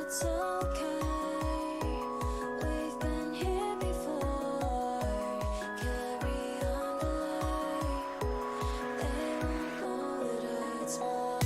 It's okay, we've been here before. Carry on the light, they won't know it hurts more.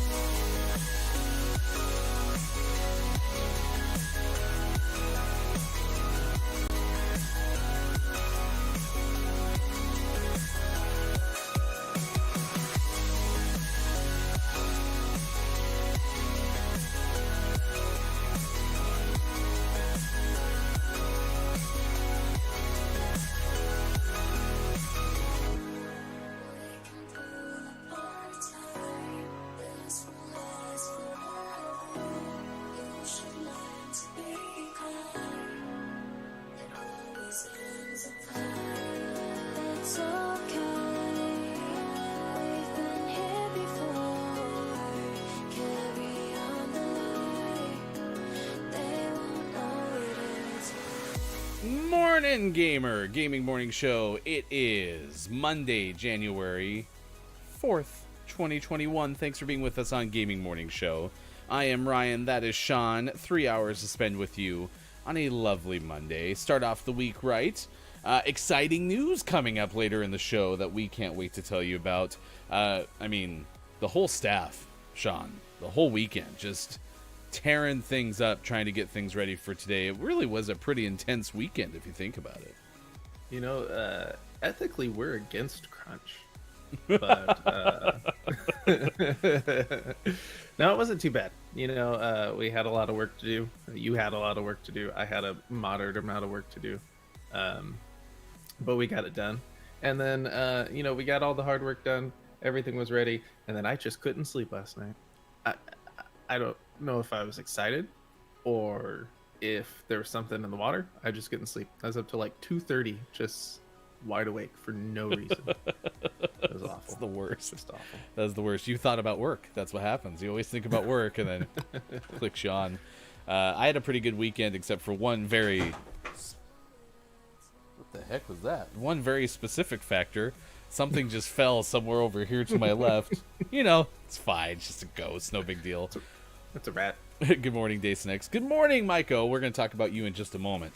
It's okay, we've been here before. Carry on the light, they won't know it is. Morning, gamer. Gaming Morning Show. It is Monday, January 4th, 2021. Thanks for being with us on Gaming Morning Show. I am Ryan. That is Sean. 3 hours to spend with you on a lovely Monday. Start off the week right. Exciting news coming up later in the show that we can't wait to tell you about. The whole staff, Sean, the whole weekend, just tearing things up, trying to get things ready for today. It really was a pretty intense weekend if you think about it. You know, ethically, we're against crunch. But no, it wasn't too bad. You know, we had a lot of work to do. You had a lot of work to do. I had a moderate amount of work to do. But we got it done. And then, we got all the hard work done. Everything was ready. And then I just couldn't sleep last night. I don't know if I was excited or if there was something in the water. I just couldn't sleep. I was up to like 2:30, just wide awake for no reason. It was awful. That's the worst. Just awful. That's the worst. You thought about work. That's what happens. You always think about work and then clicks you on. I had a pretty good weekend except for one very... What the heck was that? One very specific factor. Something just fell somewhere over here to my left. You know, it's fine. It's just a ghost. No big deal. It's a rat. Good morning, Dacenex. Good morning, Maiko. We're going to talk about you in just a moment.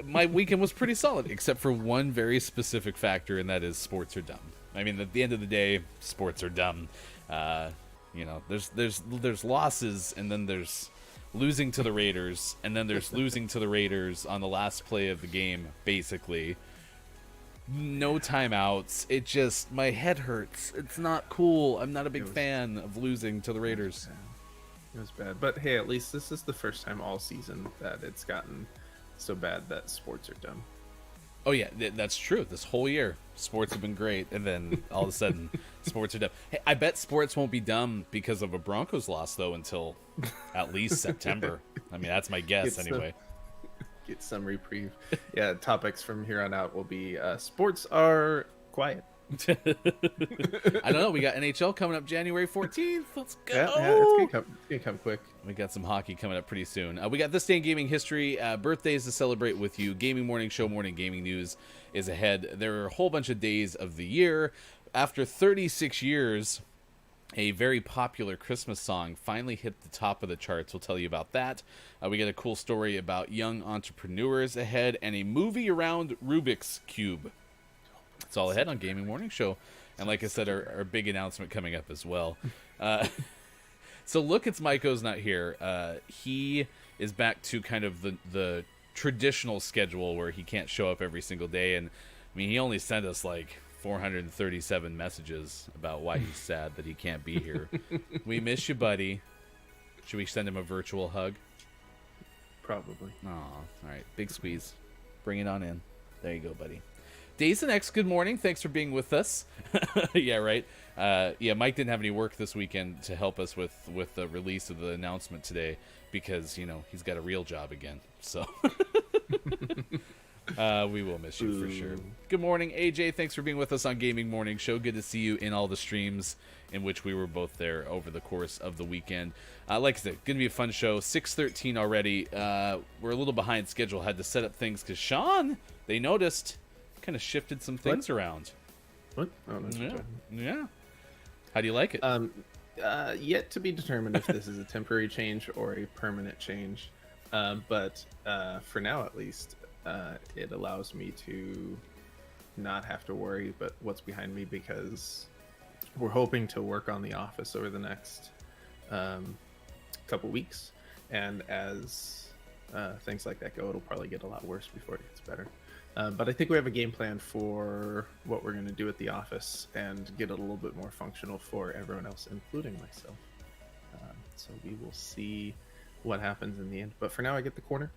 My weekend was pretty solid, except for one very specific factor, and that is sports are dumb. I mean, at the end of the day, sports are dumb. There's losses, and then there's losing to the Raiders, and then there's losing to the Raiders on the last play of the game, basically. No timeouts. It just, my head hurts. It's not cool. I'm not a big fan of losing to the Raiders. It was bad. But hey, at least this is the first time all season that it's gotten so bad that sports are dumb. Oh yeah, that's true. This whole year, sports have been great, and then all of a sudden, sports are dumb. Hey, I bet sports won't be dumb because of a Broncos loss, though, until at least September. I mean, that's my guess, anyway. Get some reprieve. Yeah, topics from here on out will be sports are quiet. I don't know. We got NHL coming up January 14th. Let's go. Yeah, it's gonna come quick. We got some hockey coming up pretty soon. We got This Day in Gaming History, birthdays to celebrate with you. Gaming Morning Show, Morning Gaming News is ahead. There are a whole bunch of days of the year. After 36 years, a very popular Christmas song finally hit the top of the charts. We'll tell you about that. We got a cool story about young entrepreneurs ahead, and a movie around Rubik's Cube. It's all ahead on Gaming Morning Show. And like I said, our big announcement coming up as well. So look, it's Maiko's not here. He is back to kind of the traditional schedule where he can't show up every single day. And I mean, he only sent us like 437 messages about why he's sad that he can't be here. We miss you, buddy. Should we send him a virtual hug? Probably. Aw, all right. Big squeeze. Bring it on in. There you go, buddy. Days and X, good morning. Thanks for being with us. Yeah, right. Mike didn't have any work this weekend to help us with the release of the announcement today because, you know, he's got a real job again. So we will miss you for sure. Good morning, AJ. Thanks for being with us on Gaming Morning Show. Good to see you in all the streams in which we were both there over the course of the weekend. Like I said, going to be a fun show. 6:13 already. We're a little behind schedule. Had to set up things because Sean, they noticed, kind of shifted some things around. What? Oh, no, yeah. How do you like it? Yet to be determined if this is a temporary change or a permanent change. But for now, at least, it allows me to not have to worry about what's behind me, because we're hoping to work on the office over the next couple weeks. And as things like that go, it'll probably get a lot worse before it gets better. But I think we have a game plan for what we're going to do at the office and get it a little bit more functional for everyone else, including myself. So we will see what happens in the end. But for now, I get the corner.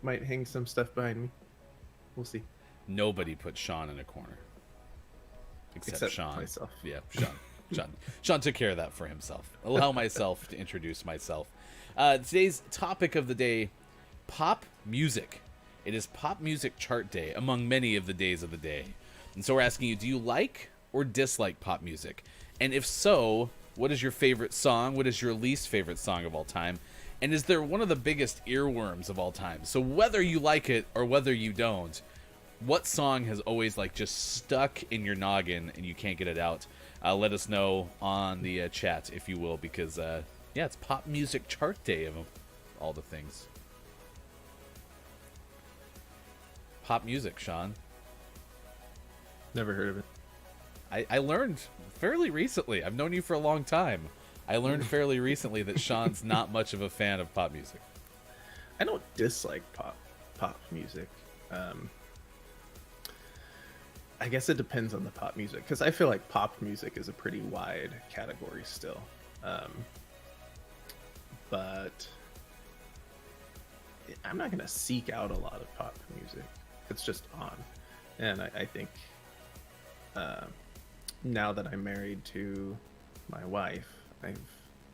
Might hang some stuff behind me. We'll see. Nobody put Sean in a corner. Except Sean. Myself. Yeah, Sean took care of that for himself. Allow myself to introduce myself. Today's topic of the day, pop music. It is pop music chart day, among many of the days of the day. And so we're asking you, do you like or dislike pop music? And if so, what is your favorite song? What is your least favorite song of all time? And is there one of the biggest earworms of all time? So whether you like it or whether you don't, what song has always like just stuck in your noggin and you can't get it out? Let us know on the chat, if you will, because it's pop music chart day of all the things. Pop music, Sean. Never heard of it. I learned fairly recently. I've known you for a long time. I learned fairly recently that Sean's not much of a fan of pop music. I don't dislike pop music. I guess it depends on the pop music, because I feel like pop music is a pretty wide category still. But I'm not going to seek out a lot of pop music. It's just on. And I think now that I'm married to my wife, I've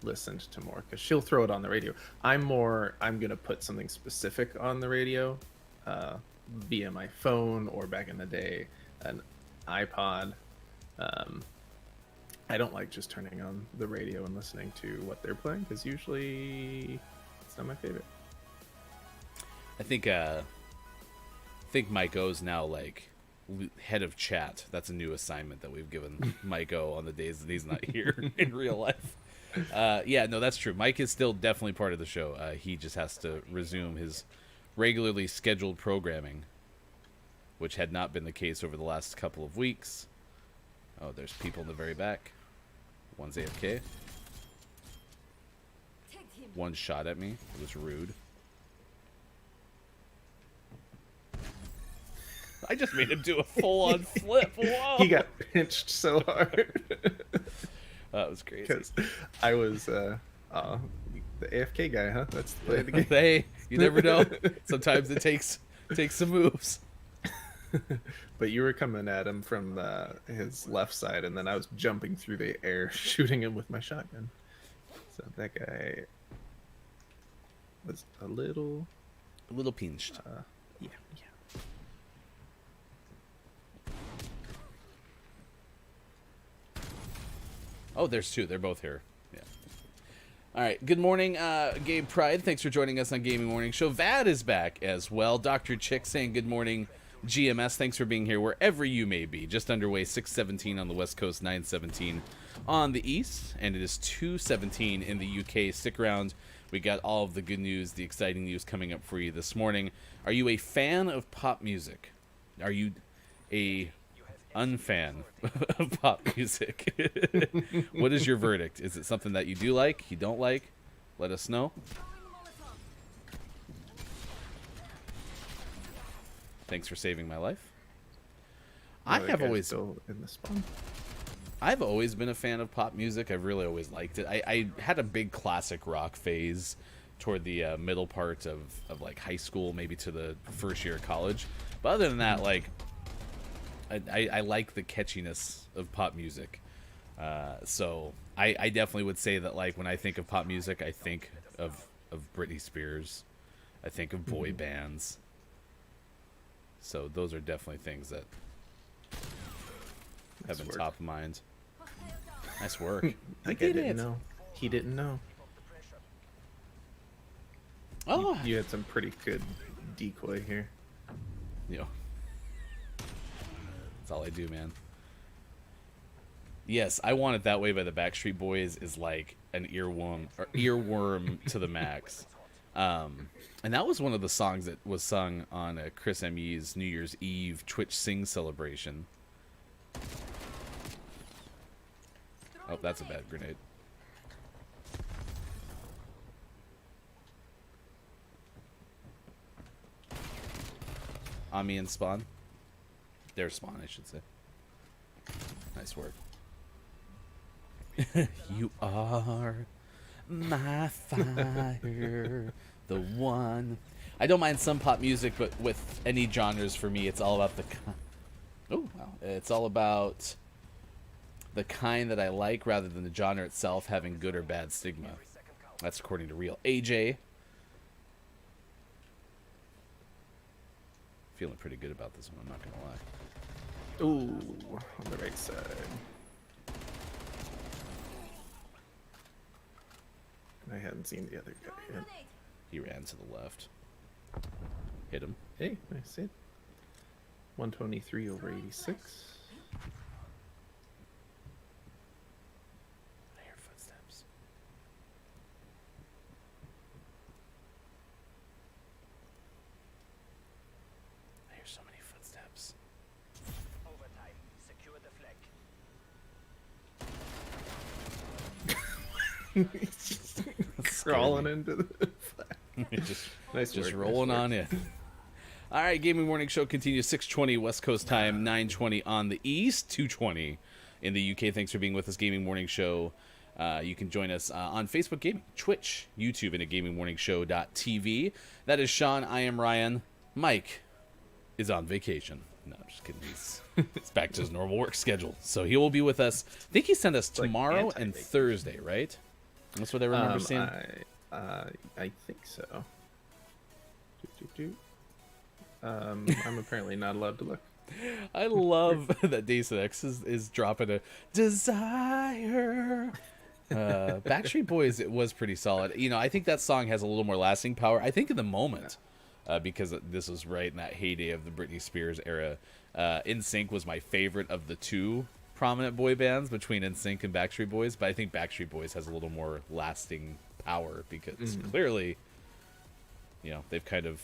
listened to more, because she'll throw it on the radio. I'm going to put something specific on the radio via my phone, or back in the day, an iPod. I don't like just turning on the radio and listening to what they're playing, because usually it's not my favorite. I think Mike O's now like head of chat. That's a new assignment that we've given Mike O on the days that he's not here in real life. No, that's true. Mike is still definitely part of the show. He just has to resume his regularly scheduled programming, which had not been the case over the last couple of weeks. Oh, there's people in the very back. One's AFK. One shot at me. It was rude. I just made him do a full-on flip. Whoa! He got pinched so hard. That was crazy. Because I was the AFK guy, huh? That's the play of the game. Hey, you never know. Sometimes it takes some moves. But you were coming at him from his left side, and then I was jumping through the air, shooting him with my shotgun. So that guy was a little pinched. Yeah. Oh, there's two. They're both here. Yeah. All right. Good morning, Gabe Pride. Thanks for joining us on Gaming Morning Show. Vad is back as well. Dr. Chick saying good morning. GMS, thanks for being here wherever you may be. Just underway, 6:17 on the West Coast, 9:17 on the East, and it is 2:17 in the UK. Stick around. We got all of the good news, the exciting news coming up for you this morning. Are you a fan of pop music? Are you a unfan of pop music? What is your verdict? Is it something that you do like, you don't like? Let us know. Thanks for saving my life. I've always still in the spawn. I've always been a fan of pop music. I've really always liked it. I had a big classic rock phase toward the middle part of like high school, maybe to the first year of college. But other than that, like I like the catchiness of pop music. So I definitely would say that, like, when I think of pop music, I think of Britney Spears. I think of boy bands. So those are definitely things that have been top of mind. Nice work. I didn't know. He didn't know. Oh, You had some pretty good decoy here. you know, that's all I do, man. Yes, I Want It That Way by the Backstreet Boys is like an earworm to the max. And that was one of the songs that was sung on Chris ME's New Year's Eve Twitch Sing celebration. Oh, that's a bad grenade. On me and Spawn. There's Spawn, I should say. Nice work. You are my fire, the one. I don't mind some pop music, but with any genres, for me, it's all about the. Oh wow! It's all about the kind that I like, rather than the genre itself having good or bad stigma. That's according to Real AJ. Feeling pretty good about this one, I'm not gonna lie. Ooh, on the right side. I hadn't seen the other guy yet. He ran to the left. Hit him. Hey, nice hit. 123 over 86. I hear footsteps. I hear so many footsteps. Overtime. Secure the flag. Crawling into the flag. just Nice just work, rolling nice work. on in. All right, Gaming Morning Show continues 6:20 West Coast time, 9:20 on the East, 2:20 in the UK. Thanks for being with us, Gaming Morning Show. You can join us on Facebook Gaming, Twitch, YouTube, and at gamingmorningshow.tv. That is Sean. I am Ryan. Mike is on vacation. No, I'm just kidding. He's back to his normal work schedule. So he will be with us. I think he sent us like tomorrow and anti-vacation. Thursday, right? That's what I remember seeing. I think so. I'm apparently not allowed to look. I love that Days X is dropping a desire. Backstreet Boys, it was pretty solid. You know, I think that song has a little more lasting power. I think in the moment, because this was right in that heyday of the Britney Spears era. NSYNC was my favorite of the two prominent boy bands between NSYNC and Backstreet Boys, but I think Backstreet Boys has a little more lasting power because clearly, you know, they've kind of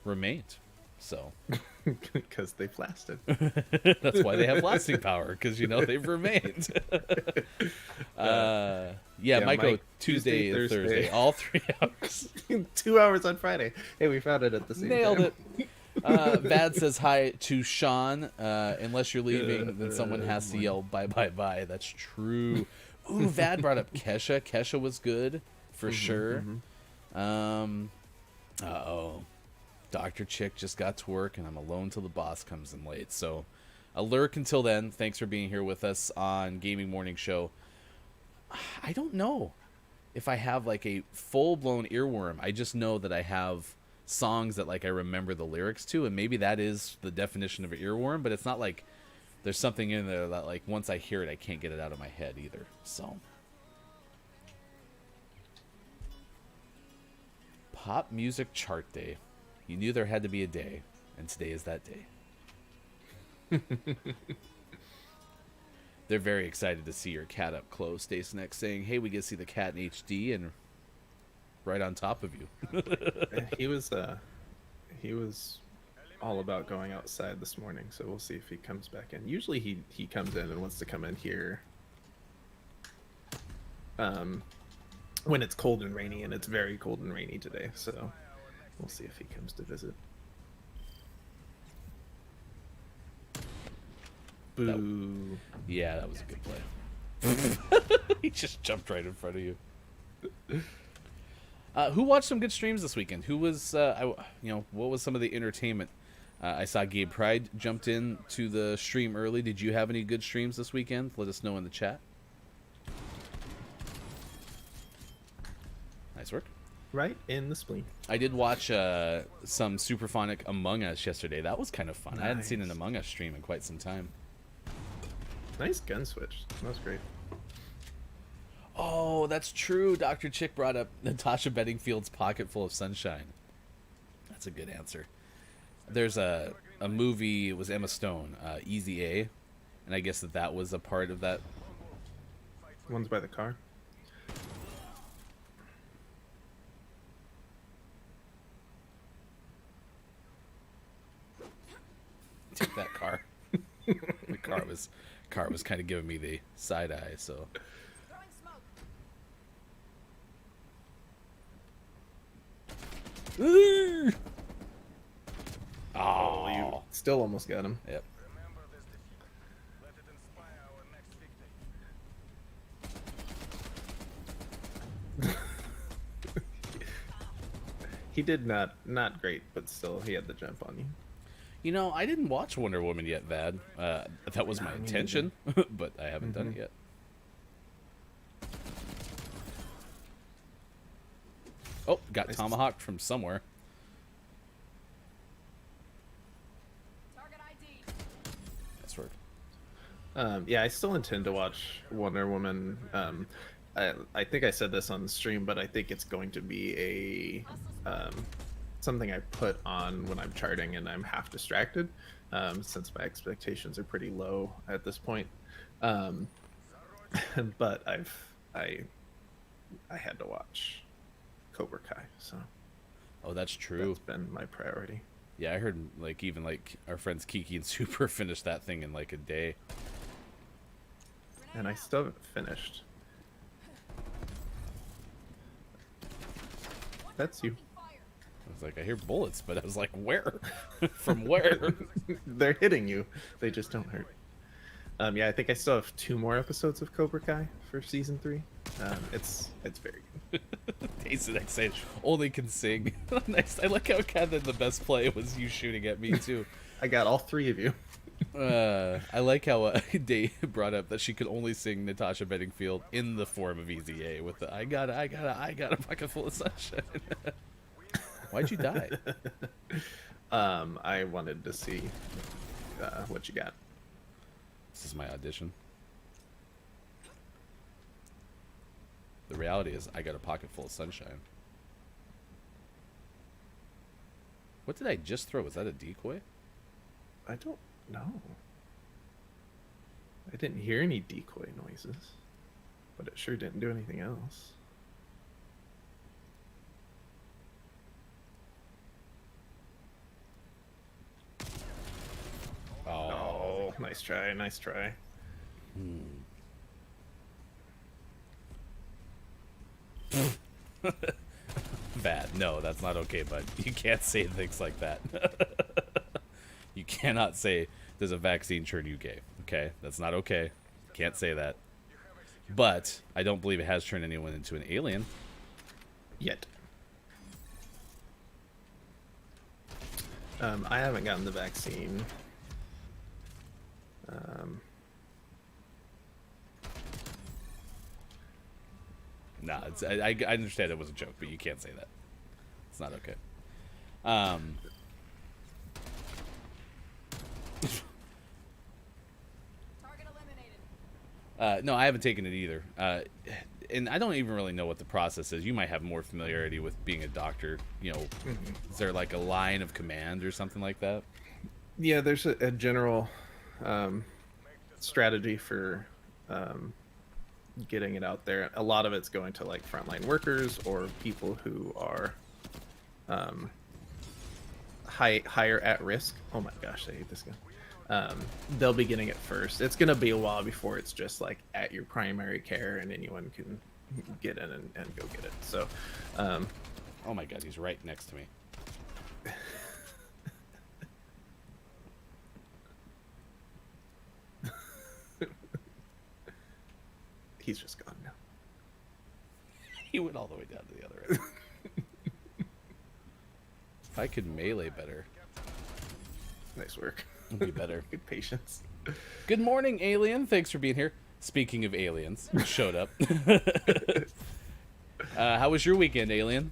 remained. So Because they've lasted. that's why they have lasting power, because you know they've remained. Might go Mike, Tuesday and Thursday, all 3 hours. 2 hours on Friday. Hey, we found it at the same Nailed time. it. Vad says hi to Sean. Unless you're leaving, then someone has to yell bye bye bye. That's true. Ooh, Vad brought up Kesha. Kesha was good for sure. Dr. Chick just got to work, and I'm alone till the boss comes in late. So, a lurk until then. Thanks for being here with us on Gaming Morning Show. I don't know if I have like a full-blown earworm. I just know that I have songs that like I remember the lyrics to, and maybe that is the definition of an earworm, but it's not like there's something in there that like once I hear it, I can't get it out of my head either. So, Pop Music Chart Day. You knew there had to be a day, and today is that day. They're very excited to see your cat up close. Dace Next saying, hey, we get to see the cat in HD and right on top of you. He was all about going outside this morning, so we'll see if he comes back in. Usually he comes in and wants to come in here when it's cold and rainy, and it's very cold and rainy today, so we'll see if he comes to visit. Boo. Yeah, that was a good play. He just jumped right in front of you. Who watched some good streams this weekend? Who was, what was some of the entertainment? I saw Gabe Pride jumped in to the stream early. Did you have any good streams this weekend? Let us know in the chat. Nice work. Right in the spleen. I did watch some Superphonic Among Us yesterday. That was kind of fun. I hadn't seen an Nice. Among Us stream in quite some time. Nice gun switch. That was great. Oh, that's true. Dr. Chick brought up Natasha Bedingfield's Pocket Full of Sunshine. That's a good answer. There's a movie, it was Emma Stone, Easy A, and I guess that was a part of that One's by the car. Take that car. The car was kind of giving me the side eye, so. Throwing smoke. Oh, You still almost got him. Yep. Remember this defeat. Let it inspire our next victory. He did not great, but still he had the jump on you. You know, I didn't watch Wonder Woman yet, Vad. That was my Me intention, but I haven't done it yet. Oh, got Nice. tomahawked from somewhere. Target ID. That's right. Yeah, I still intend to watch Wonder Woman. I think I said this on the stream, but I think it's going to be a something I put on when I'm charting and I'm half distracted, since my expectations are pretty low at this point. But I had to watch Cobra Kai, so Oh, that's true. that's been my priority. Yeah, I heard even our friends Kiki and Super finished that thing in like a day. And I still haven't finished. That's you. I was like, I hear bullets, but I was like, where? From where? They're hitting you. They just don't hurt. Yeah, I think I still have 2 more episodes of Cobra Kai for season 3. It's very good. Jason X only can sing. Nice. I like how kind of the best play was you shooting at me too. I got all 3 of you. I like how Dave brought up that she could only sing Natasha Bedingfield in the form of Easy A with the I got a pocket full of sunshine. Why'd you die? I wanted to see what you got. This is my audition. The reality is I got a pocket full of sunshine. What did I just throw? Was that a decoy? I don't know. I didn't hear any decoy noises, but it sure didn't do anything else. Oh, nice try, nice try. Bad. No, that's not okay, bud. You can't say things like that. You cannot say there's a vaccine churn you gave. Okay? That's not okay. Can't say that. But I don't believe it has turned anyone into an alien. Yet. I haven't gotten the vaccine. Nah, I understand it was a joke, but you can't say that. It's not okay. Target eliminated. No, I haven't taken it either. And I don't even really know what the process is. You might have more familiarity with being a doctor. You know, is there like a line of command or something like that? Yeah, there's a general strategy for getting it out there. A lot of it's going to like frontline workers or people who are higher at risk. Oh my gosh, I hate this guy. They'll be getting it first. It's gonna be a while before it's just like at your primary care and anyone can get in and go get it. So Oh my god, he's right next to me. he's just gone now. He went all the way down to the other end. If I could melee better, Nice work. it'd be better. Good patience. Good morning, alien. Thanks for being here. Speaking of aliens, showed up. How was your weekend, alien?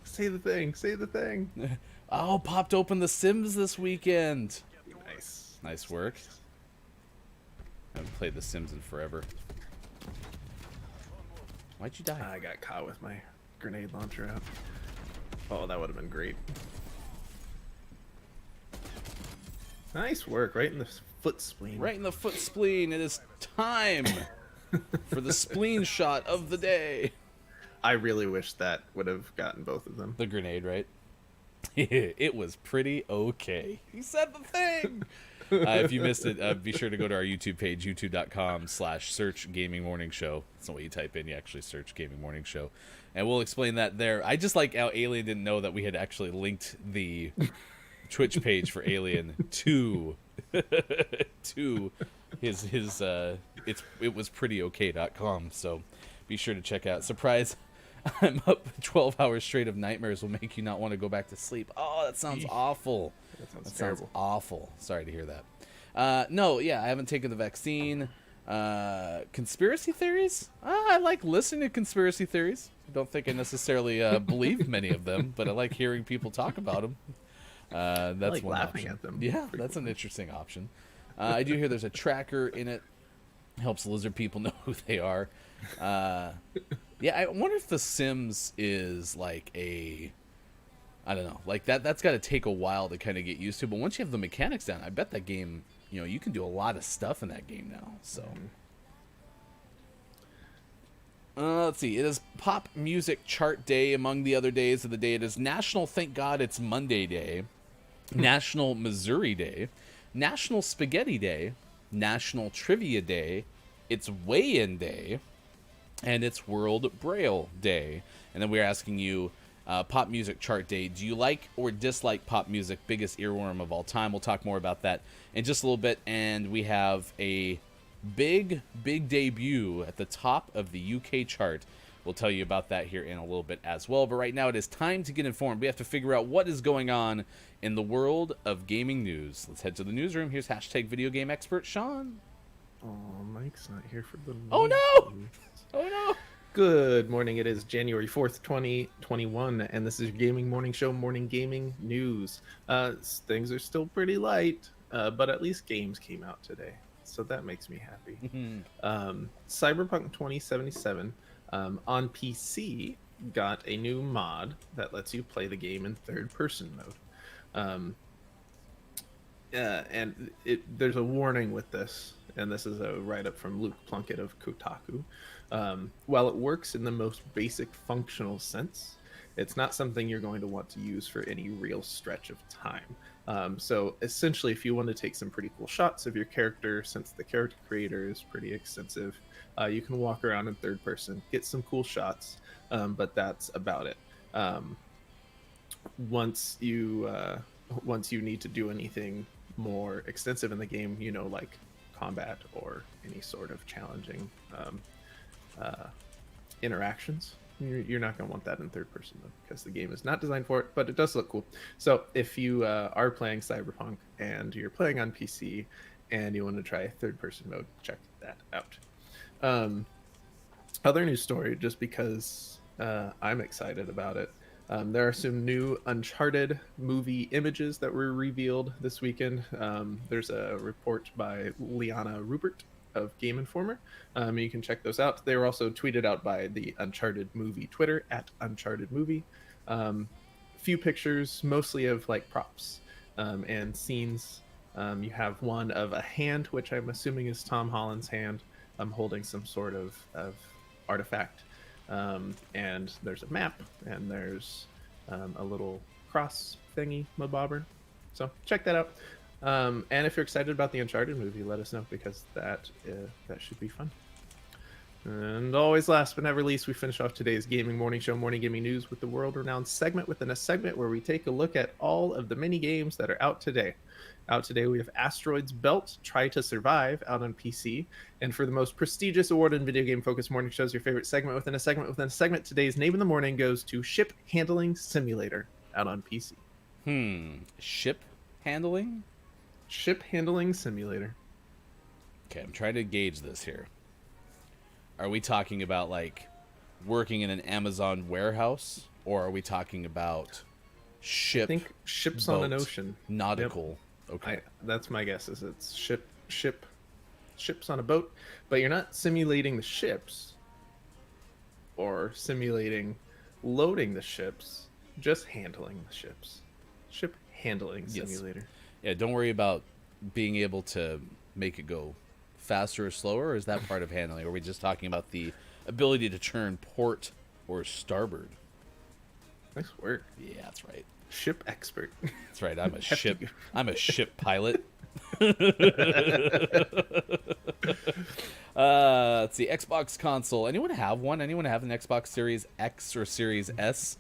Say the thing. Say the thing. Oh, popped open The Sims this weekend. Nice. Nice work. I haven't played The Sims in forever. Why'd you die? I got caught with my grenade launcher out. Oh, that would have been great. Nice work, right in the foot spleen. Right in the foot spleen. It is time for the spleen shot of the day. I really wish that would have gotten both of them. The grenade, right? It was pretty okay. He said the thing. If you missed it, be sure to go to our YouTube page, youtube.com/search Gaming Morning Show. That's not what you type in. You actually search Gaming Morning Show. And we'll explain that there. I just like how Alien didn't know that we had actually linked the Twitch page for Alien to his it was pretty okay.com. So be sure to check out. Surprise, I'm up 12 hours straight of nightmares will make you not want to go back to sleep. Oh, that sounds awful. That sounds Terrible. terrible. Awful. Sorry to hear that. No, yeah, I haven't taken the vaccine. Conspiracy theories? I like listening to conspiracy theories. I don't think I necessarily believe many of them, but I like hearing people talk about them. That's I like one laughing option. at them. Yeah, that's an interesting option. I do hear there's a tracker in it. Helps lizard people know who they are. Yeah, I wonder if The Sims is like I don't know, like that's got to take a while to kind of get used to. But once you have the mechanics down, I bet that game, you can do a lot of stuff in that game now. So, let's see. It is Pop Music Chart Day. Among the other days of the day, it is National Thank God It's Monday Day, National Missouri Day, National Spaghetti Day, National Trivia Day, it's Weigh-In Day, and it's World Braille Day. And then we're asking you, Pop Music Chart Day, do you like or dislike pop music? Biggest earworm of all time. We'll talk more about that in just a little bit. And we have a big debut at the top of the UK chart. We'll tell you about that here in a little bit as well. But right now it is time to get informed. We have to figure out what is going on in the world of gaming news. Let's head to the newsroom. Here's hashtag video game expert Sean. Oh, Mike's not here for the Oh no! news. Oh no! Good morning. It is January 4th, 2021, and this is your Gaming Morning Show Morning Gaming News. Things are still pretty light, but at least games came out today, so that makes me happy. Cyberpunk 2077 on PC got a new mod that lets you play the game in third-person mode. And there's a warning with this, and this is a write-up from Luke Plunkett of Kotaku. While it works in the most basic functional sense, it's not something you're going to want to use for any real stretch of time. So essentially, if you want to take some pretty cool shots of your character, since the character creator is pretty extensive, you can walk around in third person, get some cool shots, but that's about it. Once you need to do anything more extensive in the game, like combat or any sort of challenging interactions, you're not going to want that in third person though, because the game is not designed for it, but it does look cool. So if you are playing Cyberpunk and you're playing on PC and you want to try third person mode, check that out. Other news story, just because I'm excited about it. There are some new Uncharted movie images that were revealed this weekend. There's a report by Liana Rupert of Game Informer. You can check those out. They were also tweeted out by the Uncharted movie Twitter at Uncharted Movie. Few pictures, mostly of like props and scenes. You have one of a hand, which I'm assuming is Tom Holland's hand, holding some sort of artifact. And there's a map, and there's a little cross thingy mabobber. So check that out. And if you're excited about the Uncharted movie, let us know, because that should be fun. And always last but never least, we finish off today's Gaming Morning Show Morning Gaming News with the world-renowned segment within a segment where we take a look at all of the mini games that are out today. Out today, we have Asteroids Belt, Try to Survive, out on PC. And for the most prestigious award in video game-focused morning shows, your favorite segment within a segment within a segment, today's Name of the Morning goes to Ship Handling Simulator, out on PC. Ship handling? Ship Handling Simulator. Okay, I'm trying to gauge this here. Are we talking about, like, working in an Amazon warehouse? Or are we talking about ship? I think ships boat, on an ocean. Nautical. Yep. Okay. That's my guess, is it's ships on a boat, but you're not simulating the ships or simulating loading the ships, just handling the ships. Ship Handling Simulator. Yeah, don't worry about being able to make it go faster or slower, or is that part of handling? Or are we just talking about the ability to turn port or starboard? Nice work. Yeah, that's right. Ship expert. That's right. I'm a ship pilot. Let's see. Xbox console. Anyone have one? Anyone have an Xbox Series X or Series S?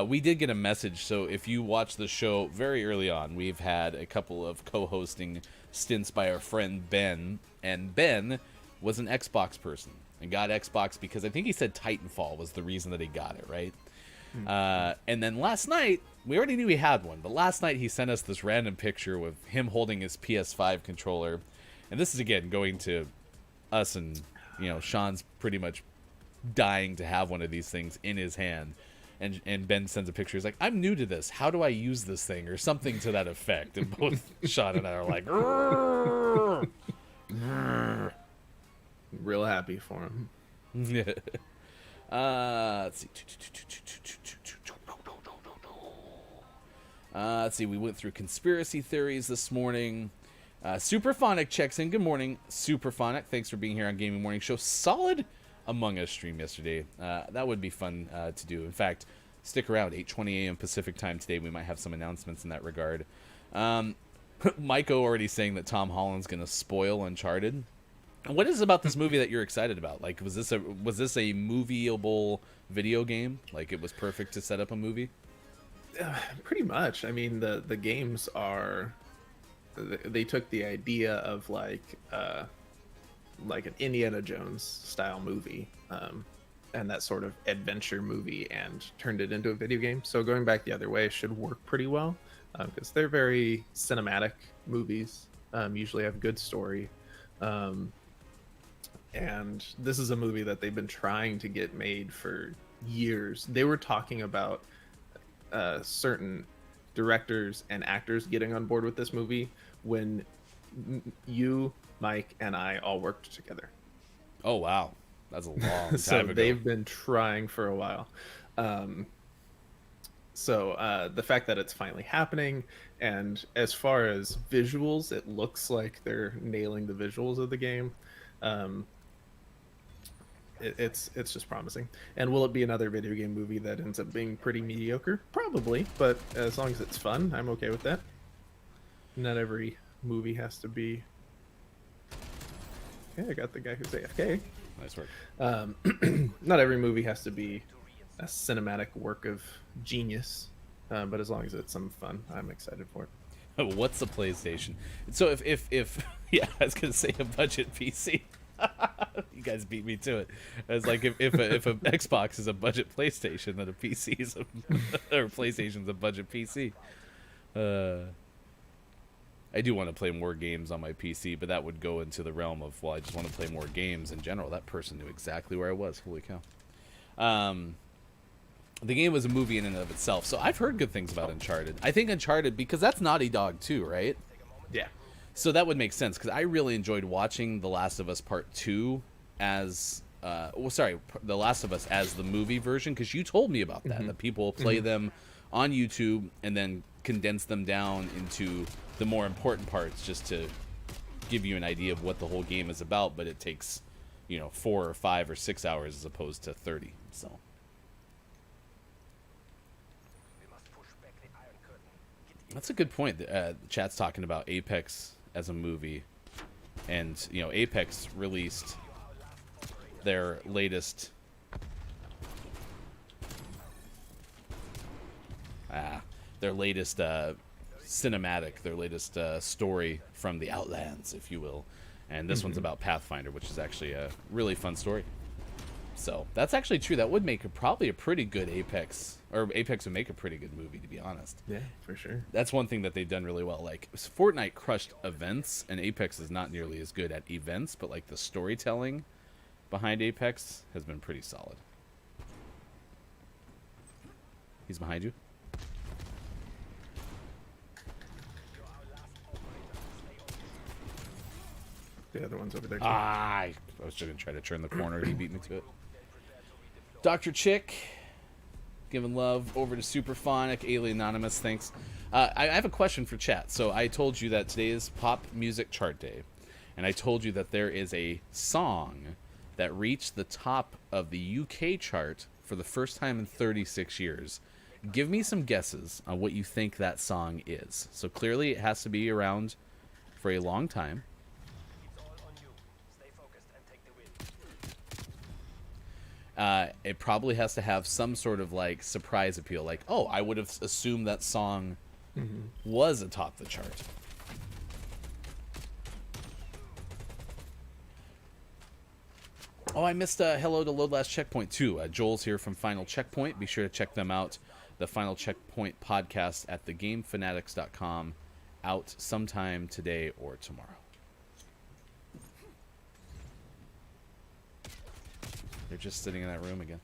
We did get a message, so if you watch the show very early on, we've had a couple of co-hosting stints by our friend Ben, and Ben was an Xbox person and got Xbox because I think he said Titanfall was the reason that he got it, right? And then last night, we already knew he had one, but last night he sent us this random picture with him holding his PS5 controller, and this is, again, going to us, and, you know, Sean's pretty much dying to have one of these things in his hand. And Ben sends a picture. He's like, I'm new to this. How do I use this thing? Or something to that effect. And both Sean and I are like, "Grrr, grrr." Real happy for him. Let's see. Let's see. We went through conspiracy theories this morning. Superphonic checks in. Good morning, Superphonic. Thanks for being here on Gaming Morning Show. Solid Among Us stream yesterday. That would be fun to do. In fact, stick around. 8:20 a.m. Pacific time today. We might have some announcements in that regard. Maiko already saying that Tom Holland's going to spoil Uncharted. What is it about this movie that you're excited about? Like, was this a movieable video game? Like, it was perfect to set up a movie? Pretty much. I mean, the games are... They took the idea of, like an Indiana Jones style movie, and that sort of adventure movie, and turned it into a video game. So going back the other way should work pretty well, because they're very cinematic movies, usually have good story. And this is a movie that they've been trying to get made for years. They were talking about certain directors and actors getting on board with this movie when you, Mike, and I all worked together. Oh, wow. That's a long time So ago. they've been trying for a while. So the fact that it's finally happening, and as far as visuals, it looks like they're nailing the visuals of the game. It's just promising. And will it be another video game movie that ends up being pretty mediocre? Probably, but as long as it's fun, I'm okay with that. Not every movie has to be... Okay, I got the guy who's AFK. Nice work. Not every movie has to be a cinematic work of genius, but as long as it's some fun, I'm excited for it. What's the PlayStation? So if yeah, I was gonna say a budget PC. You guys beat me to it. It's like if a Xbox is a budget PlayStation, then a PC is or PlayStation's a budget PC. I do want to play more games on my PC, but that would go into the realm of, well, I just want to play more games in general. That person knew exactly where I was. Holy cow. The game was a movie in and of itself, so I've heard good things about Uncharted. I think Uncharted, because that's Naughty Dog too, right? Yeah. So that would make sense, because I really enjoyed watching The Last of Us Part 2 as... The Last of Us as the movie version, because you told me about that, that people play them on YouTube and then condense them down into the more important parts just to give you an idea of what the whole game is about, but it takes, 4 or 5 or 6 hours as opposed to 30, so... That's a good point. The chat's talking about Apex as a movie, and Apex released their latest cinematic, their latest story from the Outlands, if you will, and this one's about Pathfinder, which is actually a really fun story. So that's actually true. That would make probably a pretty good Apex, or Apex would make a pretty good movie, to be honest. Yeah, for sure. That's one thing that they've done really well. Like, Fortnite crushed events, and Apex is not nearly as good at events, but like the storytelling behind Apex has been pretty solid. He's behind you. The other one's over there too. I was just going to try to turn the corner. He beat me to it. Dr. Chick giving love over to Superphonic, Alien Anonymous, thanks. I have a question for chat. So I told you that today is Pop Music Chart Day, and I told you that there is a song that reached the top of the UK chart for the first time in 36 years. Give me some guesses on what you think that song is. So clearly it has to be around for a long time. It's all on you. Stay focused and take the win. It probably has to have some sort of like surprise appeal. Like, oh, I would have assumed that song was atop the chart. Oh, I missed hello to Load Last Checkpoint too. Joel's here from Final Checkpoint. Be sure to check them out. The Final Checkpoint podcast at thegamefanatics.com, out sometime today or tomorrow. They're just sitting in that room again.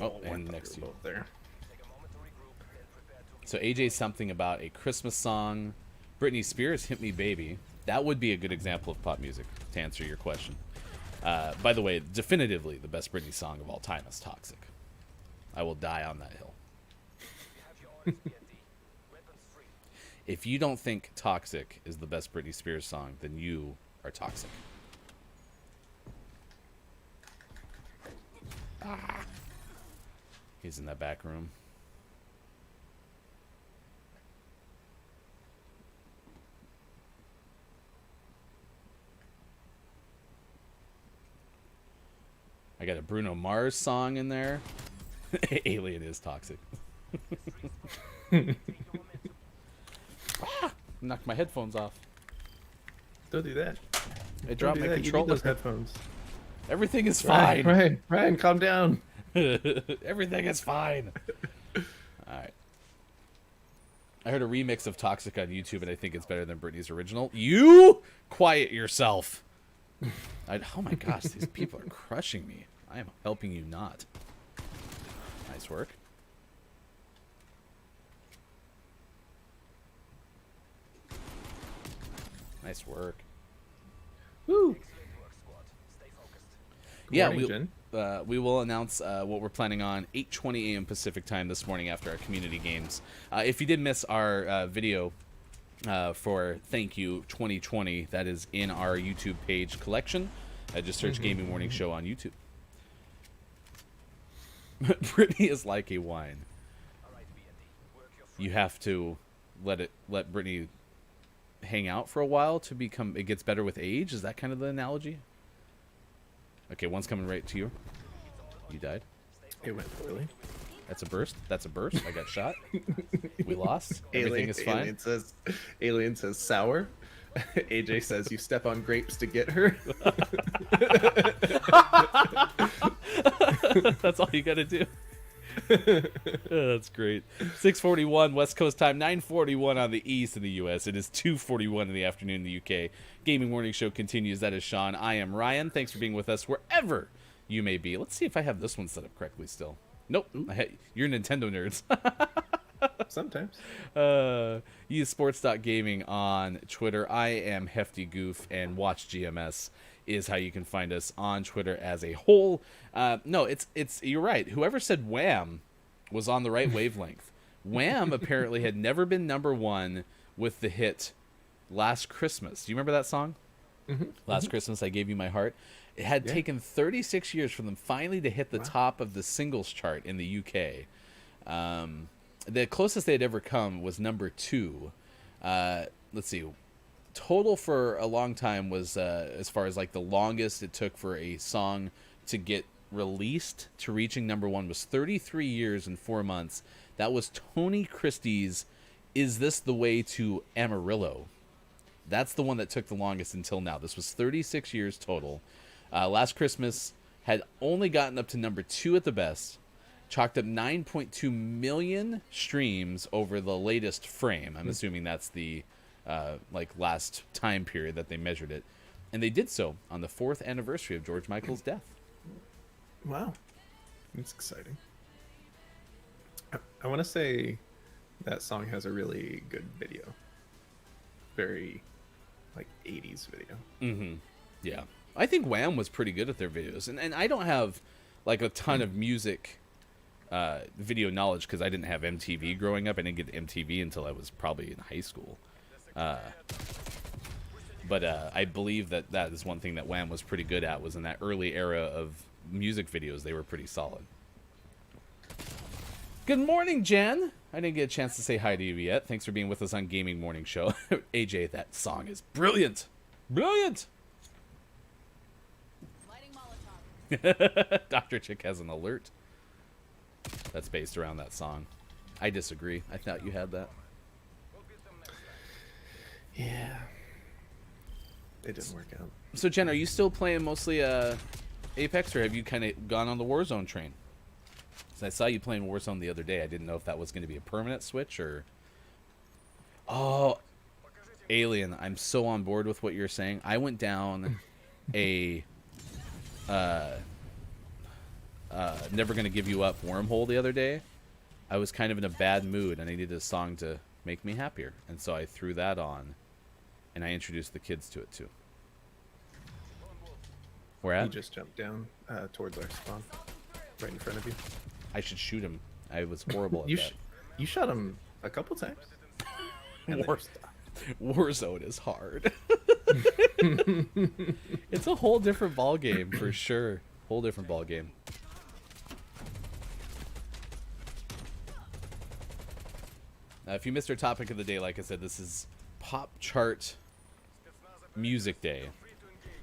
Oh, and next to you. There. Take a moment to regroup, then prepare to So AJ, something about a Christmas song. Britney Spears, Hit Me Baby. That would be a good example of pop music, to answer your question. By the way, definitively the best Britney song of all time is Toxic. I will die on that hill. have your orders, BND. Weapons free. If you don't think Toxic is the best Britney Spears song, then you are toxic. He's in that back room. I got a Bruno Mars song in there. Alien is toxic. Knocked my headphones off. Don't do that. I dropped my You need controller. those headphones. Everything is fine. Ryan, calm down. Everything is fine. Alright. I heard a remix of Toxic on YouTube, and I think it's better than Britney's original. You quiet yourself. Oh my gosh, these people are crushing me. I am helping you not. Nice work. Nice work. Woo. Excellent work, squad. Stay focused. Yeah, morning, we will announce what we're planning on 8:20 a.m. Pacific time this morning after our community games. If you did miss our video for Thank You 2020, that is in our YouTube page collection. Just search Gaming Morning Show on YouTube. Brittany is like a wine. All right, BND. Work your front. You have to let Brittany hang out for a while to become. It gets better with age. Is that kind of the analogy? Okay, one's coming right to you. You died. It went poorly. That's a burst. That's a burst. I got shot. We lost. Everything is fine. Alien says sour. AJ says you step on grapes to get her. That's all you gotta do. That's great. 6:41 West Coast time, 9:41 on the East in the U.S. It is 2:41 in the afternoon in the U.K. Gaming Morning Show continues. That is Sean. I am Ryan. Thanks for being with us wherever you may be. Let's see if I have this one set up correctly still. Nope. You're Nintendo nerds. Sometimes. eSports.gaming on Twitter. I am Hefty Goof, and Watch GMS is how you can find us on Twitter as a whole. No, it's you're right. Whoever said Wham was on the right wavelength. Wham apparently had never been number one with the hit Last Christmas. Do you remember that song? Last Christmas, I Gave You My Heart. It had taken 36 years for them finally to hit the top of the singles chart in the UK. The closest they had ever come was number 2. Let's see. Total for a long time was, as far as like the longest it took for a song to get released to reaching number 1 was 33 years and 4 months. That was Tony Christie's Is This the Way to Amarillo? That's the one that took the longest until now. This was 36 years total. Last Christmas had only gotten up to number 2 at the best. Chalked up 9.2 million streams over the latest frame. I'm assuming that's the last time period that they measured it. And they did so on the 4th anniversary of George Michael's death. Wow. That's exciting. I want to say that song has a really good video. Very, 80s video. Mm-hmm. Yeah. I think Wham was pretty good at their videos, and I don't have like a ton of music video knowledge because I didn't have MTV growing up. I didn't get MTV until I was probably in high school. But I believe that is one thing that Wham was pretty good at, was in that early era of music videos. They were pretty solid. Good morning, Jen. I didn't get a chance to say hi to you yet. Thanks for being with us on Gaming Morning Show. AJ, that song is brilliant. Brilliant. Lighting Molotov. Dr. Chick has an alert that's based around that song. I disagree. I thought you had that. Yeah. It didn't work out. So, Jen, are you still playing mostly Apex, or have you kind of gone on the Warzone train? 'Cause I saw you playing Warzone the other day. I didn't know if that was going to be a permanent switch or... Oh, Alien, I'm so on board with what you're saying. I went down a Never Gonna Give You Up wormhole the other day. I was kind of in a bad mood, and I needed a song to make me happier. And so I threw that on, and I introduced the kids to it, too. Where at? He just jumped down towards our spawn, right in front of you. I should shoot him. I was horrible at You that. you shot him a couple times. And then War- you stopped. Warzone is hard. It's a whole different ball game for sure. Whole different ball game. If you missed our topic of the day, like I said, this is Pop Chart Music Day,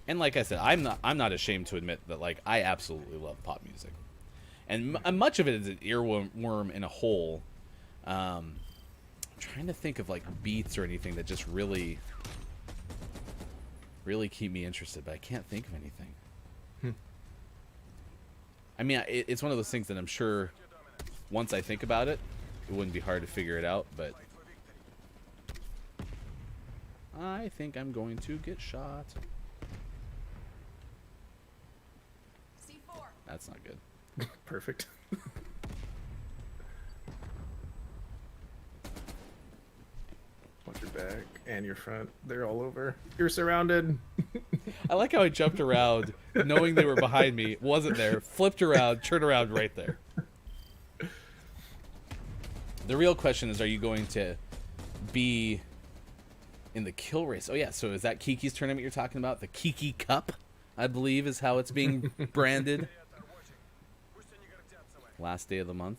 and like I said, I'm not ashamed to admit that like I absolutely love pop music, and much of it is an earworm in a hole. I'm trying to think of like beats or anything that just really keep me interested, but I can't think of anything. I mean, it's one of those things that I'm sure once I think about it, it wouldn't be hard to figure it out, but I think I'm going to get shot. C4. That's not good. Perfect. Watch your back and your front. They're all over. You're surrounded. I like how I jumped around knowing they were behind me, wasn't there, flipped around, turned around right there. The real question is, are you going to be in the kill race? Oh, yeah, so is that Kiki's tournament you're talking about? The Kiki Cup, I believe, is how it's being branded. Last day of the month.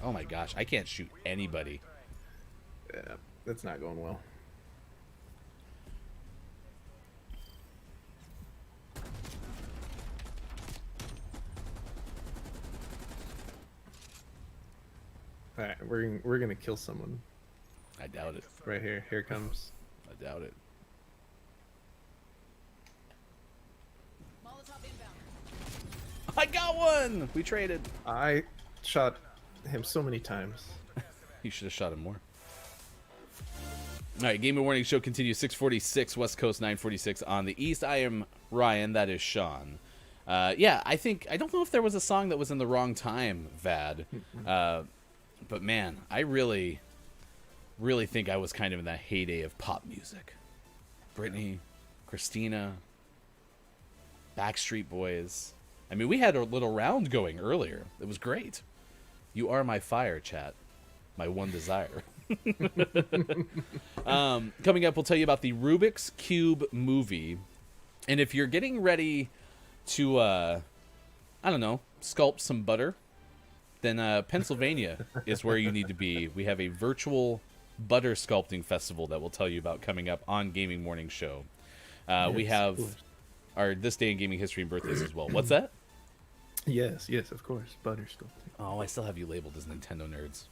Oh, my gosh, I can't shoot anybody. Yeah, that's not going well. All right, we're gonna kill someone I doubt it. right here. Here it comes. I doubt it. Molotov inbound. I got one! We traded. I shot him so many times. You should have shot him more. All right, Game of Morning Show continues. 6:46 West Coast, 9:46 on the East. I am Ryan. That is Sean. Yeah, I don't know if there was a song that was in the wrong time, Vad. But man, I really think I was kind of in that heyday of pop music. Britney, Christina, Backstreet Boys. I mean, we had a little round going earlier. It was great. You are my fire, chat. My one desire. Coming up, we'll tell you about the Rubik's Cube movie. And if you're getting ready to, I don't know, sculpt some butter, then Pennsylvania is where you need to be. We have a virtual butter sculpting festival that we'll tell you about coming up on Gaming Morning Show. We have our This Day in Gaming History and birthdays as well. What's that? Yes, of course. Butter sculpting. Oh, I still have you labeled as Nintendo nerds.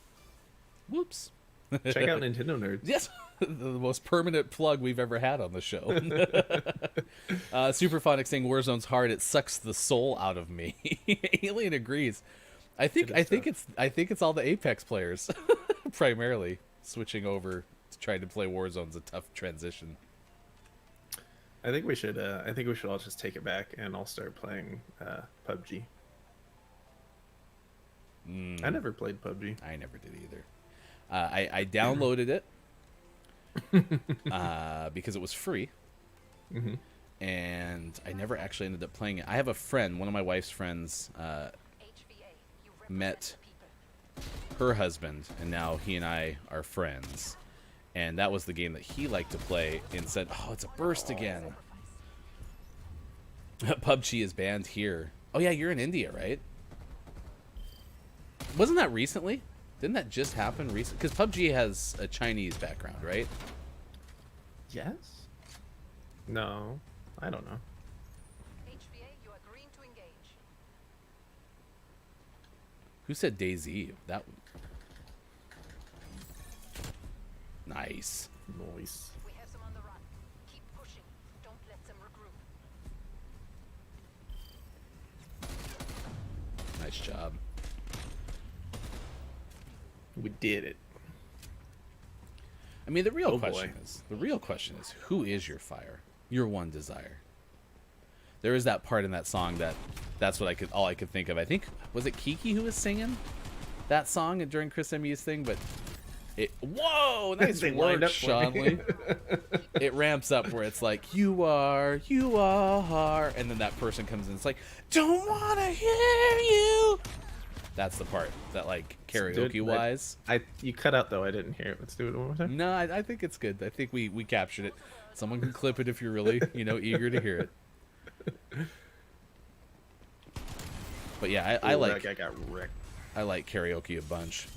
Whoops. Check out Nintendo Nerds. Yes, the most permanent plug we've ever had on the show. Superphonic saying Warzone's hard. It sucks the soul out of me. Alien agrees. I think it's all the Apex players primarily switching over to trying to play Warzone's a tough transition. I think we should all just take it back and I'll start playing PUBG. I never played PUBG. I never did either. I downloaded it because it was free. and I never actually ended up playing it. I have a friend, one of my wife's friends, met her husband, and now he and I are friends. And that was the game that he liked to play, and said, "Oh, it's a burst again." PUBG is banned here. Oh yeah, you're in India, right? Wasn't that recently? Didn't that just happen recently? Because PUBG has a Chinese background, right? Yes? No, I don't know. HVA, you are green to engage. Who said DayZ? That one. Nice. Noise. We have some on the run. Keep pushing. Don't let them regroup. Nice job. We did it. I mean, the real Oh, question boy. is, who is your fire? Your one desire. There is that part in that song that's what all I could think of. I think, was it Kiki who was singing that song during Chris MU's thing? But whoa, nice They lined work, up for me. Sean Lee. It ramps up where it's like, you are, and then that person comes in, it's like, don't wanna hear you. That's the part that, like, karaoke wise. You cut out though. I didn't hear it. Let's do it one more time. No, I think it's good. I think we captured it. Someone can clip it if you're really, eager to hear it. But yeah, I Ooh, like that guy got wrecked. I like karaoke a bunch.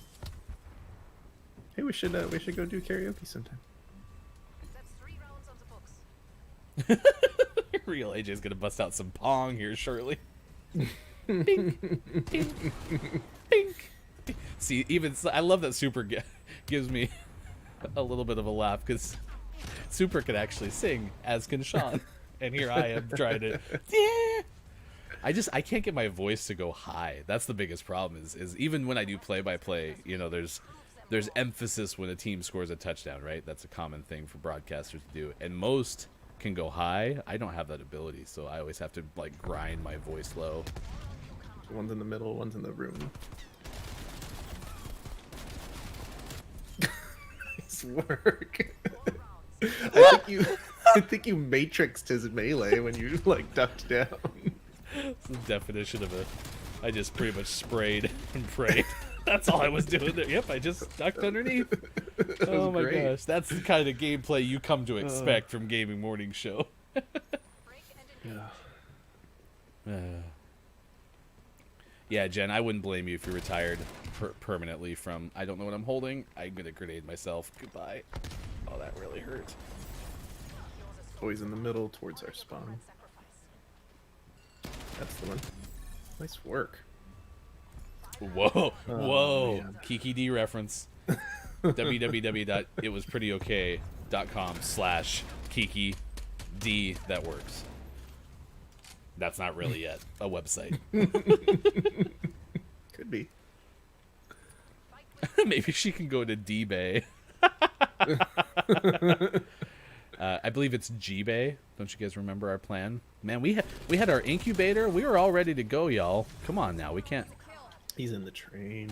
Hey, we should go do karaoke sometime. That's 3 rounds on the books. Real AJ's gonna bust out some pong here shortly. Bink, bink, bink. See, I love that Super gives me a little bit of a laugh, because Super can actually sing, as can Sean, and here I am trying to. Yeah. I can't get my voice to go high. That's the biggest problem. Is even when I do play-by-play, there's emphasis when a team scores a touchdown, right? That's a common thing for broadcasters to do, and most can go high. I don't have that ability, so I always have to, like, grind my voice low. One's in the middle, one's in the room. Nice work. I think you matrixed his melee when you, like, ducked down. It's the definition of I just pretty much sprayed and prayed. That's all I was doing there. Yep, I just ducked underneath. Oh my great. gosh, that's the kind of gameplay you come to expect from Gaming Morning Show. Break and engage. Yeah, Jen, I wouldn't blame you if you're retired permanently from, I don't know what I'm holding. I'm gonna grenade myself. Goodbye. Oh, that really hurt. Always in the middle towards our spawn. That's the one. Nice work. Whoa, whoa. man. Kiki D reference. www.itwasprettyoK.com/Kiki D. That works. That's not really yet a website. Could be. Maybe she can go to D-Bay. I believe it's G-Bay. Don't you guys remember our plan? Man, we had our incubator. We were all ready to go, y'all. Come on now. We can't. He's in the train.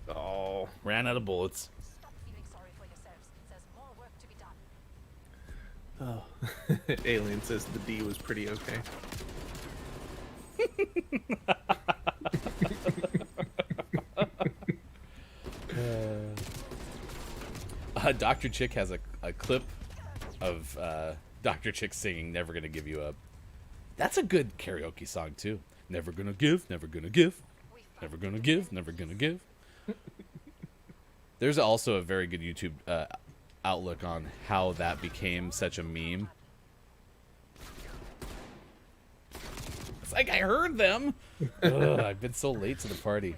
Oh. Ran out of bullets. Stop feeling sorry for yourselves. There's more work to be done. Oh. Alien says the D was pretty okay. Dr. Chick has a clip of Dr. Chick singing "Never Gonna Give You Up." That's a good karaoke song too. Never gonna give, never gonna give, never gonna give, never gonna give. There's also a very good YouTube outlook on how that became such a meme. It's like, I heard them. Ugh, I've been so late to the party.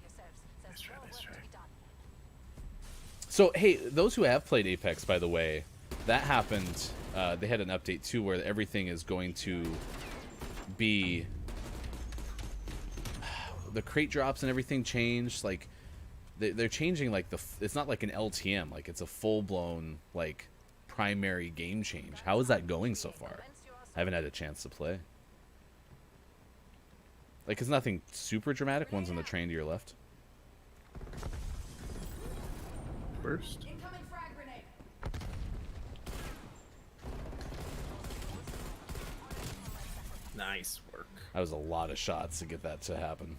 Nice try, nice try. So, hey, those who have played Apex, by the way, that happened. They had an update too where everything is going to be the crate drops and everything changed. Like they're changing, like it's not like an LTM, like it's a full-blown like primary game change. How is that going so far? I haven't had a chance to play. Like, it's nothing super dramatic. One's on the train to your left. first. Incoming frag grenade. Nice work. That was a lot of shots to get that to happen.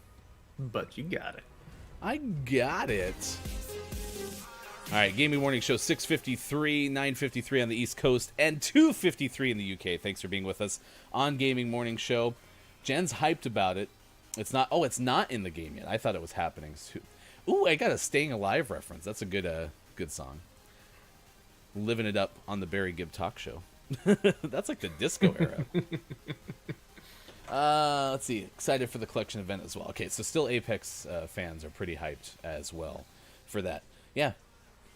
But you got it. I got it. All right, Gaming Morning Show 6:53, 9:53 on the East Coast, and 2:53 in the UK. Thanks for being with us on Gaming Morning Show. Jen's hyped about it. It's not. Oh, it's not in the game yet. I thought it was happening. Ooh, I got a Staying Alive reference. That's a good song. Living it up on the Barry Gibb Talk Show. That's like the disco era. Let's see. Excited for the collection event as well. Okay, so still Apex fans are pretty hyped as well for that. Yeah.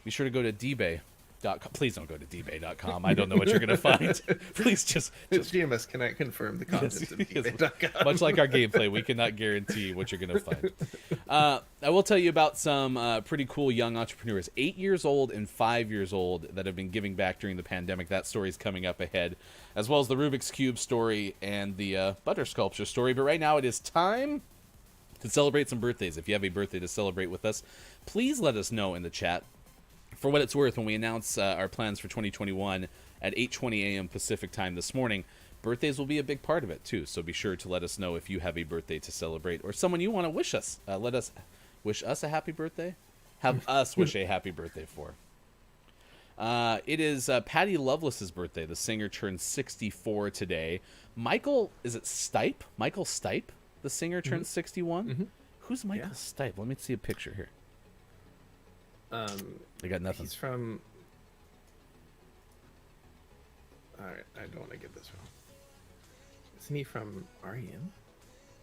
Be sure to go to dbay.com. Please don't go to dbay.com. I don't know what you're going to find. Please just GMS cannot confirm the contents of eBay.com. much like our gameplay, we cannot guarantee what you're going to find. I will tell you about some pretty cool young entrepreneurs, 8 years old and 5 years old, that have been giving back during the pandemic. That story is coming up ahead, as well as the Rubik's Cube story and the butter sculpture story. But right now it is time to celebrate some birthdays. If you have a birthday to celebrate with us, please let us know in the chat. For what it's worth, when we announce our plans for 2021 at 8:20 a.m. Pacific time this morning, birthdays will be a big part of it too. So be sure to let us know if you have a birthday to celebrate or someone you want to wish us. Let us wish us a happy birthday. Have us wish a happy birthday for. It is Patty Loveless's birthday. The singer turned 64 today. Michael, is it Stipe? Michael Stipe, the singer, turned 61. Mm-hmm. Who's Michael Stipe? Let me see a picture here. I got nothing. He's from. All right, I don't want to get this wrong. Isn't he from REM?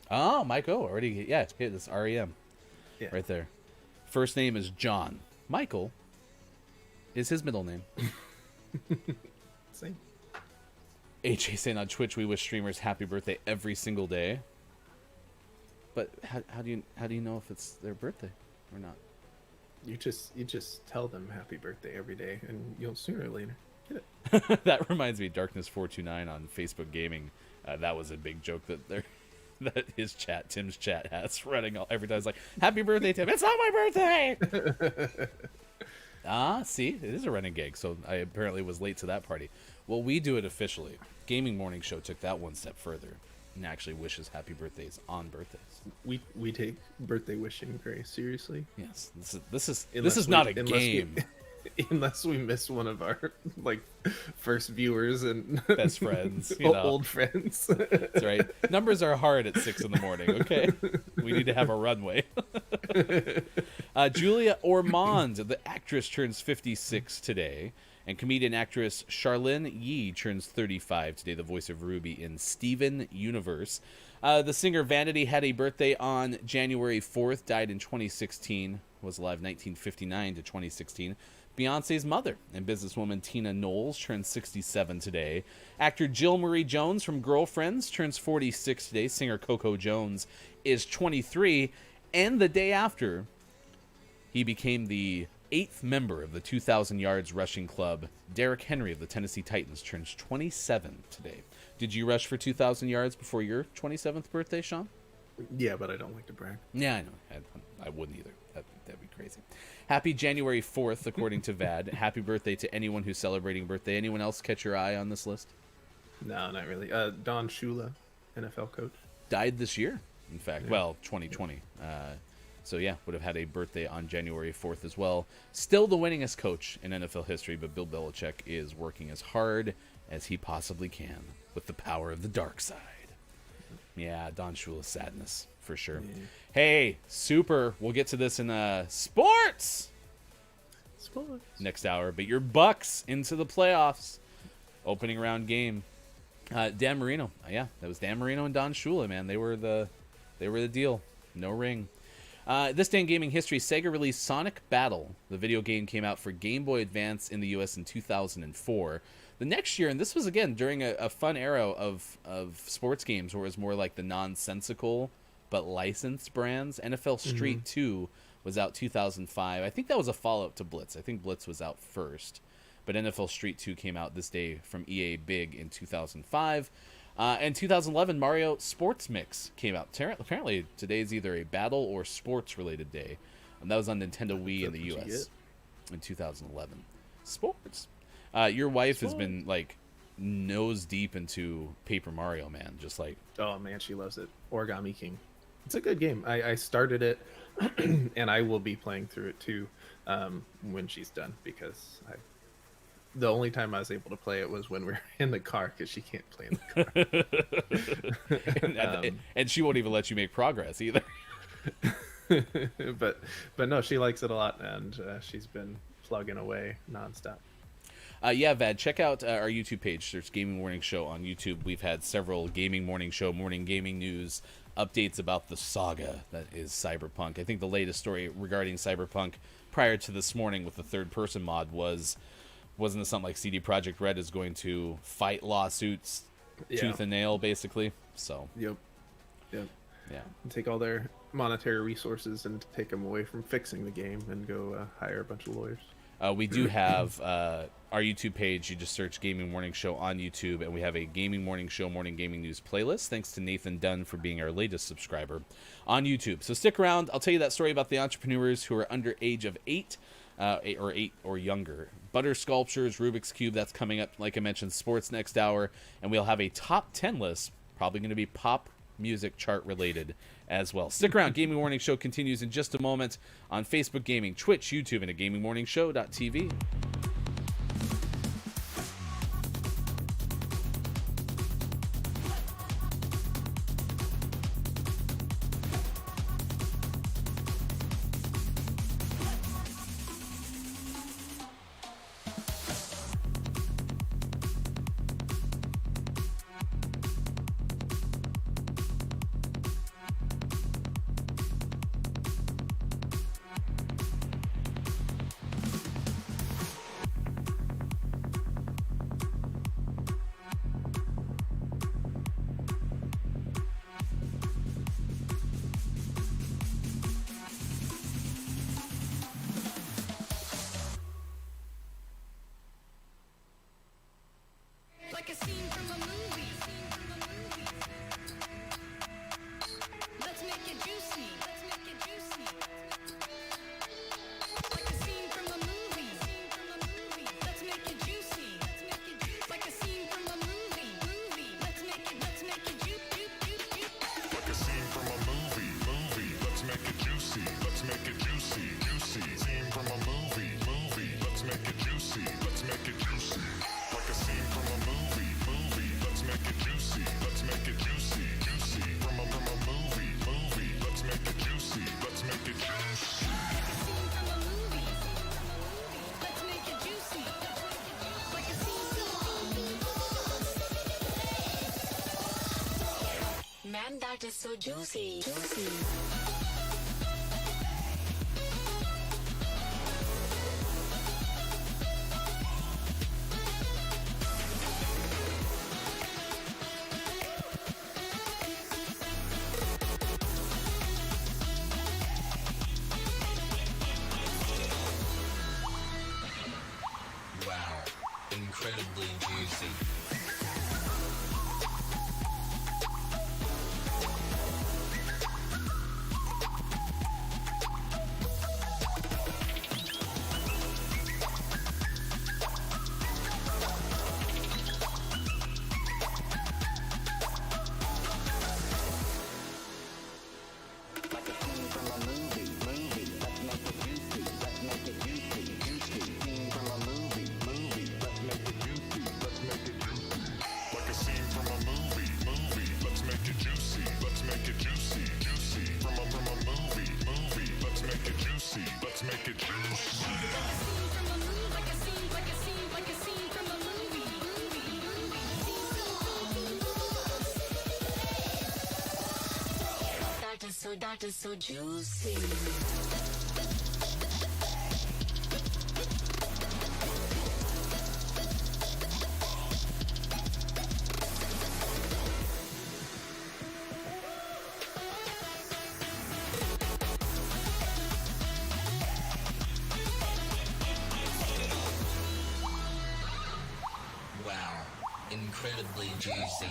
Oh, Michael already. Yeah, it's REM. Yeah. Right there. First name is John. Michael is his middle name. Same. AJ saying on Twitch, we wish streamers happy birthday every single day. But how do you know if it's their birthday or not? You just tell them happy birthday every day, and you'll sooner or later get it. That reminds me, Darkness429 on Facebook Gaming. That was a big joke that his chat, Tim's chat, has running every time. It's like, happy birthday, Tim. It's not my birthday. See, it is a running gag. So I apparently was late to that party. Well, we do it officially. Gaming Morning Show took that one step further and actually wishes happy birthdays on birthdays. We take birthday wishing very seriously. Yes, this is not a unless game. Unless we miss one of our first viewers and best friends, you know. Old friends. That's right. Numbers are hard at 6 in the morning. Okay, we need to have a runway. Julia Ormond, the actress, turns 56 today. And comedian actress Charlene Yee turns 35 today, the voice of Ruby in Steven Universe. The singer Vanity had a birthday on January 4th, died in 2016, was alive 1959 to 2016. Beyonce's mother and businesswoman Tina Knowles turns 67 today. Actor Jill Marie Jones from Girlfriends turns 46 today. Singer Coco Jones is 23. And the day after, he became the 8th member of the 2,000 yards rushing club. Derrick Henry of the Tennessee Titans turns 27 today. Did you rush for 2,000 yards before your 27th birthday, Sean? Yeah, but I don't like to brag. Yeah, I know. I wouldn't either. That'd be crazy. Happy January 4th, according to VAD. Happy birthday to anyone who's celebrating birthday. Anyone else catch your eye on this list? No, not really. Don Shula, NFL coach. Died this year, in fact. Yeah. Well, 2020. So, yeah, would have had a birthday on January 4th as well. Still the winningest coach in NFL history, but Bill Belichick is working as hard as he possibly can with the power of the dark side. Yeah, Don Shula's sadness, for sure. Yeah. Hey, super. We'll get to this in sports next hour. But your Bucks into the playoffs. Opening round game. Dan Marino. Yeah, that was Dan Marino and Don Shula, man. They were the deal. No ring. This day in gaming history, Sega released Sonic Battle. The video game came out for Game Boy Advance in the US in 2004. The next year, and this was, again, during a fun era of sports games where it was more like the nonsensical but licensed brands. NFL Street 2 was out 2005. I think that was a follow-up to Blitz. I think Blitz was out first. But NFL Street 2 came out this day from EA Big in 2005. And 2011, Mario Sports Mix came out. Apparently, today is either a battle or sports-related day. And that was on Nintendo Wii in the US. in 2011. Sports. Your wife has been like nose deep into Paper Mario, man. Just like, Oh man, she loves it. Origami King. It's a good game. I started it, and I will be playing through it too when she's done, because the only time I was able to play it was when we were in the car, because she can't play in the car. and she won't even let you make progress either. but no, she likes it a lot, and she's been plugging away nonstop. Yeah, Vad, check out our YouTube page. There's Gaming Morning Show on YouTube. We've had several Gaming Morning Show, morning gaming news, updates about the saga that is Cyberpunk. I think the latest story regarding Cyberpunk prior to this morning with the third-person mod wasn't it something like CD Projekt Red is going to fight lawsuits tooth and nail, basically? So. Yep. Yeah. And take all their monetary resources and take them away from fixing the game and go hire a bunch of lawyers. We do have our YouTube page. You just search Gaming Morning Show on YouTube, and we have a Gaming Morning Show morning gaming news playlist. Thanks to Nathan Dunn for being our latest subscriber on YouTube. So stick around. I'll tell you that story about the entrepreneurs who are under age of 8 or younger. Butter Sculptures, Rubik's Cube, that's coming up. Like I mentioned, sports next hour, and we'll have a top 10 list, probably going to be pop music chart related as well. Stick around. Gaming Morning Show continues in just a moment on Facebook Gaming, Twitch, YouTube, and at gamingmorningshow.tv. Like a scene from a movie. Let's make it juicy. Like a scene from a movie. Let's make it juicy. Like a scene from a movie. Let's make it juicy. Like a scene from a movie. Let's make it juicy. Scene from a movie. Let's make it juicy. Like a scene from a movie. Let's make it juicy. From a movie. Let's make it juicy. Like a scene from a movie. Let's make it juicy. Like a scene from Man, that is so juicy. Wow, incredibly juicy. Like a scene from a movie. Let's make it juicy. From a movie. Let's make it juicy. Like a scene from a movie. Like a scene from a movie. That is so juicy. Wow, incredibly juicy.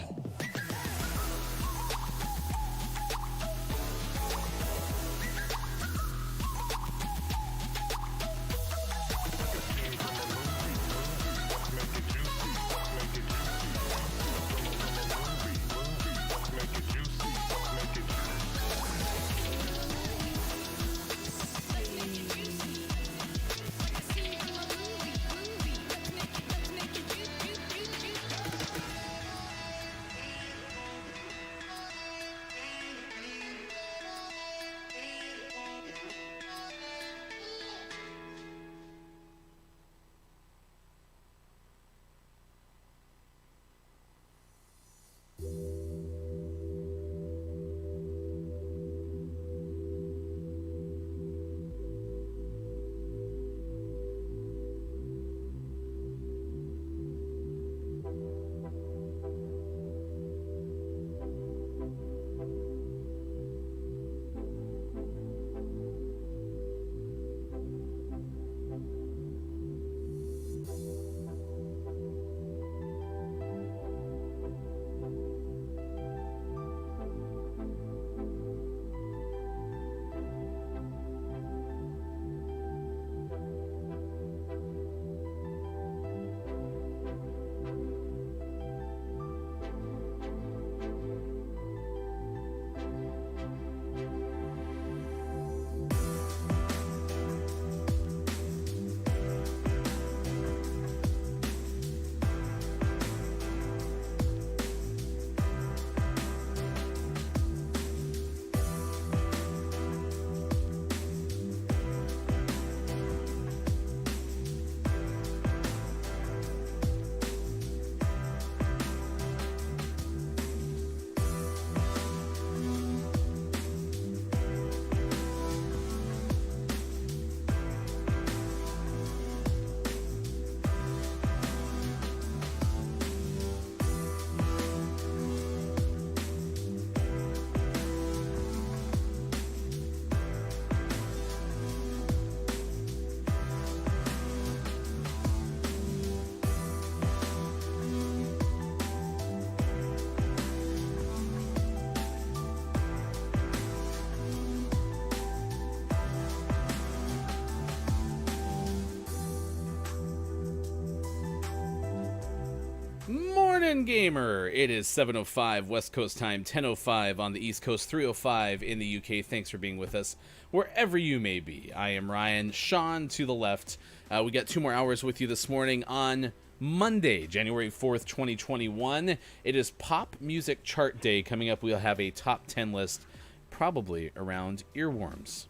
Morning Gamer! It is 7:05 West Coast time, 10:05 on the East Coast, 3:05 in the UK. Thanks for being with us wherever you may be. I am Ryan, Sean to the left. We got 2 more hours with you this morning on Monday, January 4th, 2021. It is Pop Music Chart Day. Coming up, we'll have a top 10 list, probably around earworms.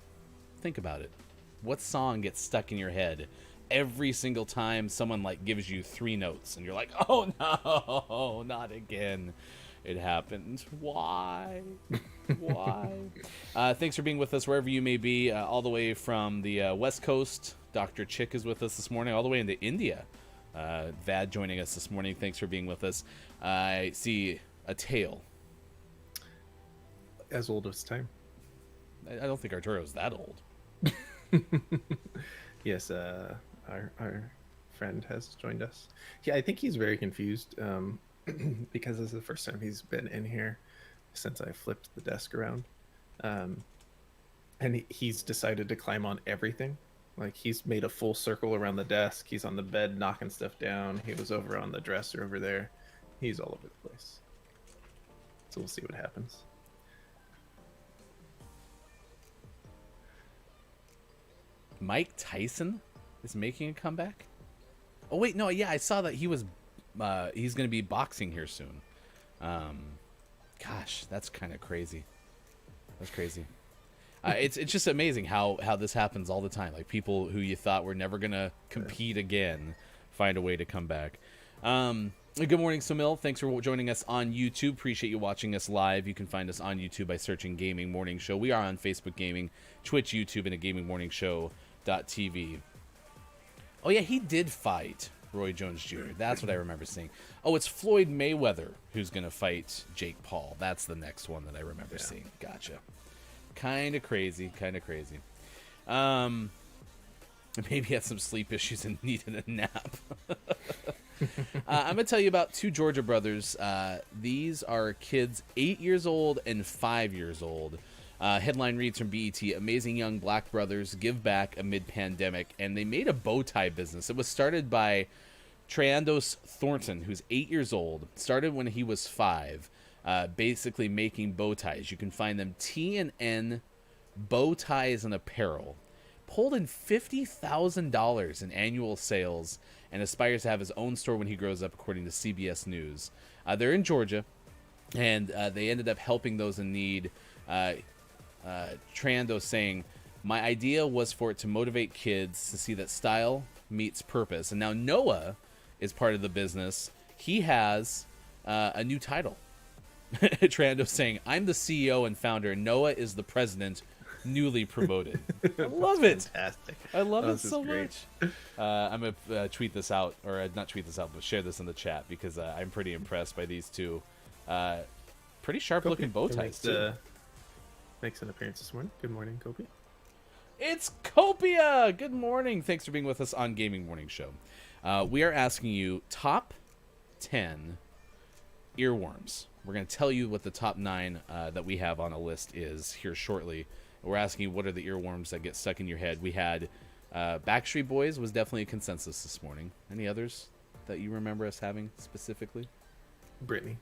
Think about it. What song gets stuck in your head every single time someone like gives you 3 notes and you're like, oh no, not again? It happened. Why? Thanks for being with us wherever you may be, all the way from the West Coast. Dr. Chick is with us this morning, all the way into India. Vad joining us this morning. Thanks for being with us. I see a tail. As old as time. I don't think Arturo's that old. Yes, our friend has joined us. Yeah, I think he's very confused because this is the first time he's been in here since I flipped the desk around. And he's decided to climb on everything. Like, he's made a full circle around the desk. He's on the bed knocking stuff down. He was over on the dresser over there. He's all over the place. So we'll see what happens. Mike Tyson is making a comeback? Oh wait, no, yeah, I saw that he was he's going to be boxing here soon. Gosh, that's kind of crazy. That's crazy. It's just amazing how this happens all the time. Like, people who you thought were never going to compete again find a way to come back. Good morning, Samil. Thanks for joining us on YouTube. Appreciate you watching us live. You can find us on YouTube by searching Gaming Morning Show. We are on Facebook Gaming, Twitch, YouTube, and a Gaming Morning Show.tv. Oh, yeah, he did fight Roy Jones Jr. That's what I remember seeing. Oh, it's Floyd Mayweather who's going to fight Jake Paul. That's the next one that I remember seeing. Gotcha. Kind of crazy. Maybe he had some sleep issues and needed a nap. I'm going to tell you about 2 Georgia brothers. These are kids 8 years old and 5 years old. Headline reads from BET: Amazing young black brothers give back amid pandemic. And they made a bow tie business. It was started by Triandos Thornton, who's 8 years old. Started when he was 5. Basically making bow ties. You can find them T&N Bow Ties and Apparel. Pulled in $50,000 in annual sales and aspires to have his own store when he grows up, according to CBS News. They're in Georgia, and they ended up helping those in need. Trando saying, my idea was for it to motivate kids to see that style meets purpose. And now Noah is part of the business. He has a new title. Trando saying, I'm the CEO and founder. Noah is the president, newly promoted. I love it. Fantastic. I love it This is so great. much. I'm going to tweet this out, or not tweet this out, but share this in the chat, because I'm pretty impressed by these 2. Pretty sharp-looking bow ties, too. Makes an appearance this morning. Good morning, Kobe. It's Copia! Good morning. Thanks for being with us on Gaming Morning Show. We are asking you top 10 earworms. We're going to tell you what the top 9 that we have on a list is here shortly. We're asking you what are the earworms that get stuck in your head. We had Backstreet Boys was definitely a consensus this morning. Any others that you remember us having specifically? Brittany.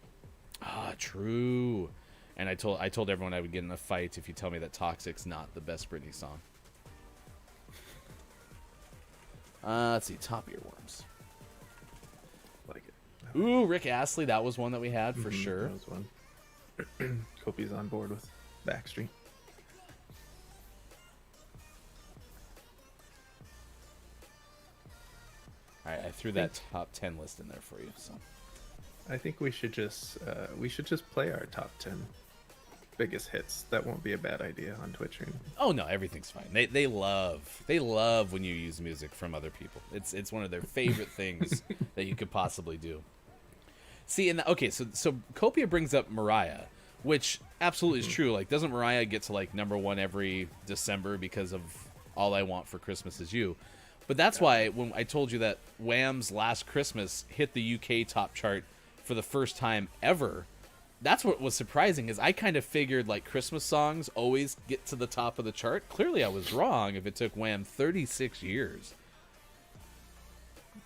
Ah, true. And I told everyone I would get in a fight if you tell me that Toxic's not the best Britney song. Let's see, top earworms. Like it. Ooh, Rick Astley, that was one that we had for sure. That was one. Kobe's on board with Backstreet. All right, I threw that top 10 list in there for you. So I think we should just play our top 10 biggest hits. That won't be a bad idea on Twitch. oh no, everything's fine. They love when you use music from other people. It's one of their favorite things that you could possibly do. See, and okay, so Copia brings up Mariah, which absolutely is true. Like, doesn't Mariah get to like #1 every December because of All I Want for Christmas Is You? But that's why when I told you that Wham's Last Christmas hit the UK top chart for the first time ever, that's what was surprising, is I kind of figured like Christmas songs always get to the top of the chart. Clearly I was wrong if it took Wham 36 years.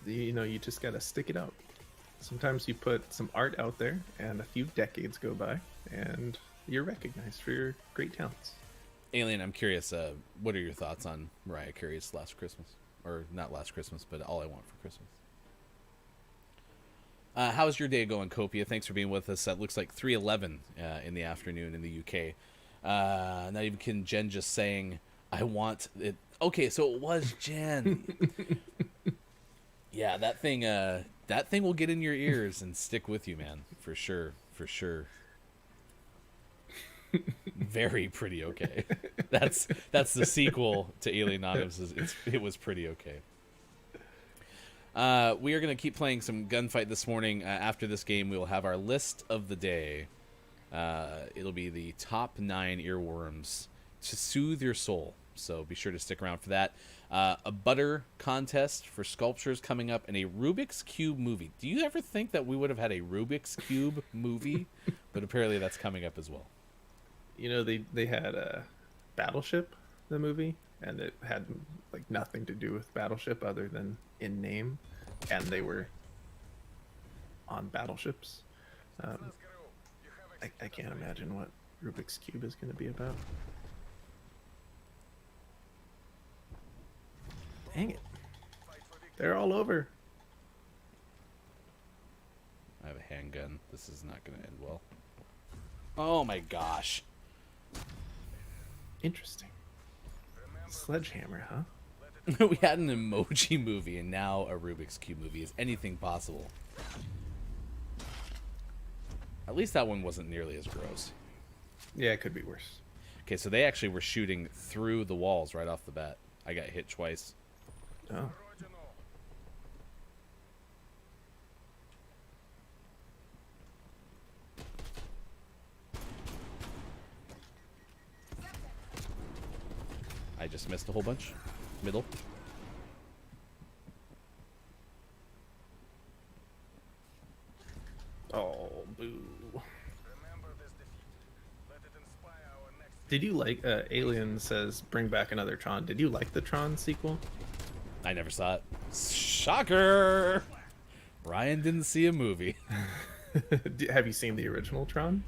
You know, you just gotta stick it out. Sometimes you put some art out there, and a few decades go by, and you're recognized for your great talents. Alien, I'm curious, what are your thoughts on Mariah Carey's Last Christmas? Or not Last Christmas, but All I Want for Christmas. How's your day going, Copia? Thanks for being with us. It looks like 3:11 in the afternoon in the UK. Not even can Jen just saying, I want it. Okay, so it was Jen. Yeah, that thing will get in your ears and stick with you, man. For sure. Very pretty okay. That's the sequel to Alien Anonymous. It was pretty okay. We are going to keep playing some Gunfight this morning. After this game, we will have our list of the day. It'll be the top 9 earworms to soothe your soul. So be sure to stick around for that. A butter contest for sculptures coming up, and a Rubik's Cube movie. Do you ever think that we would have had a Rubik's Cube movie? But apparently that's coming up as well. You know, they had Battleship, the movie, and it had like nothing to do with Battleship other than in name, and they were on battleships. I can't imagine what Rubik's Cube is going to be about. Dang it. They're all over. I have a handgun. This is not going to end well. Oh my gosh. Interesting. Sledgehammer, huh? We had an emoji movie and now a Rubik's Cube movie. Is anything possible? At least that one wasn't nearly as gross. Yeah, it could be worse. Okay, so they actually were shooting through the walls right off the bat. I got hit twice. Oh. I just missed a whole bunch. Middle. Oh, boo. Did you like, Alien says, bring back another Tron. Did you like the Tron sequel? I never saw it. Shocker! Ryan didn't see a movie. Have you seen the original Tron?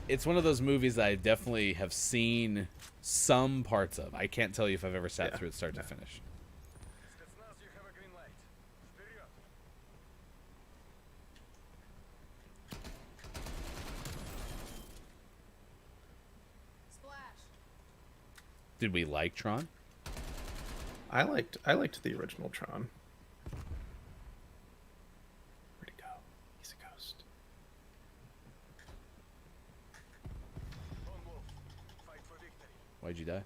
It's one of those movies that I definitely have seen some parts of. I can't tell you if I've ever sat through it start to finish. Did we like Tron? I liked the original Tron. Where'd he go? He's a ghost. Why'd you die?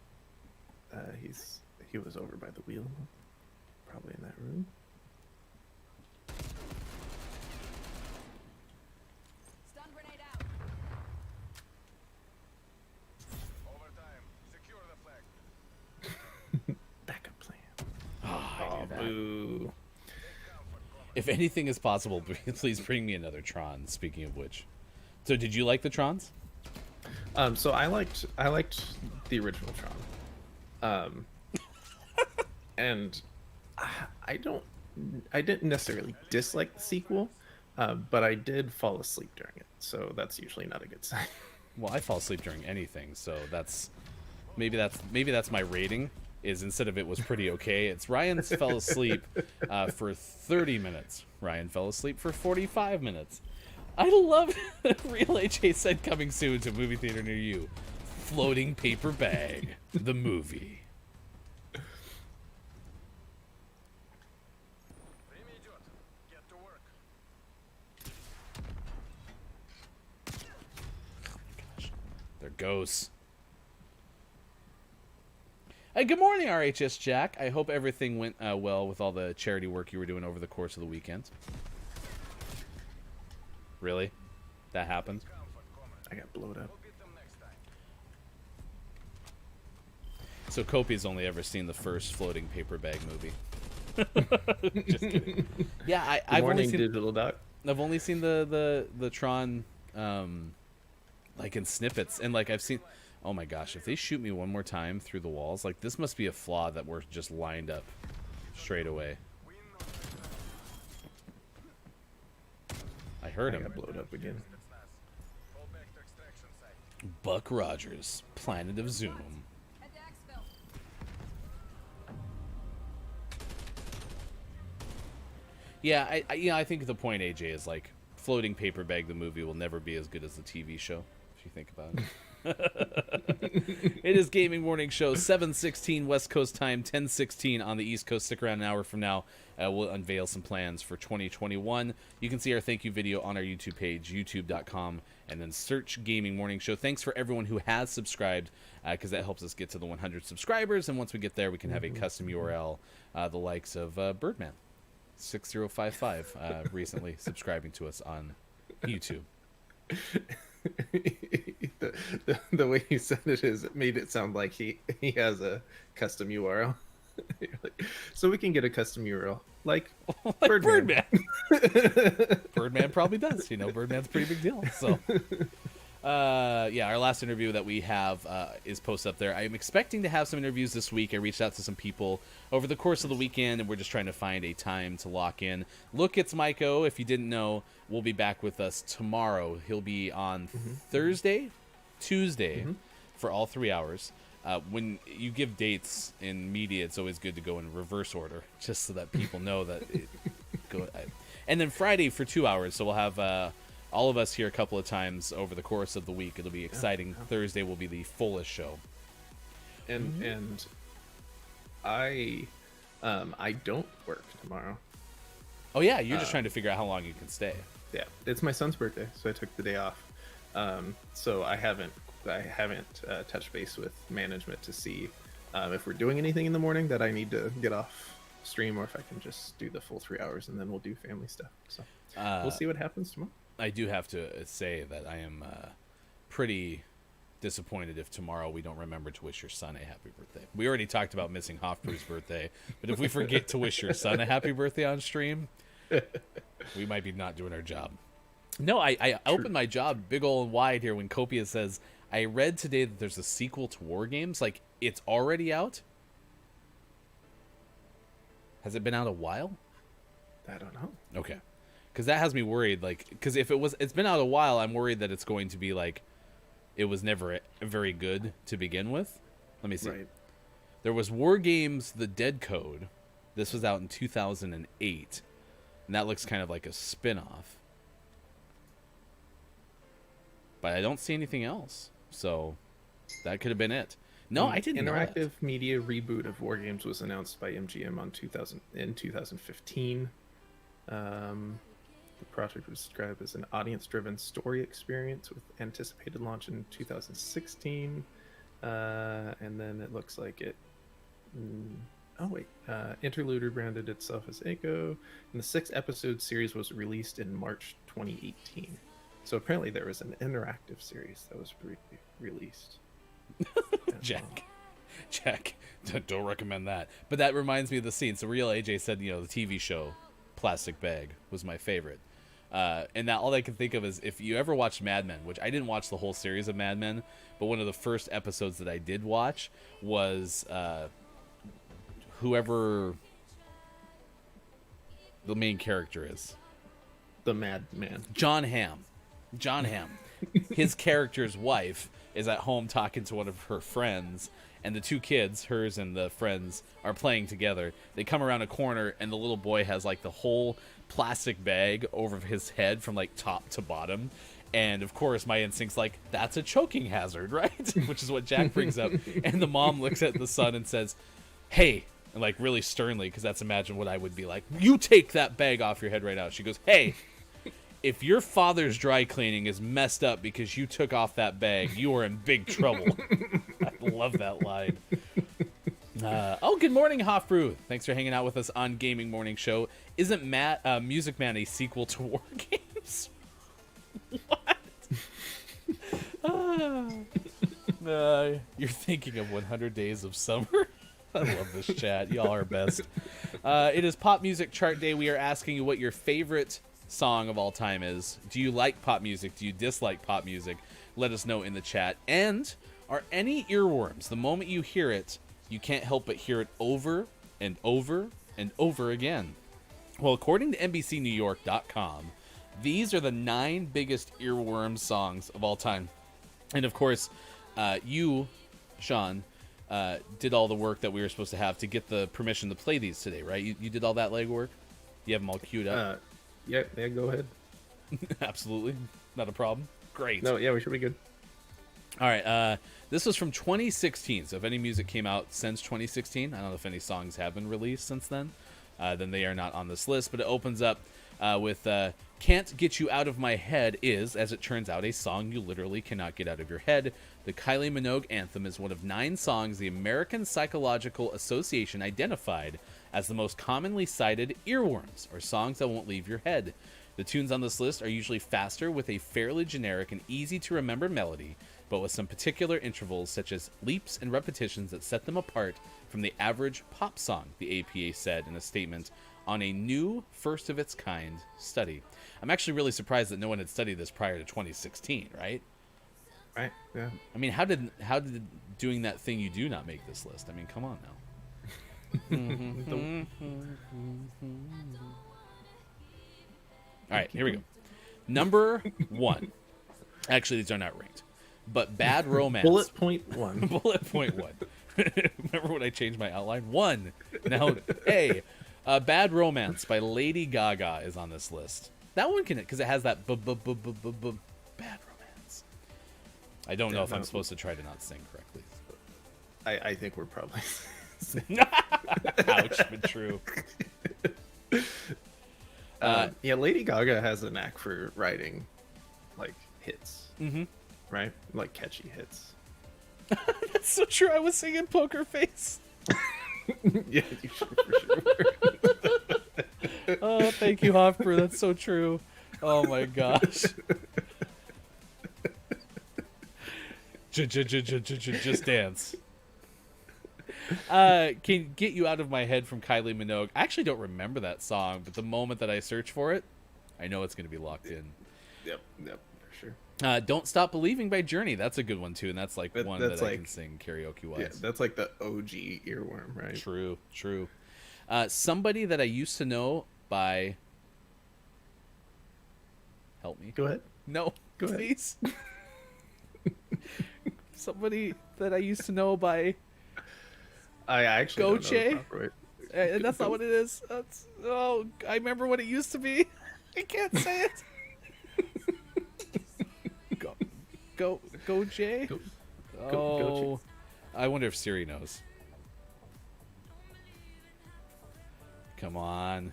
He was over by the wheel, probably in that room. Stun grenade out. Backup plan. I knew that. Boo. If anything is possible, please bring me another Tron. Speaking of which, so did you like the Trons? So I liked the original Tron. And I didn't necessarily dislike the sequel, but I did fall asleep during it. So that's usually not a good sign. Well, I fall asleep during anything, so maybe that's my rating. Is instead of it was pretty okay, it's Ryan fell asleep for 30 minutes. Ryan fell asleep for 45 minutes. I love Real HA said coming soon to a movie theater near you. Floating paper bag, the movie. There goes. Hey, good morning, RHS Jack. I hope everything went well with all the charity work you were doing over the course of the weekend. Really? That happened? I got blowed up. So Kopi's only ever seen the first floating paper bag movie. Just kidding. Yeah, I've only seen Digital Doc. I've only seen the Tron like in snippets, and like I've seen. Oh my gosh, if they shoot me one more time through the walls, like this must be a flaw that we're just lined up straight away. I heard I him. got blowed up again. Buck Rogers, Planet of Zoom. Head to Exfil. Yeah, I think the point, AJ, is like Floating Paper Bag. The movie will never be as good as the TV show, if you think about it. It is Gaming Morning Show, 7:16 West Coast time, 10:16 on the East Coast. Stick around an hour from now. We'll unveil some plans for 2021. You can see our thank you video on our YouTube page, youtube.com, and then search Gaming Morning Show. Thanks for everyone who has subscribed, because that helps us get to the 100 subscribers. And once we get there, we can have a custom URL, the likes of Birdman 6055 recently subscribing to us on YouTube. The way you said it made it sound like he has a custom URL. So we can get a custom URL like Birdman. Birdman probably does. Birdman's a pretty big deal. So yeah, our last interview that we have is posted up there. I'm expecting to have some interviews this week. I reached out to some people over the course of the weekend, and we're just trying to find a time to lock in. Look, it's Maiko. If you didn't know, will be back with us tomorrow. He'll be on Thursday, Tuesday, for all 3 hours. When you give dates in media, it's always good to go in reverse order, just so that people know that and then Friday for 2 hours. So we'll have all of us here a couple of times over the course of the week. It'll be exciting. Yeah. Thursday will be the fullest show. And I don't work tomorrow. Oh yeah, you're just trying to figure out how long you can stay. Yeah, it's my son's birthday, so I took the day off. So I haven't touched base with management to see if we're doing anything in the morning that I need to get off stream, or if I can just do the full 3 hours and then we'll do family stuff. So we'll see what happens tomorrow. I do have to say that I am pretty disappointed if tomorrow we don't remember to wish your son a happy birthday. We already talked about missing Hofbrew's birthday, but if we forget to wish your son a happy birthday on stream, we might be not doing our job. No, I opened my job big ol' and wide here when Copia says, I read today that there's a sequel to War Games. Like, it's already out? Has it been out a while? I don't know. Okay. Because that has me worried. Like, because if it's been out a while, I'm worried that it's going to be like, it was never very good to begin with. Let me see. Right. There was War Games: The Dead Code. This was out in 2008. And that looks kind of like a spin-off. But I don't see anything else. So that could have been it. No, I didn't know that. Interactive media reboot of War Games was announced by MGM in 2015. The project was described as an audience-driven story experience with anticipated launch in 2016. And then it looks like it... Interlude rebranded itself as Echo. And the 6-episode series was released in March 2018. So apparently there was an interactive series that was released. Jack, don't recommend that. But that reminds me of the scene. So Real AJ said, the TV show Plastic Bag was my favorite. And now all I can think of is if you ever watched Mad Men, which I didn't watch the whole series of Mad Men, but one of the first episodes that I did watch was whoever the main character is. The Mad Man. John Hamm. His character's wife is at home talking to one of her friends, and the two kids, hers and the friends, are playing together. They come around a corner, and the little boy has like the whole plastic bag over his head from like top to bottom. And of course my instinct's like, that's a choking hazard, right? Which is what Jack brings up. And the mom looks at the son and says, hey, and like really sternly, because that's imagine what I would be like, you take that bag off your head right now. She goes, hey, if your father's dry cleaning is messed up because you took off that bag, you are in big trouble. I love that line. Good morning, Hofbrew. Thanks for hanging out with us on Gaming Morning Show. Isn't Music Man a sequel to War Games? What? You're thinking of 100 Days of Summer? I love this chat. Y'all are best. It is Pop Music Chart Day. We are asking you what your favorite song of all time is. Do you like pop music? Do you dislike pop music? Let us know in the chat. And are any earworms, the moment you hear it, you can't help but hear it over and over and over again? Well, according to NBCNewYork.com, These are the 9 biggest earworm songs of all time. And of course, you, Sean, did all the work that we were supposed to have to get the permission to play these today, right? You did all that legwork? You have them all queued up? Yeah, go ahead. Absolutely. Not a problem. Great. No, yeah, we should be good. All right. This was from 2016. So if any music came out since 2016, I don't know if any songs have been released since then they are not on this list. But it opens up with Can't Get You Out of My Head is, as it turns out, a song you literally cannot get out of your head. The Kylie Minogue anthem is one of 9 songs the American Psychological Association identified as the most commonly cited earworms, or songs that won't leave your head. The tunes on this list are usually faster with a fairly generic and easy to remember melody, but with some particular intervals such as leaps and repetitions that set them apart from the average pop song, the APA said in a statement on a new first-of-its-kind study. I'm actually really surprised that no one had studied this prior to 2016, right? Right, yeah. I mean, how did doing that thing you do not make this list? I mean, come on now. All right, here we go. Number 1. Actually, these are not ranked. But Bad Romance. Bullet point 1. Bullet point 1. Remember when I changed my outline? 1. Now, A. Bad Romance by Lady Gaga is on this list. That one can, because it has that Bad Romance. I don't know if I'm supposed to try to not sing correctly. I think we're probably... Ouch, but true. Yeah, Lady Gaga has a knack for writing, like, hits. Mm-hmm. Right? Like, catchy hits. That's so true. I was singing Poker Face. Yeah, you should for sure. Oh, thank you, Hoffer. That's so true. Oh, my gosh. Just dance. Can Get You Out of My Head from Kylie Minogue. I actually don't remember that song, but the moment that I search for it, I know it's going to be locked in. Yep, for sure. Don't Stop Believing by Journey. That's a good one, too, and that's like one that I like, can sing karaoke-wise. Yeah, that's like the OG earworm, right? True. Somebody That I Used to Know by... Help me. Go ahead. No, Go ahead. please. Somebody That I Used to Know by... I actually Goche? don't know the proper way. And that's not what it is. I remember what it used to be. I can't say it. Go Jay. Go I wonder if Siri knows. Come on.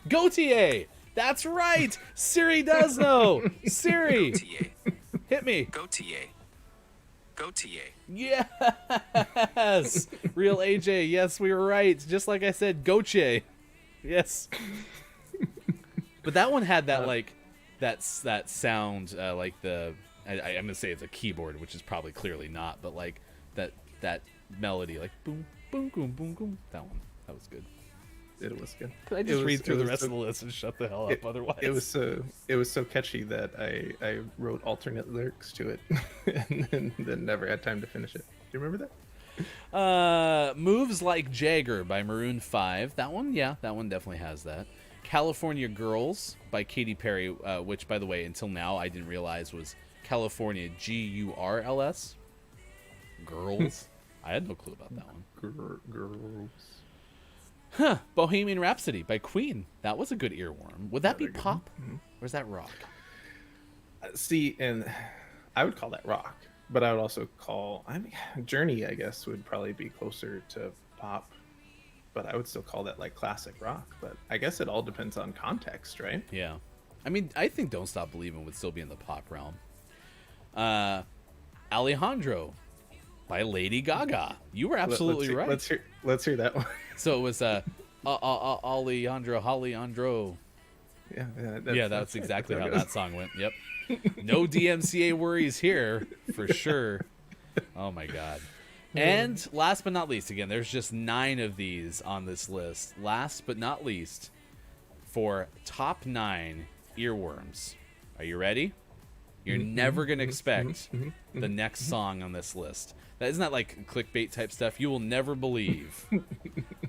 Gautier. That's right. Siri does know. Siri, Gautier. hit me. Gautier. Gautier. Yes. Real AJ. Yes, we were right. Just like I said, Gautier. Yes. But that one had that that sound like the I'm gonna say it's a keyboard, which is probably clearly not, but like that melody, like boom boom boom boom boom. That was good. It was good. Could I just read through the rest of the list and shut the hell up? Otherwise, it was so catchy that I wrote alternate lyrics to it, and then never had time to finish it. Do you remember that? Moves Like Jagger by Maroon 5. That one definitely has that. California Girls by Katy Perry, which, by the way, until now I didn't realize was California Gurls. Girls. I had no clue about that one. Girls. Huh. Bohemian Rhapsody by Queen. That was a good earworm. Would that be pop? Or is that rock? See, and I would call that rock, but I would also call Journey, I guess, would probably be closer to pop, but I would still call that like classic rock. But I guess it all depends on context, right? Yeah. I mean, I think Don't Stop Believing would still be in the pop realm. Alejandro by Lady Gaga. You were absolutely right. Let's hear that one. So it was Alejandro. Yeah, that's exactly how that song went. Yep. No DMCA worries here, for sure. Oh my god. And last but not least, again, there's just 9 of these on this list. Last but not least, for top 9 earworms. Are you ready? You're never going to expect the next song on this list. Isn't that like clickbait type stuff? You will never believe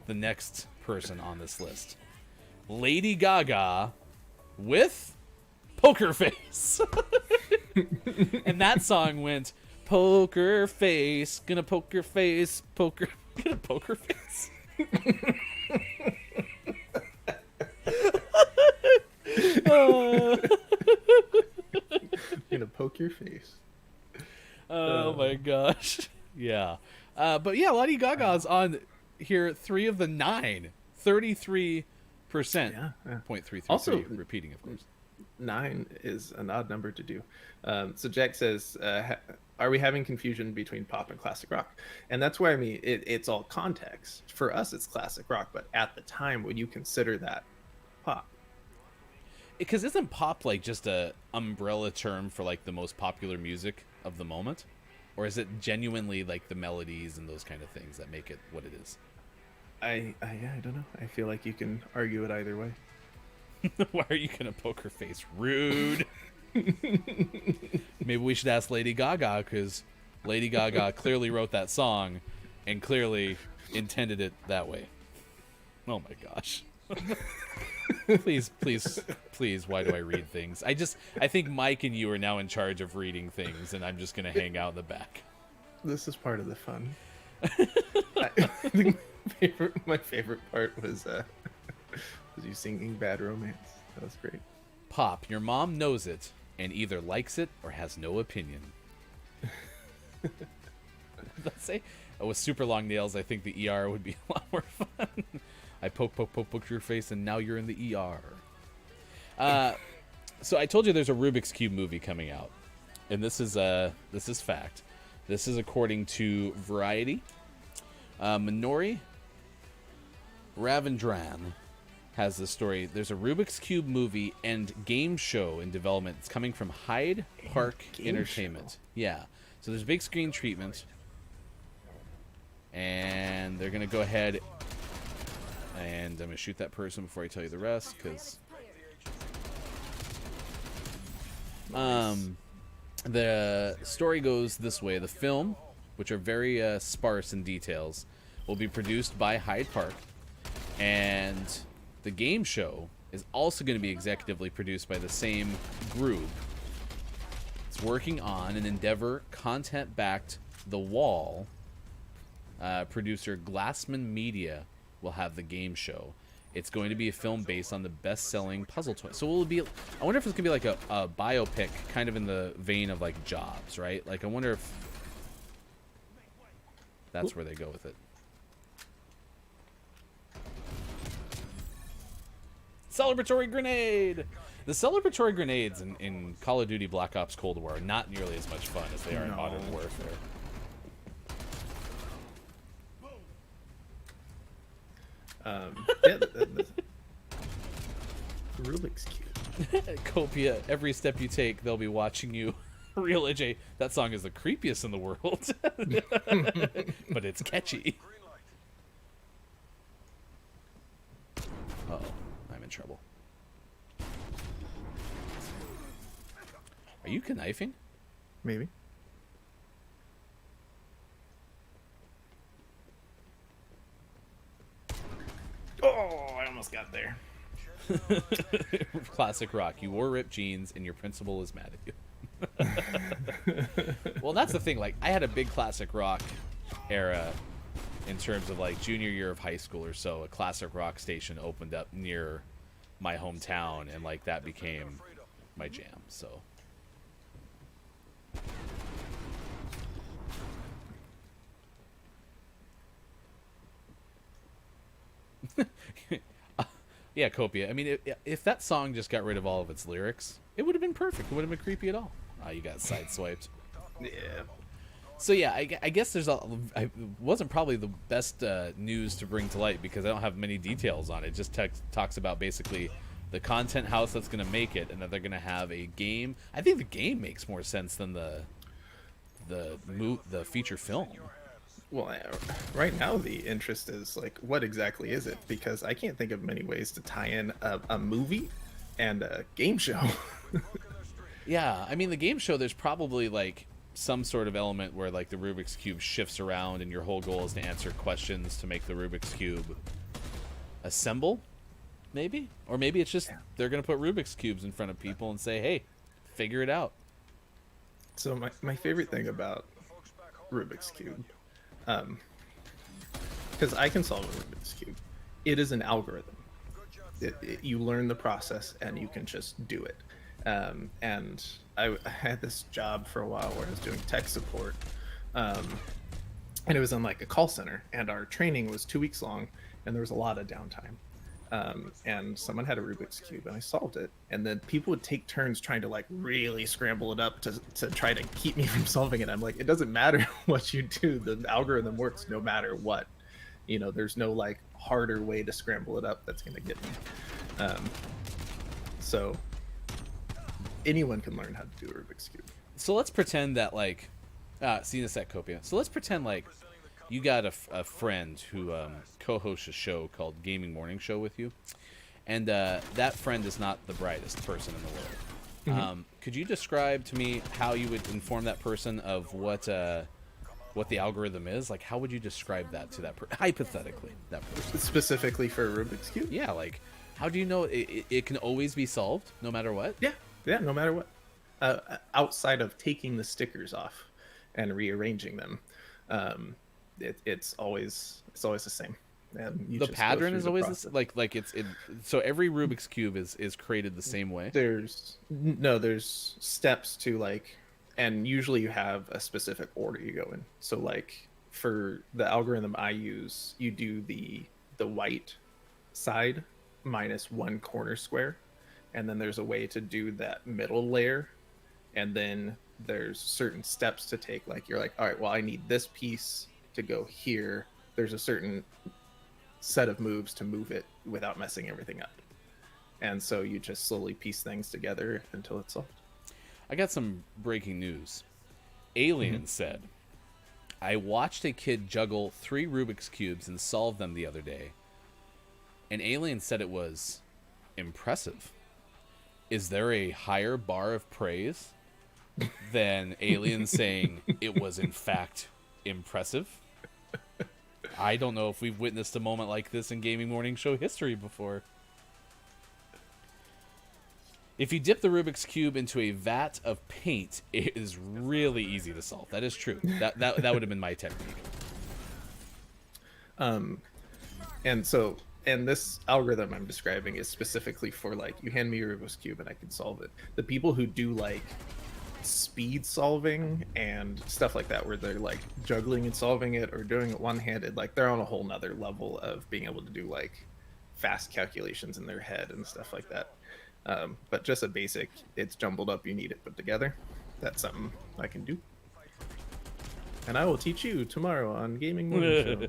the next person on this list. Lady Gaga with Poker Face. And that song went, Poker Face, gonna poker face, poker, gonna poker face. Gonna poke your face. Oh my gosh. Yeah. But yeah, Lady Gaga's on here 3 of the 9. 33%. Yeah. 0.333, Also- repeating, of course. 9 is an odd number to do. So Jack says, are we having confusion between pop and classic rock? And that's where, I mean, it's all context. For us, it's classic rock, but at the time, would you consider that pop? Because isn't pop like just a umbrella term for like the most popular music of the moment? Or is it genuinely like the melodies and those kind of things that make it what it is? I don't know. I feel like you can argue it either way. Why are you gonna poker face? Rude. Maybe we should ask Lady Gaga, because Lady Gaga clearly wrote that song and clearly intended it that way. Oh my gosh. Please, why do I read things? I think Mike and you are now in charge of reading things, and I'm just gonna hang out in the back. This is part of the fun. I think my favorite part was you singing Bad Romance. That was great. Pop, your mom knows it and either likes it or has no opinion. Let's say, with super long nails, I think the ER would be a lot more fun. I poke your face, and now you're in the ER. So I told you there's a Rubik's Cube movie coming out, and this is fact. This is according to Variety. Minori Ravindran has this story. There's a Rubik's Cube movie and game show in development. It's coming from Hyde Park Entertainment. Show. Yeah. So there's big screen treatment. And they're going to go ahead and I'm going to shoot that person before I tell you the rest, because the story goes this way. The film, which are very sparse in details, will be produced by Hyde Park, and the game show is also going to be executively produced by the same group. It's working on an endeavor content-backed The Wall. Producer Glassman Media will have the game show. It's going to be a film based on the best-selling puzzle toy. So will it be? I wonder if it's gonna be like a biopic, kind of in the vein of like Jobs, right? Like I wonder if that's where they go with it. Celebratory grenade. The celebratory grenades in Call of Duty Black Ops Cold War are not nearly as much fun as they are in Modern Warfare. Yeah, the Rubik's Cube. Copia, every step you take, they'll be watching you. Real AJ, that song is the creepiest in the world. But it's catchy. Uh-oh, I'm in trouble. Are you conniving? Maybe. Oh, I almost got there. Classic rock. You wore ripped jeans and your principal is mad at you. Well, that's the thing. Like, I had a big classic rock era in terms of like junior year of high school or so. A classic rock station opened up near my hometown, and like that became my jam. So. Yeah, Copia. I mean, if that song just got rid of all of its lyrics, it would have been perfect. It wouldn't have been creepy at all. Oh, you got sideswiped. Yeah. So yeah, I guess it wasn't probably the best news to bring to light because I don't have many details on it. It just talks about basically the content house that's going to make it, and that they're going to have a game. I think the game makes more sense than the feature film. Well, right now the interest is like, what exactly is it? Because I can't think of many ways to tie in a movie and a game show. Yeah, I mean the game show, there's probably like some sort of element where like the Rubik's Cube shifts around and your whole goal is to answer questions to make the Rubik's Cube assemble. Maybe, or maybe it's just they're gonna put Rubik's cubes in front of people and say, "Hey, figure it out." So my favorite thing about Rubik's cube, because I can solve a Rubik's cube, it is an algorithm. You learn the process and you can just do it. And I had this job for a while where I was doing tech support, and it was in like a call center, and our training was 2 weeks long, and there was a lot of downtime. And someone had a Rubik's cube, and I solved it. And then people would take turns trying to like really scramble it up to try to keep me from solving it. I'm like, it doesn't matter what you do; the algorithm works no matter what. You know, there's no like harder way to scramble it up that's going to get me. So anyone can learn how to do a Rubik's cube. So let's pretend that like, see this at Copia. So let's pretend like you got a friend who co-hosts a show called Gaming Morning Show with you, and that friend is not the brightest person in the world. Could you describe to me how you would inform that person of what the algorithm is? Like, how would you describe that to that hypothetically, that person? Specifically for a Rubik's cube? Yeah, like, how do you know it can always be solved no matter what? Yeah, no matter what. Outside of taking the stickers off and rearranging them, it's always the same. And you The just go pattern through is the always process. so every Rubik's cube is created the same way. There's steps to like, and usually you have a specific order you go in. So like for the algorithm I use, you do the white side minus one corner square, and then there's a way to do that middle layer, and then there's certain steps to take. Like you're like, all right, well, I need this piece to go here. There's a certain set of moves to move it without messing everything up, and so you just slowly piece things together until it's solved. I got some breaking news. Alien said, I watched a kid juggle 3 Rubik's cubes and solve them the other day, and Alien said it was impressive. Is there a higher bar of praise than Alien saying it was in fact impressive? I don't know if we've witnessed a moment like this in Gaming Morning Show history before. If you dip the Rubik's Cube into a vat of paint, it is really easy to solve. That is true. That would have been my technique. And this algorithm I'm describing is specifically for like, you hand me a Rubik's Cube and I can solve it. The people who do like speed solving and stuff like that, where they're like juggling and solving it or doing it one-handed, like they're on a whole nother level of being able to do like fast calculations in their head and stuff like that. But just a basic, it's jumbled up, you need it put together. That's something I can do. And I will teach you tomorrow on Gaming Morning Show.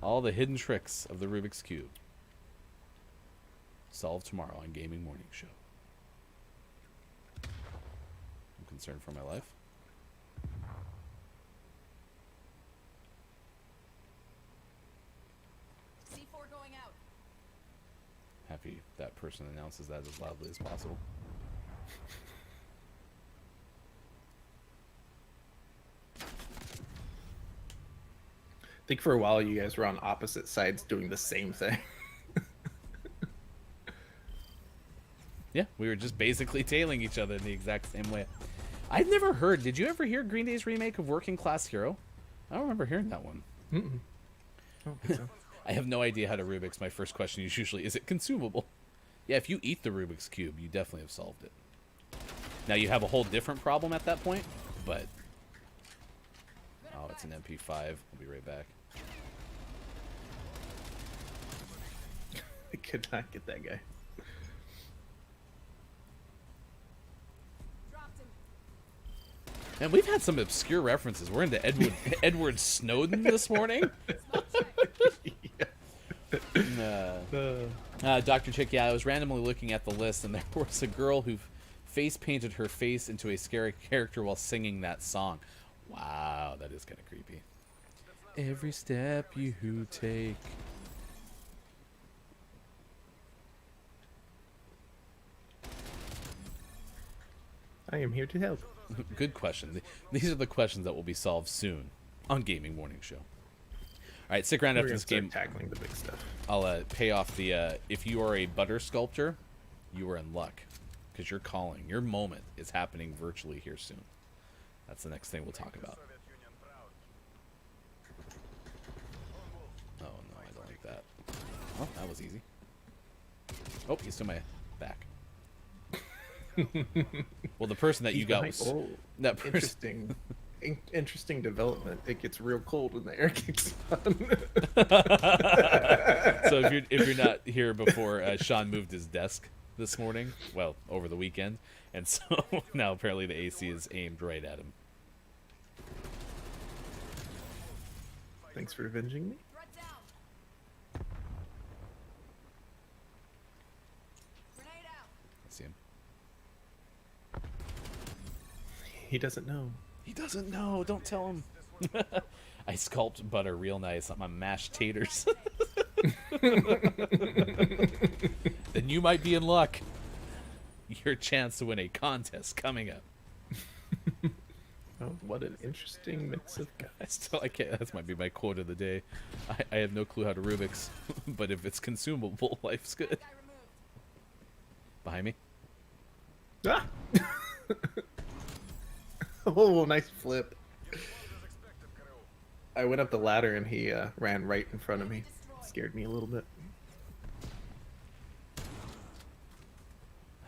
All the hidden tricks of the Rubik's Cube. Solved tomorrow on Gaming Morning Show. I'm concerned for my life. C4 going out. Happy that person announces that as loudly as possible. I think for a while you guys were on opposite sides doing the same thing. Yeah, we were just basically tailing each other in the exact same way. I've never heard. Did you ever hear Green Day's remake of Working Class Hero? I don't remember hearing that one. I have no idea how to Rubik's. My first question is usually, is it consumable? Yeah, if you eat the Rubik's Cube, you definitely have solved it. Now, you have a whole different problem at that point, but... Oh, it's an MP5. I'll be right back. I could not get that guy. Dropped him. Man, we've had some obscure references. We're into Edward Snowden this morning. Dr. Chick, yeah, I was randomly looking at the list, and there was a girl who face painted her face into a scary character while singing that song. Wow, that is kind of creepy. Every step you take. I am here to help. Good question. These are the questions that will be solved soon on Gaming Morning Show. right, stick around We're after gonna this start game. tackling the big stuff. I'll pay off the. If you are a butter sculptor, you are in luck, because you're calling. Your moment is happening virtually here soon. That's the next thing we'll talk about. Oh no, I don't like that. Well, that was easy. Oh, he's to my back. Well, the person that you got was that person. Interesting. Interesting development. It gets real cold when the air kicks on. So if you're not here before, Sean moved his desk this morning. Well, over the weekend, and so now apparently the AC is aimed right at him. Thanks for avenging me. Threats out. Grenade out. I see him. He doesn't know. He doesn't know. Don't tell him. I sculpt butter real nice on my mashed taters. Then you might be in luck. Your chance to win a contest coming up. Oh, what an interesting mix of guys. I can't. That might be my quote of the day. I have no clue how to Rubik's, but if it's consumable, life's good. Guy removed. Behind me. Ah! Oh, nice flip. I went up the ladder and he ran right in front of me. Scared me a little bit.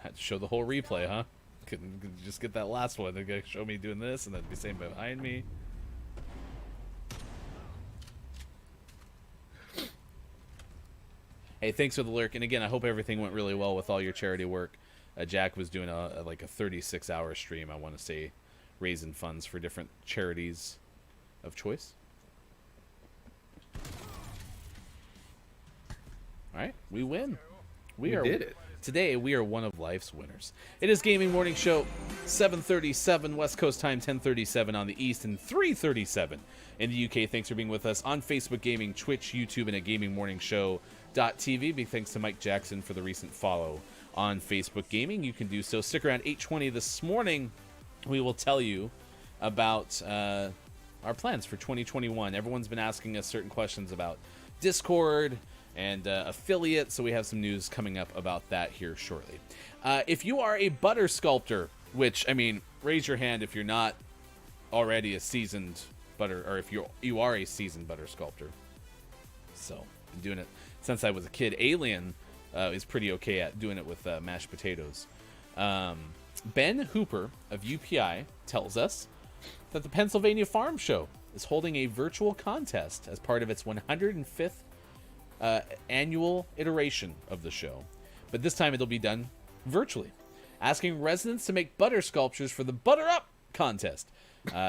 Had to show the whole replay, huh? Couldn't just get that last one. They're gonna show me doing this, and then be saying behind me. Hey, thanks for the lurk. And again, I hope everything went really well with all your charity work. Jack was doing like a 36-hour stream, I want to say, raising funds for different charities of choice. All right, we win. We did it. Today, we are one of life's winners. It is Gaming Morning Show, 7:37 West Coast time, 10:37 on the East, and 3:37 in the UK. Thanks for being with us on Facebook Gaming, Twitch, YouTube, and at GamingMorningShow.tv. Big thanks to Mike Jackson for the recent follow on Facebook Gaming. You can do so. Stick around. 8:20 this morning, we will tell you about our plans for 2021. Everyone's been asking us certain questions about Discord and affiliate, so we have some news coming up about that here shortly. If you are a butter sculptor, which, I mean, raise your hand if you're not already a seasoned butter, or if you are a seasoned butter sculptor. So, been doing it since I was a kid. Alien is pretty okay at doing it with mashed potatoes. Ben Hooper of UPI tells us that the Pennsylvania Farm Show is holding a virtual contest as part of its 105th annual iteration of the show, but this time it'll be done virtually, asking residents to make butter sculptures for the Butter Up contest.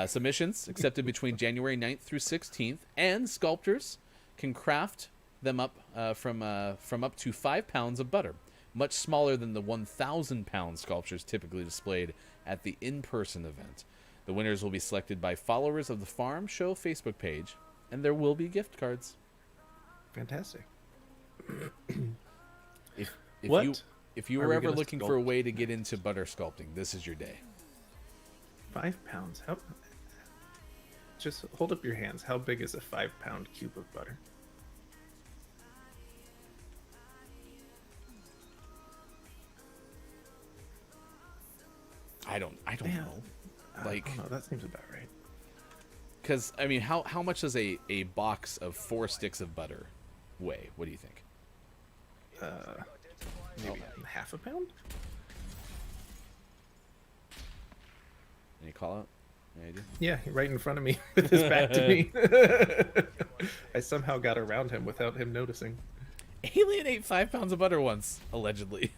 Submissions accepted between January 9th through 16th, and sculptors can craft them up from up to 5 pounds of butter, much smaller than the 1,000-pound sculptures typically displayed at the in-person event. The winners will be selected by followers of the Farm Show Facebook page, and there will be gift cards. Fantastic. If What you are were we ever gonna looking for a way to get into butter sculpting, this is your day. 5 pounds. How? Just hold up your hands. How big is a 5-pound cube of butter? I don't Man, know. I Like, don't know. That seems about right. because I mean, how much does a box of 4 sticks of butter weigh? What do you think? Maybe half a pound? Any call out? Any idea? Yeah, right in front of me with his back to me. I somehow got around him without him noticing. Alien ate 5 pounds of butter once, allegedly.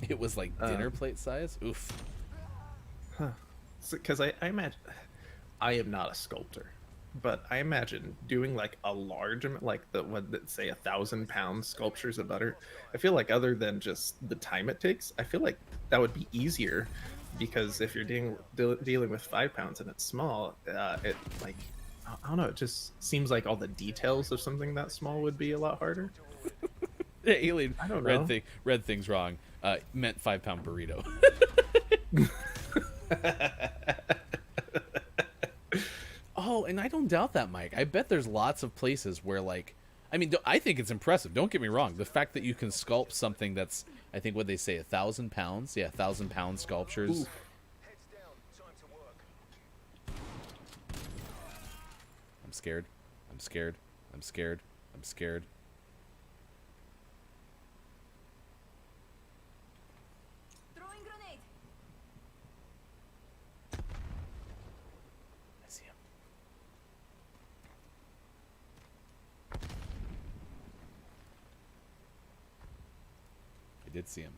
It was like dinner plate size. Oof. Because I imagine, I am not a sculptor, but I imagine doing like a large amount, like the what that say 1,000-pound sculptures of butter. I feel like other than just the time it takes, I feel like that would be easier, because if you're dealing with 5 pounds and it's small, it like I don't know. It just seems like all the details of something that small would be a lot harder. The alien I don't know. read things wrong. Meant 5-pound burrito. Oh, and I don't doubt that, Mike. I bet there's lots of places where, like, I mean, I think it's impressive. Don't get me wrong. The fact that you can sculpt something that's, I think, what they say, 1,000 pounds. Yeah, 1,000-pound sculptures. Oof. I'm scared. I'm scared. I'm scared. I'm scared. Throwing grenade. I see him. I did see him.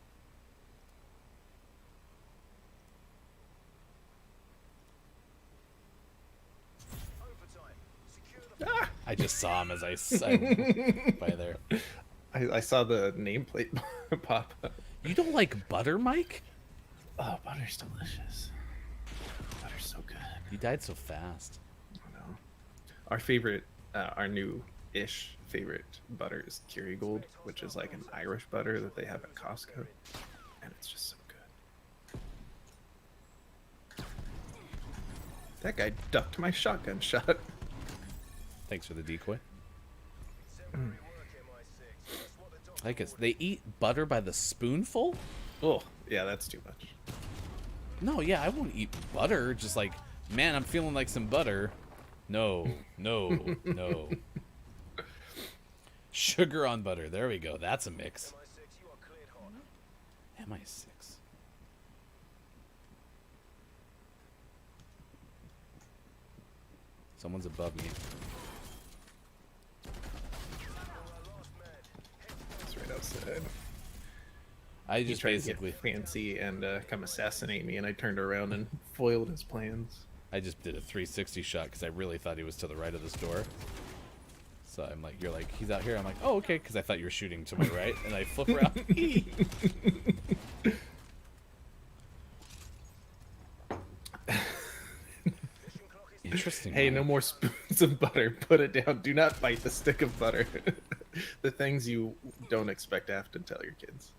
I just saw him as I by there. I saw the nameplate pop up. You don't like butter, Mike? Oh, butter's delicious. Butter's so good. You died so fast. I know. Our favorite, our new-ish favorite butter is Kerrygold, which is like an Irish butter that they have at Costco, and it's just so good. That guy ducked my shotgun shot. Thanks for the decoy. I guess they eat butter by the spoonful? Oh, yeah, that's too much. No, yeah, I won't eat butter. Just like, man, I'm feeling like some butter. No, no, no. Sugar on butter. There we go. That's a mix. MI6. Someone's above me. It's right outside. I He just tried basically, to get fancy and come assassinate me, and I turned around and foiled his plans. I just did a 360 shot because I really thought he was to the right of this door. So I'm like, you're like, he's out here. I'm like, oh, okay, because I thought you were shooting to my right, and I flip around. Interesting. Hey, Mike. no more spoons of butter. Put it down. Do not bite the stick of butter. The things you don't expect to have to tell your kids.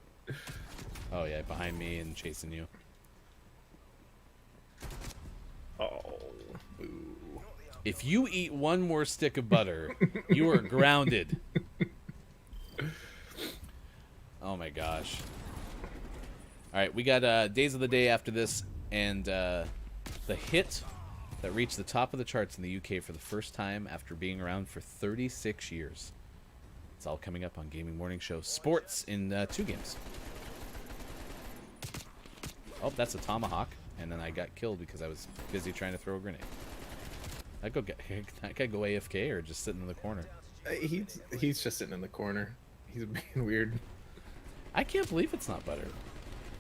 Oh yeah, behind me and chasing you. Oh, boo. If you eat one more stick of butter, you are grounded. Oh my gosh. All right, we got Days of the Day after this, and the hit that reached the top of the charts in the UK for the first time after being around for 36 years. It's all coming up on Gaming Morning Show. Sports in 2 games. Oh, that's a tomahawk, and then I got killed because I was busy trying to throw a grenade. I go AFK or just sitting in the corner. He's just sitting in the corner. He's being weird. I can't believe it's not butter.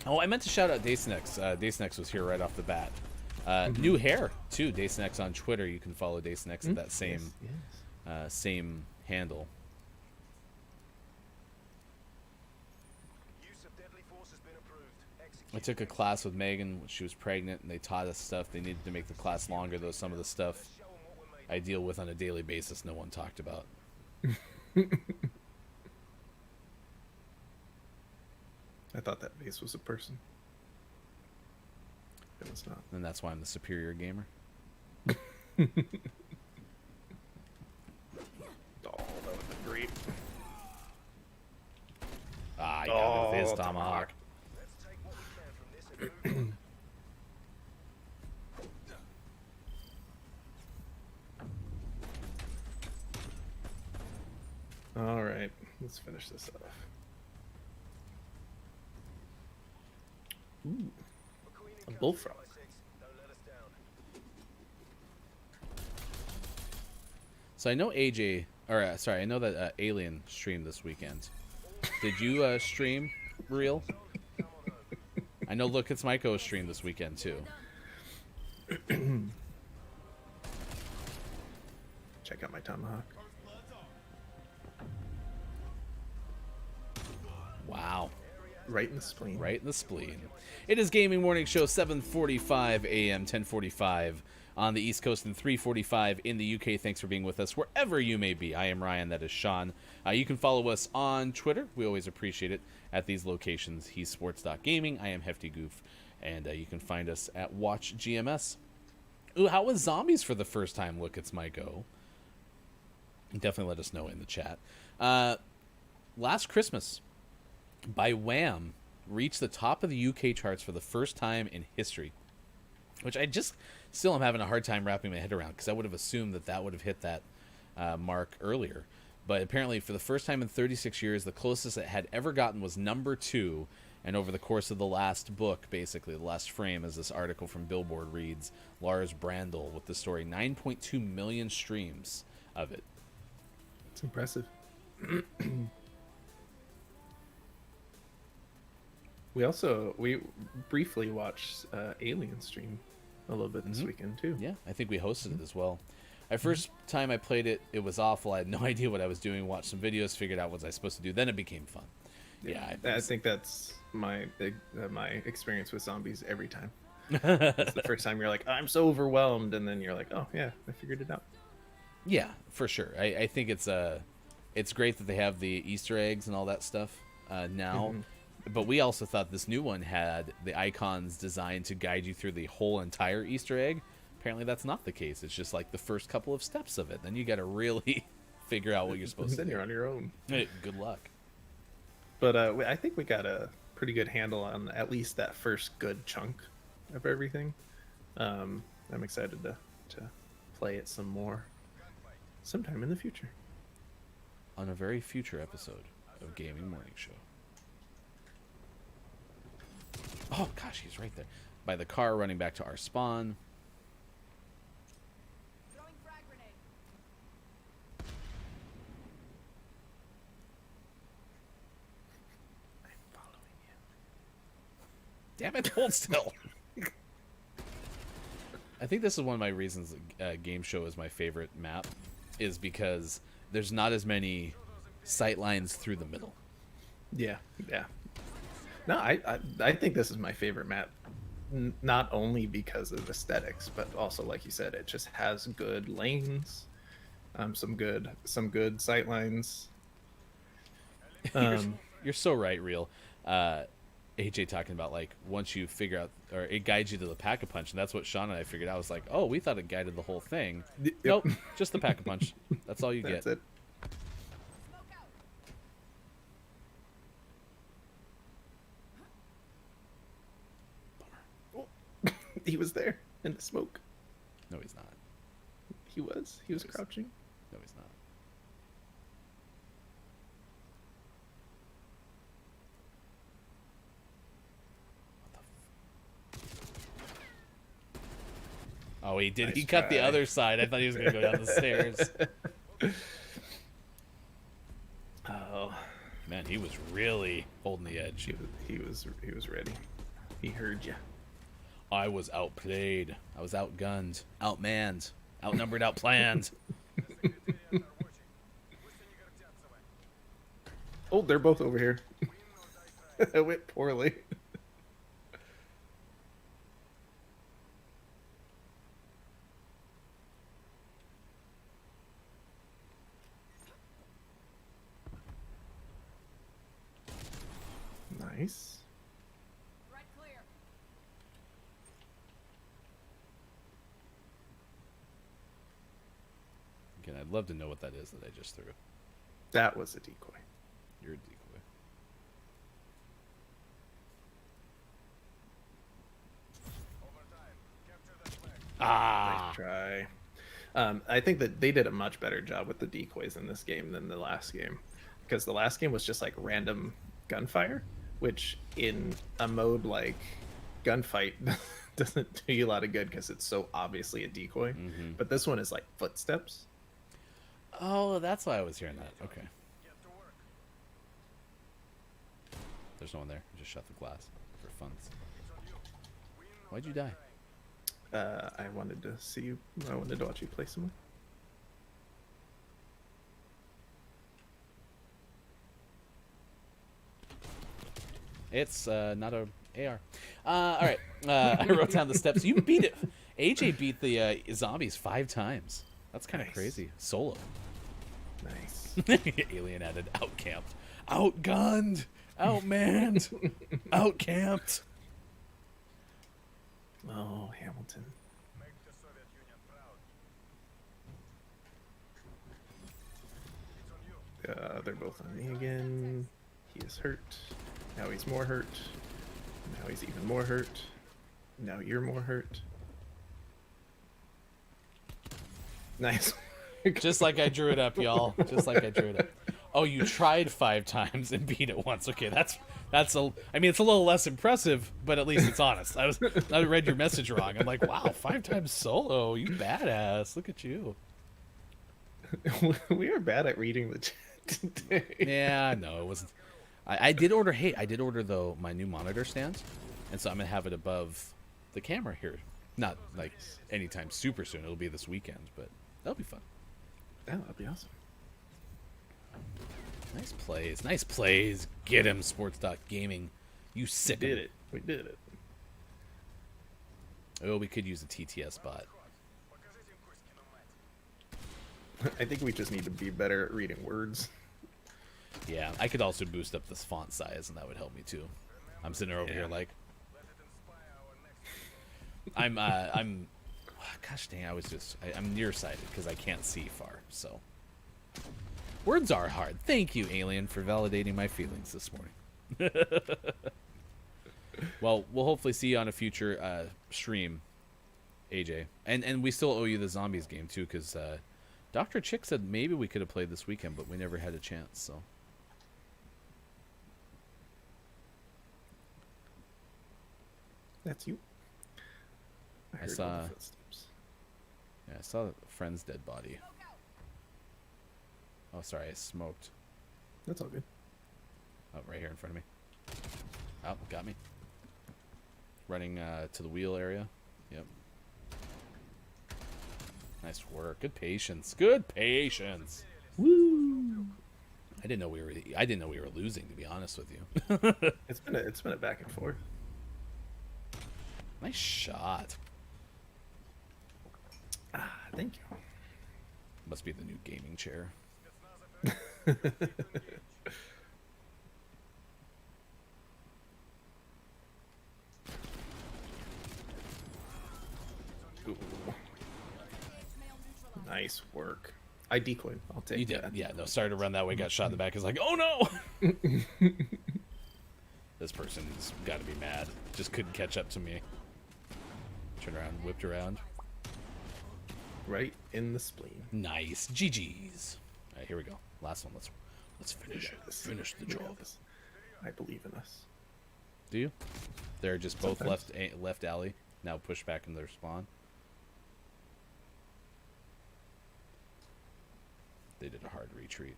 Oh, I meant to shout out Dacenex. Dacenex was here right off the bat. New hair too. Dacenex on Twitter. You can follow Dacenex at that same Yes. same handle. I took a class with Megan when she was pregnant, and they taught us stuff. They needed to make the class longer, though some of the stuff I deal with on a daily basis no one talked about. I thought that base was a person. It was not. And that's why I'm the superior gamer. Oh, that would have been great. Ah, yeah, with his Oh, tomahawk. All right, let's finish this off. Ooh, a bullfrog. So I know AJ, or sorry, I know that Alien streamed this weekend. Did you stream, Real? I know Look It's Myko streamed this weekend too. Check out my tomahawk. Wow. Right in the spleen. Right in the spleen. It is Gaming Morning Show, 7:45 a.m., 10:45 on the East Coast and 3:45 in the UK. Thanks for being with us wherever you may be. I am Ryan. That is Sean. You can follow us on Twitter. We always appreciate it at these locations. He's sports.gaming. I am Hefty Goof. And you can find us at Watch GMS. Ooh, how was Zombies for the first time? Look, it's my go. Definitely let us know in the chat. Last Christmas by Wham reached the top of the UK charts for the first time in history, which I just still am having a hard time wrapping my head around, because I would have assumed that would have hit that mark earlier. But apparently for the first time in 36 years, the closest it had ever gotten was number 2. And over the course of the last book, basically, the last frame, as this article from Billboard reads, Lars Brandl with the story, 9.2 million streams of it. It's impressive. We briefly watched Alien stream a little bit this weekend too. Yeah, I think we hosted it as well. The first time I played it, it was awful. I had no idea what I was doing. Watched some videos, figured out what I was supposed to do. Then it became fun. Yeah, I think that's my experience with Zombies every time. It's the first time you're like, I'm so overwhelmed, and then you're like, oh yeah, I figured it out. Yeah, for sure. I think it's great that they have the Easter eggs and all that stuff now. But we also thought this new one had the icons designed to guide you through the whole entire Easter egg. Apparently that's not the case. It's just like the first couple of steps of it. Then you got to really figure out what you're supposed to do. Then you're on your own. Hey, good luck. But I think we got a pretty good handle on at least that first good chunk of everything. I'm excited to play it some more sometime in the future. On a very future episode of Gaming Morning Show. Oh gosh, he's right there. By the car running back to our spawn. Throwing frag grenade. Damn it, hold still. I think this is one of my reasons Game Show is my favorite map, is because there's not as many sight lines through the middle. Yeah. No, I think this is my favorite map, not only because of aesthetics, but also, like you said, it just has good lanes, some good sight lines. You're so right, Real. AJ talking about, like, once you figure out, or it guides you to the pack-a-punch, and that's what Sean and I figured out. I was like, oh, we thought it guided the whole thing. Yep. Nope, just the pack-a-punch. That's all you That's get. it. Smoke out. He was there in the smoke. No, he's not. He was crouching. No, he's not. Oh, he did. Nice He cut the try. other side. I thought he was going to go down the stairs. Oh, Man, he was really holding the edge. he was ready. He heard you. I was outplayed. I was outgunned, outmanned, outnumbered, outplanned. Oh, they're both over here. It went poorly. Nice. Right clear. Again, I'd love to know what that is that I just threw. That was a decoy. You're a decoy. Ah! Nice try. I think that they did a much better job with the decoys in this game than the last game, because the last game was just like random gunfire, which in a mode like gunfight doesn't do you a lot of good because it's so obviously a decoy. But this one is like footsteps. Oh, that's why I was hearing that. Okay. There's no one there. I just shut the glass for fun. Why'd you die? I wanted to see you. I wanted to watch you play some more. It's not a AR. All right. I wrote down the steps. You beat it. AJ beat the zombies 5 times. That's kind of Nice. crazy. Solo. Nice. Alien added outcamped. Outgunned. Outmanned. Outcamped. Oh, Hamilton. They're both on me again. He is hurt. Now he's more hurt. Now he's even more hurt. Now you're more hurt. Nice. Just like I drew it up, y'all. Just like I drew it up. Oh, you tried 5 times and beat it once. Okay, that's a. I mean, it's a little less impressive, but at least it's honest. I read your message wrong. I'm like, wow, 5 times solo. You badass. Look at you. We are bad at reading the chat today. Yeah, no, it wasn't. I did order. Hey, I did order though my new monitor stand, and so I'm gonna have it above the camera here. Not like anytime super soon. It'll be this weekend, but that'll be fun. Yeah, that'd be awesome. Nice plays. Nice plays. Get him, sports.gaming. You sick. We did it. We did it. Oh, we could use a TTS bot. I think we just need to be better at reading words. Yeah, I could also boost up this font size, and that would help me too. I'm sitting over here like, gosh dang, I'm nearsighted because I can't see far. So words are hard. Thank you, Alien, for validating my feelings this morning. Well, we'll hopefully see you on a future stream, AJ, and we still owe you the zombies game too, because Dr. Chick said maybe we could have played this weekend, but we never had a chance. So. That's you. I heard all saw- the footsteps. Yeah, I saw a friend's dead body. Oh, sorry, I smoked. That's all good. Oh, right here in front of me. Oh, got me. Running to the wheel area. Yep. Nice work. Good patience. Good patience. Woo! I didn't know we were losing, to be honest with you. It's been a back and forth. Nice shot. Ah, thank you. Must be the new gaming chair. Ooh. Nice work. I decoyed. I'll take You did. that. Yeah, no, sorry to run that way. Got shot in the back. It's like, oh no! This person's got to be mad. Just couldn't catch up to me. Turned around, whipped around. Right in the spleen. Nice. GG's. All right, here we go. Last one. Let's finish it. got this. Finish the We got job. this. I believe in us. Do you? They're just both Sometimes. left alley. Now push back into their spawn. They did a hard retreat.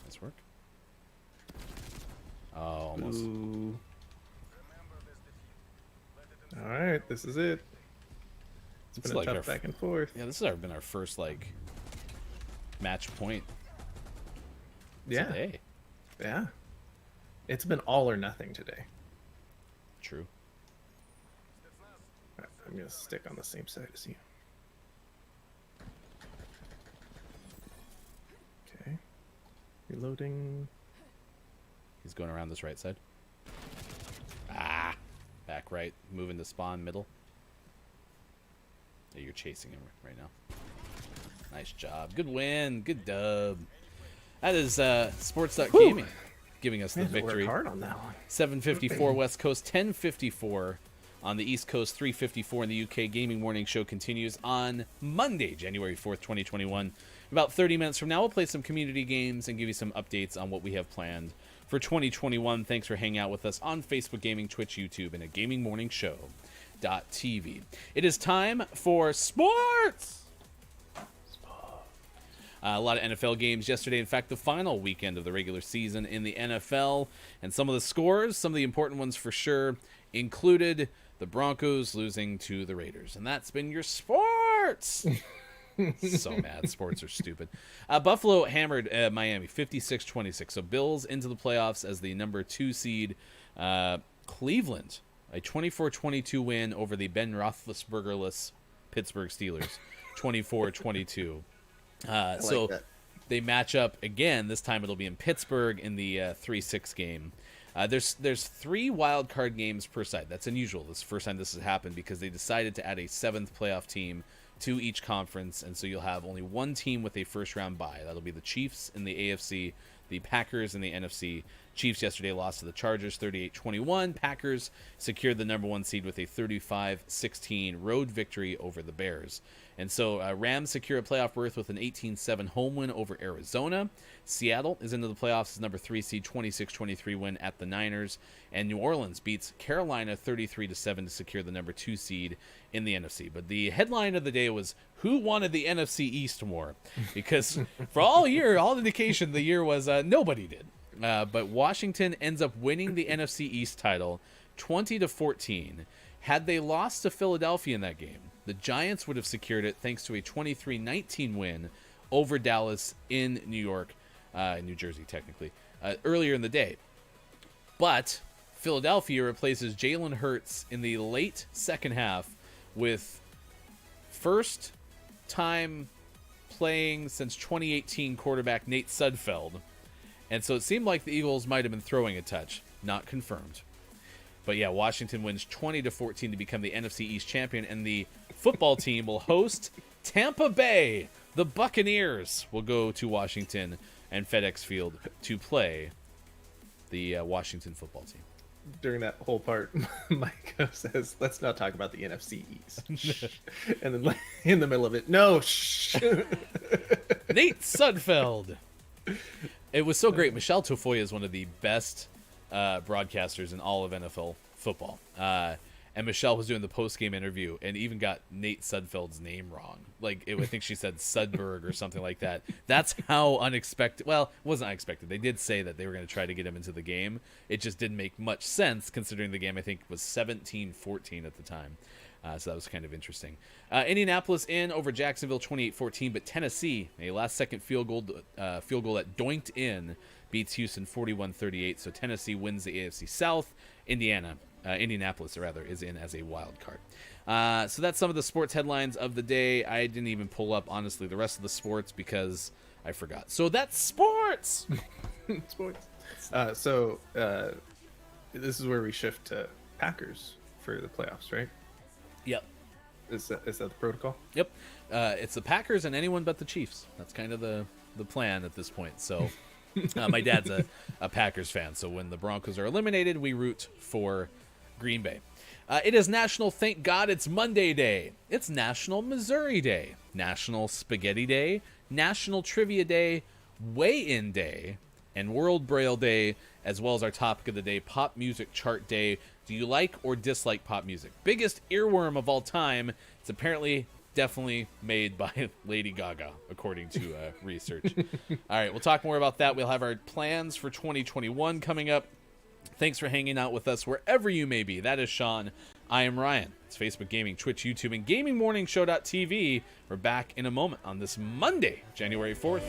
Nice work. Oh, almost. Ooh. All right, this is it. It's It's been a like tough our back and forth. Yeah, this has been our first like match point Yeah, today. yeah. It's been all or nothing today. True. All right, I'm gonna stick on the same side as you. Okay. Reloading. He's going around this right side. Ah, back right, moving to spawn middle. Yeah, you're chasing him right now. Nice job. Good win. Good dub. That is Sports.gaming giving us the I had to work victory. hard on that one. 7:54 West Coast, 10:54 on the East Coast, 3:54 in the UK. Gaming Morning Show continues on Monday, January 4th, 2021. About 30 minutes from now, we'll play some community games and give you some updates on what we have planned for 2021. Thanks for hanging out with us on Facebook Gaming, Twitch, YouTube, and at GamingMorningShow.tv. It is time for sports! A lot of NFL games yesterday. In fact, the final weekend of the regular season in the NFL. And some of the scores, some of the important ones for sure, included the Broncos losing to the Raiders. And that's been your sports! So mad. Sports are stupid. Buffalo hammered Miami 56-26. So Bills into the playoffs as the number 2 seed. Cleveland, a 24-22 win over the Ben Roethlisbergerless Pittsburgh Steelers. 24-22. So that. they match up again. This time it'll be in Pittsburgh in the 3-6 game. There's 3 wild card games per side. That's unusual. This is the first time this has happened because they decided to add a 7th playoff team to each conference, and so you'll have only one team with a first round bye. That'll be the Chiefs in the AFC, the Packers in the NFC. Chiefs yesterday lost to the Chargers 38-21. Packers secured the number 1 seed with a 35-16 road victory over the Bears. And so Rams secure a playoff berth with an 18-7 home win over Arizona. Seattle is into the playoffs as number 3 seed, 26-23 win at the Niners. And New Orleans beats Carolina 33-7 to secure the number 2 seed in the NFC. But the headline of the day was, who wanted the NFC East more? Because for all indication the year was nobody did. But Washington ends up winning the NFC East title 20-14. Had they lost to Philadelphia in that game, the Giants would have secured it thanks to a 23-19 win over Dallas in New Jersey, technically, earlier in the day. But Philadelphia replaces Jalen Hurts in the late second half with first time playing since 2018 quarterback Nate Sudfeld. And so it seemed like the Eagles might have been throwing a touch. Not confirmed. But yeah, Washington wins 20-14 to become the NFC East champion, and the football team will host Tampa Bay. The Buccaneers will go to Washington and FedEx Field to play the Washington football team. During that whole part, Mike says, "Let's not talk about the NFC East." And then in the middle of it, no, shh. Nate Sudfeld. It was so great. Michelle Tafoya is one of the best broadcasters in all of NFL football. And Michelle was doing the post-game interview and even got Nate Sudfeld's name wrong. I think she said Sudberg or something like that. That's how unexpected. Well, it wasn't unexpected. They did say that they were going to try to get him into the game. It just didn't make much sense considering the game, I think, was 17-14 at the time. So that was kind of interesting. Indianapolis in over Jacksonville 28-14, but Tennessee, a last-second field goal that doinked in, beats Houston 41-38. So Tennessee wins the AFC South. Indianapolis, is in as a wild card. So that's some of the sports headlines of the day. I didn't even pull up, honestly, the rest of the sports because I forgot. So that's sports! Sports. This is where we shift to Packers for the playoffs, right? Yep. Is that the protocol? Yep. It's the Packers and anyone but the Chiefs. That's kind of the plan at this point. So my dad's a Packers fan, so when the Broncos are eliminated, we root for Green Bay. It is National Thank God It's Monday Day. It's National Missouri Day. National Spaghetti Day. National Trivia Day. Weigh-In Day. And World Braille Day, as well as our topic of the day, Pop Music Chart Day. Do you like or dislike pop music? Biggest earworm of all time. It's apparently definitely made by Lady Gaga, according to research. All right, we'll talk more about that. We'll have our plans for 2021 coming up. Thanks for hanging out with us wherever you may be. That is Sean. I am Ryan. It's Facebook Gaming, Twitch, YouTube, and GamingMorningShow.tv. We're back in a moment on this Monday, January 4th.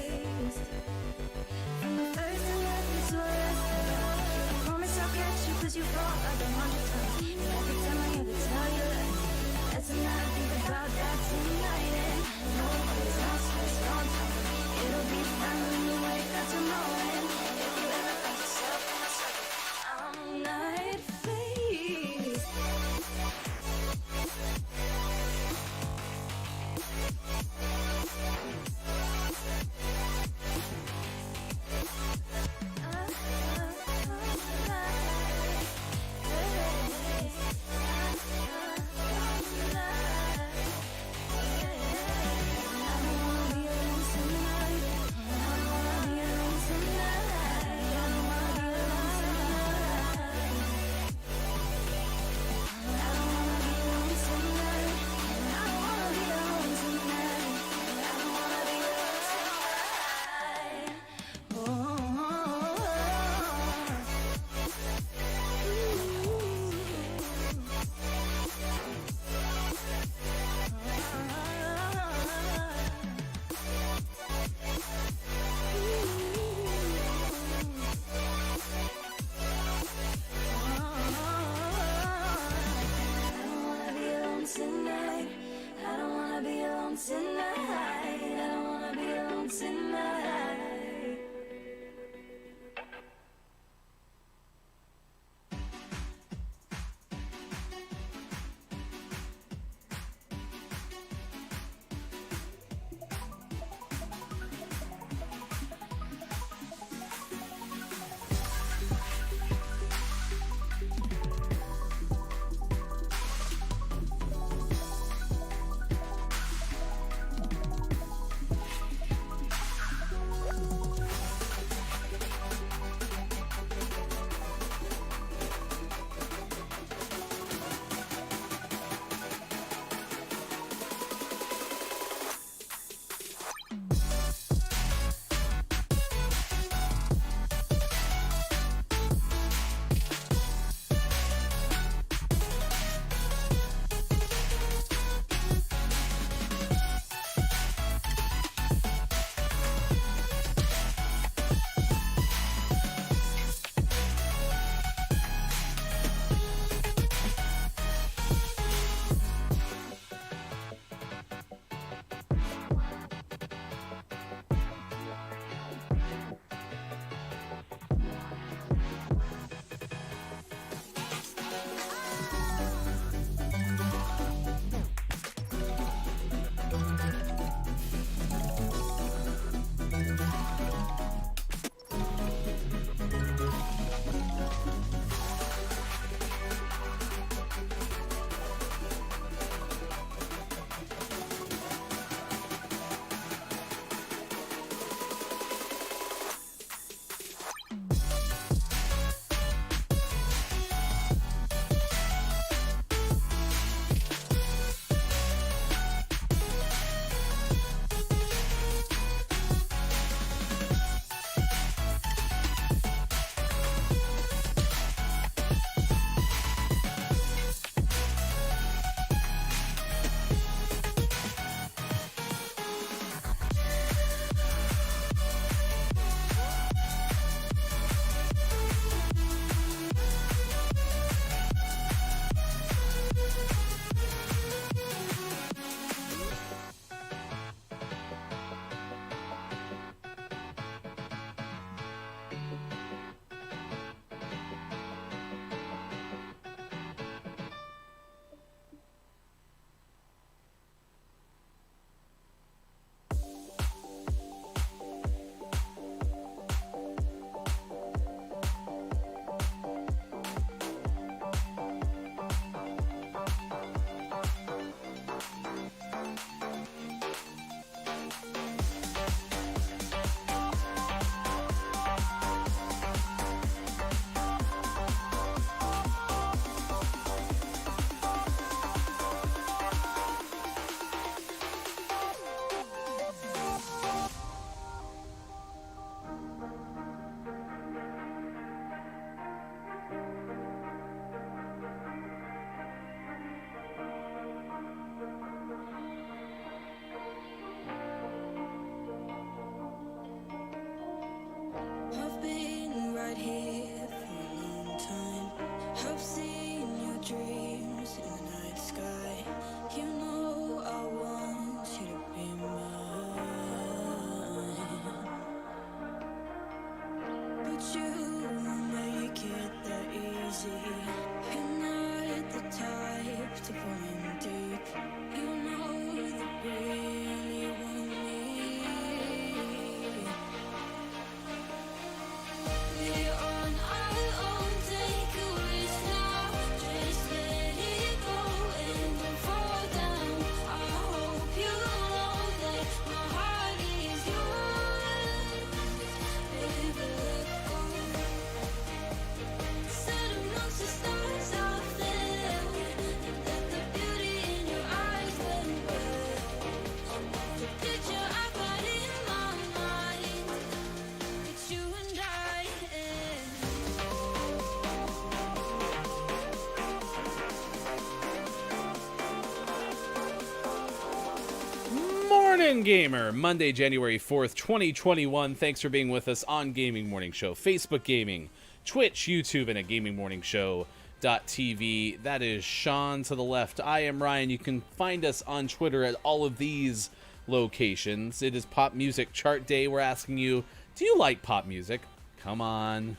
morning, gamer! Monday, January 4th, 2021. Thanks for being with us on Gaming Morning Show, Facebook Gaming, Twitch, YouTube, and at gamingmorningshow.tv. That is Sean to the left. I am Ryan. You can find us on Twitter at all of these locations. It is Pop Music Chart Day. We're asking you, do you like pop music? Come on,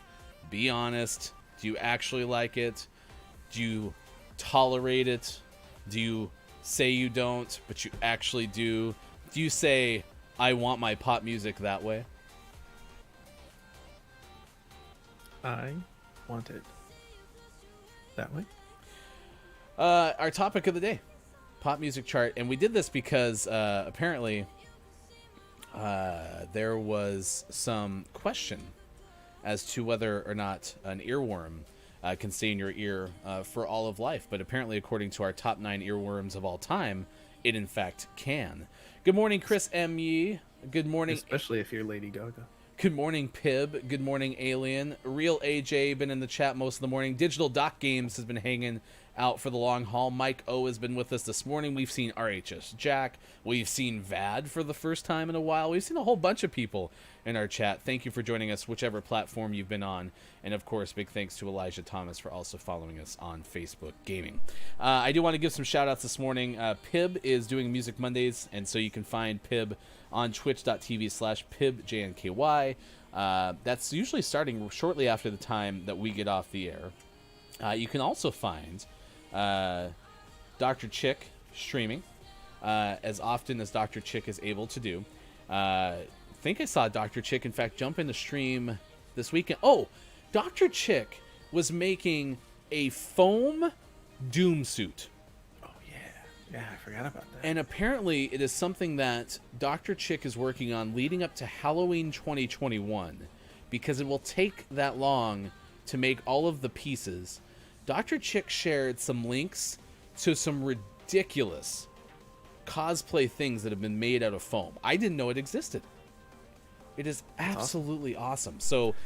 be honest. Do you actually like it? Do you tolerate it? Do you say you don't, but you actually do? Do you say, I want my pop music that way? I want it that way. Our topic of the day, pop music chart. And we did this because apparently there was some question as to whether or not an earworm can stay in your ear for all of life. But apparently, according to our top 9 earworms of all time, it in fact can. Good morning, Chris M. Yee. Good morning. Especially if you're Lady Gaga. Good morning, Pib. Good morning, Alien. Real AJ been in the chat most of the morning. Digital Doc Games has been hanging out for the long haul. Mike O has been with us this morning. We've seen RHS Jack. We've seen Vad for the first time in a while. We've seen a whole bunch of people in our chat. Thank you for joining us, whichever platform you've been on. And of course, big thanks to Elijah Thomas for also following us on Facebook Gaming. I do want to give some shout outs this morning. Pib is doing Music Mondays, and so you can find Pib on twitch.tv/PibJNKY. That's usually starting shortly after the time that we get off the air. You can also find Dr. Chick streaming as often as Dr. Chick is able to do. I think I saw Dr. Chick, in fact, jump into stream this weekend. Oh, Dr. Chick was making a foam Doom suit. Oh, yeah. Yeah, I forgot about that. And apparently it is something that Dr. Chick is working on leading up to Halloween 2021, because it will take that long to make all of the pieces. Dr. Chick shared some links to some ridiculous cosplay things that have been made out of foam. I didn't know it existed. It is absolutely awesome. So,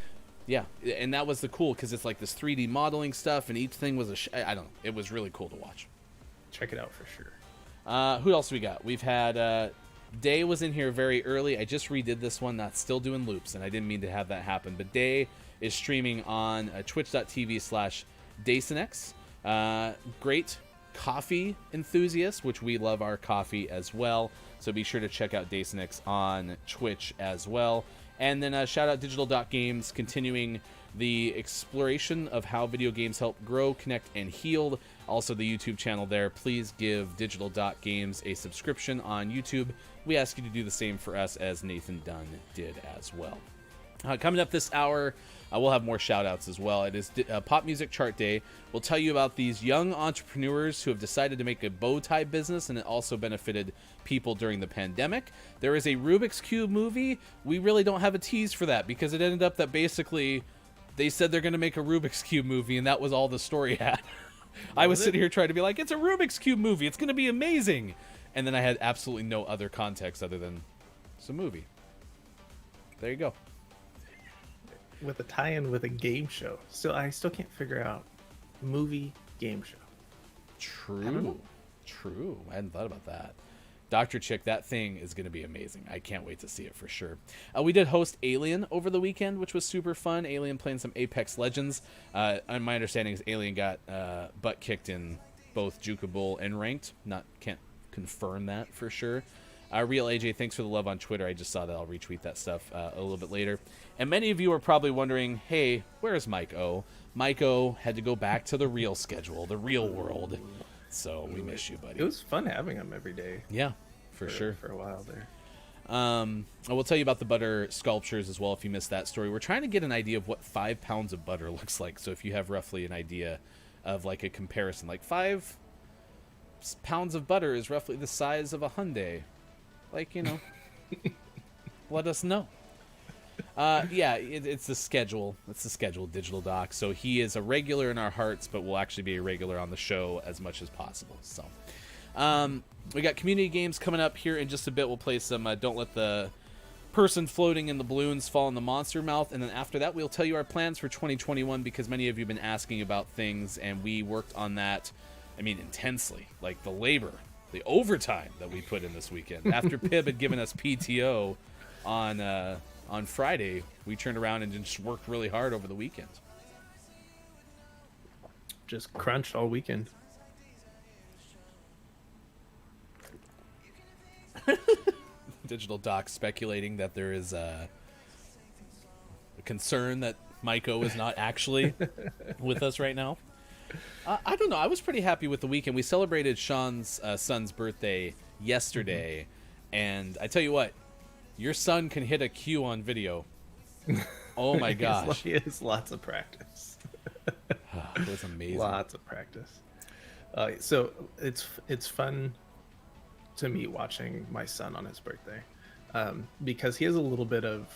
yeah, and that was the cool, because it's like this 3D modeling stuff, and each thing was I don't know. It was really cool to watch. Check it out for sure. Who else we got? We've had Day was in here very early. I just redid this one. That's still doing loops, and I didn't mean to have that happen. But Day is streaming on twitch.tv/DaysoneX. Great coffee enthusiast, which we love our coffee as well. So be sure to check out DaysoneX on Twitch as well. And then shout out Digital Doc Games, continuing the exploration of how video games help grow, connect, and heal. Also the YouTube channel there. Please give Digital Doc Games a subscription on YouTube. We ask you to do the same for us, as Nathan Dunn did as well. Coming up this hour, we'll have more shout-outs as well. It is Pop Music Chart Day. We'll tell you about these young entrepreneurs who have decided to make a bow tie business, and it also benefited people during the pandemic. There is a Rubik's Cube movie. We really don't have a tease for that, because it ended up that basically they said they're going to make a Rubik's Cube movie, and that was all the story had. I was sitting here trying to be like, it's a Rubik's Cube movie. It's going to be amazing. And then I had absolutely no other context other than it's a movie. There you go. With a tie-in with a game show. I still can't figure out movie game show. True. I hadn't thought about that. Dr. Chick, that thing is going to be amazing. I can't wait to see it for sure. We did host Alien over the weekend, which was super fun. Alien playing some Apex Legends. And my understanding is Alien got butt kicked in both Juka Bowl and Ranked. Can't confirm that for sure. Real AJ, thanks for the love on Twitter. I just saw that. I'll retweet that stuff a little bit later. And many of you are probably wondering, hey, where's Mike O? Mike O had to go back to the real schedule, the real world. So we miss you, buddy. It was fun having him every day. Yeah, for sure. For a while there. I will tell you about the butter sculptures as well if you missed that story. We're trying to get an idea of what 5 pounds of butter looks like. So if you have roughly an idea of like a comparison, like 5 pounds of butter is roughly the size of a Hyundai. Like, you know, let us know. Yeah, it's the schedule. It's the schedule, Digital Doc. So he is a regular in our hearts, but will actually be a regular on the show as much as possible. So we got community games coming up here in just a bit. We'll play some Don't Let the Person Floating in the Balloons Fall in the Monster Mouth. And then after that, we'll tell you our plans for 2021, because many of you have been asking about things, and we worked on that, I mean, intensely. Like the labor the overtime that we put in this weekend. After Pib had given us PTO on Friday, we turned around and just worked really hard over the weekend. Just crunch all weekend. Digital Doc speculating that there is a concern that Maiko is not actually with us right now. I don't know. I was pretty happy with the weekend. We celebrated Sean's son's birthday yesterday, and I tell you what, your son can hit a cue on video. Oh my gosh. He has lots of practice. It was amazing. Lots of practice. So it's fun to me watching my son on his birthday, because he has a little bit of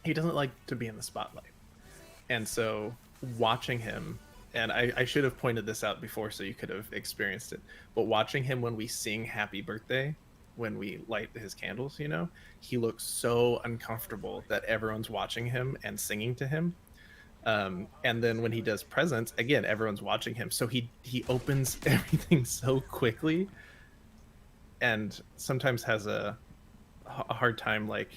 he doesn't like to be in the spotlight, and so watching him, and I should have pointed this out before so you could have experienced it, but watching him when we sing happy birthday, when we light his candles, he looks so uncomfortable that everyone's watching him and singing to him. And then when he does presents, again, everyone's watching him, so he opens everything so quickly, and sometimes has a hard time like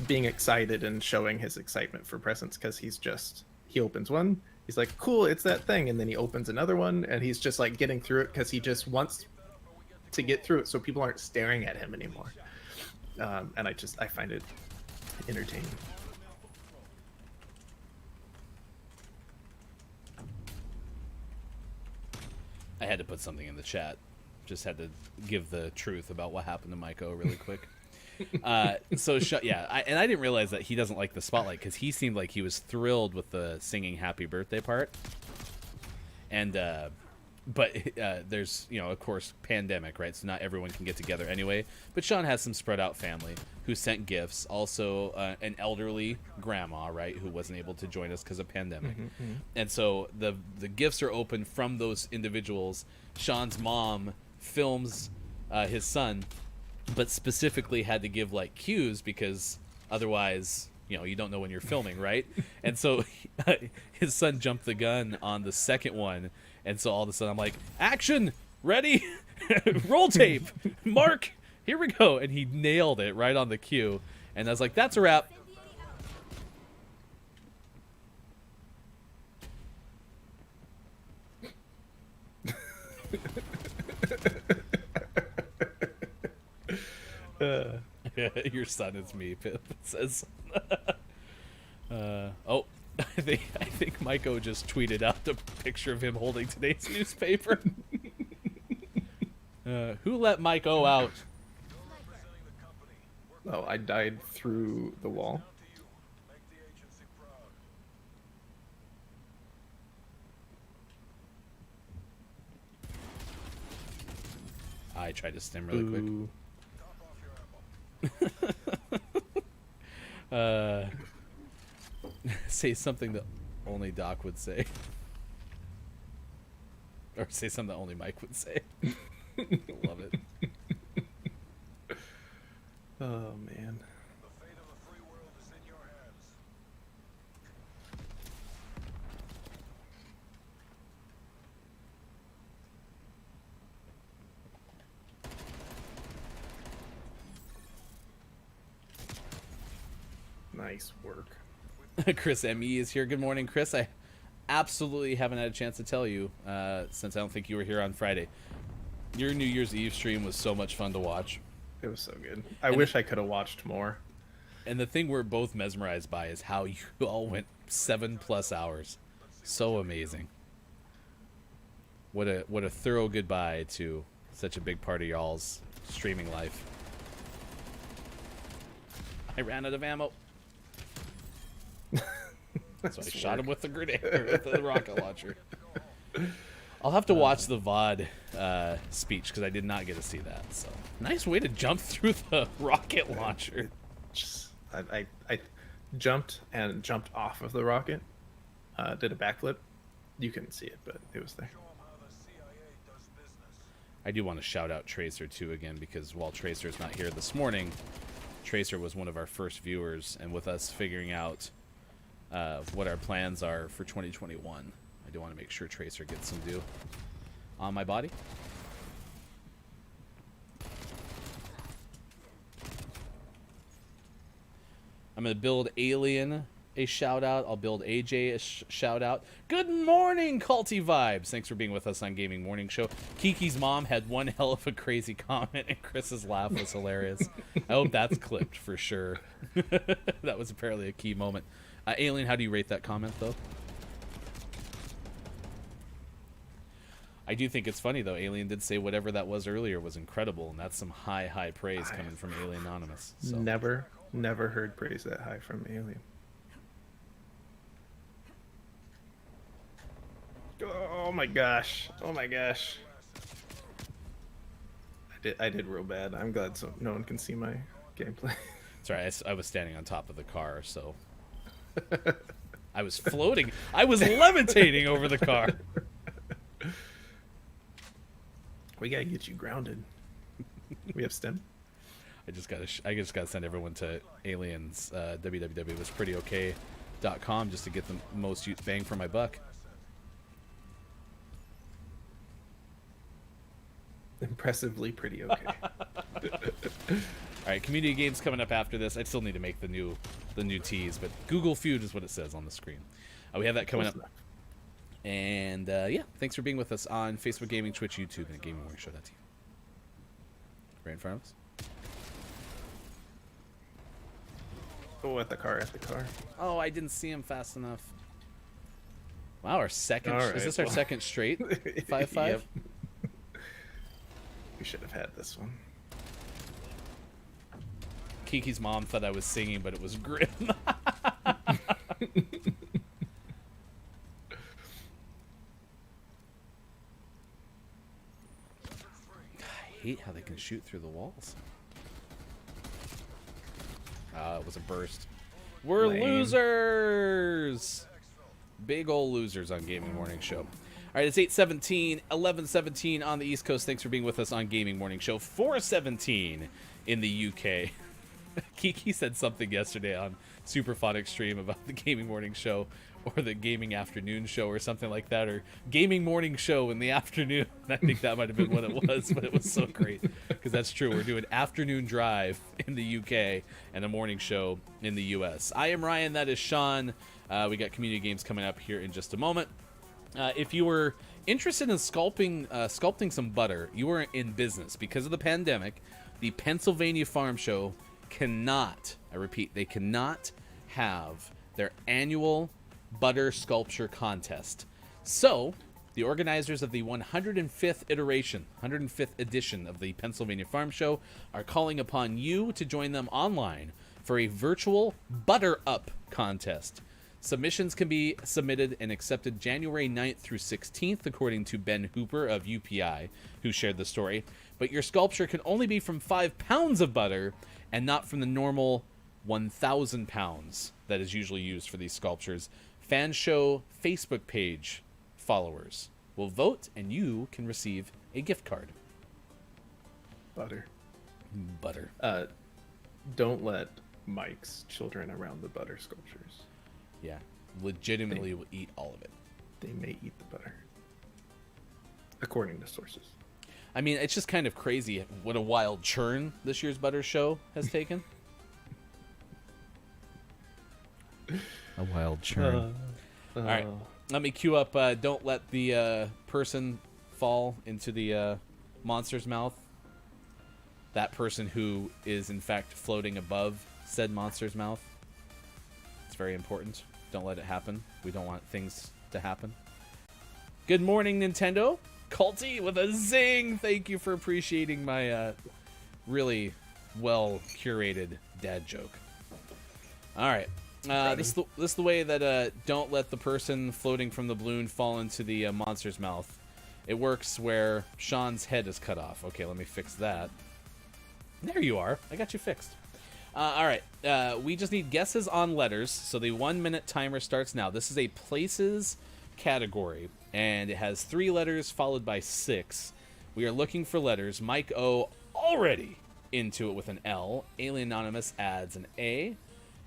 being excited and showing his excitement for presents, because he opens one, he's like, cool, it's that thing, and then he opens another one, and he's just like getting through it because he just wants to get through it so people aren't staring at him anymore. And I find it entertaining. I had to put something in the chat. Just had to give the truth about what happened to Maiko really quick. I didn't realize that he doesn't like the spotlight, because he seemed like he was thrilled with the singing happy birthday part. And but there's, of course, pandemic, right? So not everyone can get together anyway. But Sean has some spread out family who sent gifts. Also, an elderly grandma, right, who wasn't able to join us because of pandemic. And so the gifts are open from those individuals. Sean's mom films his son, but specifically had to give like cues, because otherwise, you don't know when you're filming, right? And so his son jumped the gun on the second one. And so all of a sudden I'm like, action, ready, roll tape, mark, here we go. And he nailed it right on the cue. And I was like, that's a wrap. Your son is me, Pip says. I think Maiko just tweeted out the picture of him holding today's newspaper. Who let Maiko out? Oh, I died through the wall. I tried to stim really quick. Say something that only Doc would say. Or say something that only Mike would say. Love it. Oh, man. Nice work. Chris M.E. is here. Good morning, Chris. I absolutely haven't had a chance to tell you, since I don't think you were here on Friday. Your New Year's Eve stream was so much fun to watch. It was so good. I wish I could have watched more. And the thing we're both mesmerized by is how you all went 7+ hours. So amazing. What a thorough goodbye to such a big part of y'all's streaming life. I ran out of ammo. So I shot him with the grenade, or with the rocket launcher. I'll have to watch the VOD speech, because I did not get to see that. So nice way to jump through the rocket launcher. I jumped and jumped off of the rocket, did a backflip. You couldn't see it, but it was there. I do want to shout out Tracer too again, because while Tracer's not here this morning, Tracer was one of our first viewers, and with us figuring out what our plans are for 2021, I do want to make sure Tracer gets some due on my body. I'm going to build Alien a shout out. I'll build AJ a shout out. Good morning, Culty Vibes. Thanks for being with us on Gaming Morning Show. Kiki's mom had one hell of a crazy comment, and Chris's laugh was hilarious. I hope that's clipped for sure. That was apparently a key moment. Alien, how do you rate that comment, though? I do think it's funny, though. Alien did say whatever that was earlier was incredible, and that's some high, high praise coming from Alien Anonymous. So. Never heard praise that high from Alien. Oh my gosh. I did real bad. I'm glad no one can see my gameplay. Sorry, I was standing on top of the car, so I was floating. I was levitating over the car. We gotta get you grounded. We have stem. I just gotta send everyone to Aliens www.wasprettyoK.com just to get the most bang for my buck. Impressively pretty okay. All right, community games coming up after this. I still need to make the new tease, but Google Feud is what it says on the screen. We have that coming up. And yeah, thanks for being with us on Facebook Gaming, Twitch, YouTube, and GamingMorningShow.tv. Right in front of us. Oh, at the car. Oh, I didn't see him fast enough. Wow, our second. All right, is this our second straight 5-5? Yep. We should have had this one. Kiki's mom thought I was singing, but it was Grim. I hate how they can shoot through the walls. It was a burst. We're losers! Big ol' losers on Gaming Morning Show. All right, it's 8:17, 11:17 on the East Coast. Thanks for being with us on Gaming Morning Show. 4:17 in the UK. Kiki said something yesterday on Superphonic stream about the Gaming Morning Show or the Gaming Afternoon Show or something like that, or Gaming Morning Show in the afternoon. I think that might have been what it was, but it was so great because that's true. We're doing afternoon drive in the UK and a morning show in the US. I am Ryan. That is Sean. We got community games coming up here in just a moment. If you were interested in sculpting some butter, you were in business. Because of the pandemic, the Pennsylvania Farm Show cannot, I repeat, they cannot have their annual butter sculpture contest. So, the organizers of the 105th edition of the Pennsylvania Farm Show are calling upon you to join them online for a virtual Butter Up contest. Submissions can be submitted and accepted January 9th through 16th, according to Ben Hooper of UPI, who shared the story. But your sculpture can only be from 5 pounds of butter and not from the normal 1,000 pounds that is usually used for these sculptures. Fan Show Facebook page followers will vote, and you can receive a gift card. Butter. Don't let Mike's children around the butter sculptures. Yeah, legitimately will eat all of it. They may eat the butter, according to sources. I mean, it's just kind of crazy what a wild churn this year's butter show has taken. A wild churn. All right, let me cue up. Don't let the person fall into the monster's mouth. That person who is in fact floating above said monster's mouth. It's very important. Don't let it happen. We don't want things to happen. Good morning, Nintendo. Culty with a zing. Thank you for appreciating my really well curated dad joke. All right. This is the way that don't let the person floating from the balloon fall into the monster's mouth. It works where Sean's head is cut off. Okay, let me fix that. There you are. I got you fixed. All right. We just need guesses on letters. So the 1 minute timer starts now. This is a places category, and it has 3 letters followed by 6. We are looking for letters. Mike O already into it with an L. Alien Anonymous adds an A.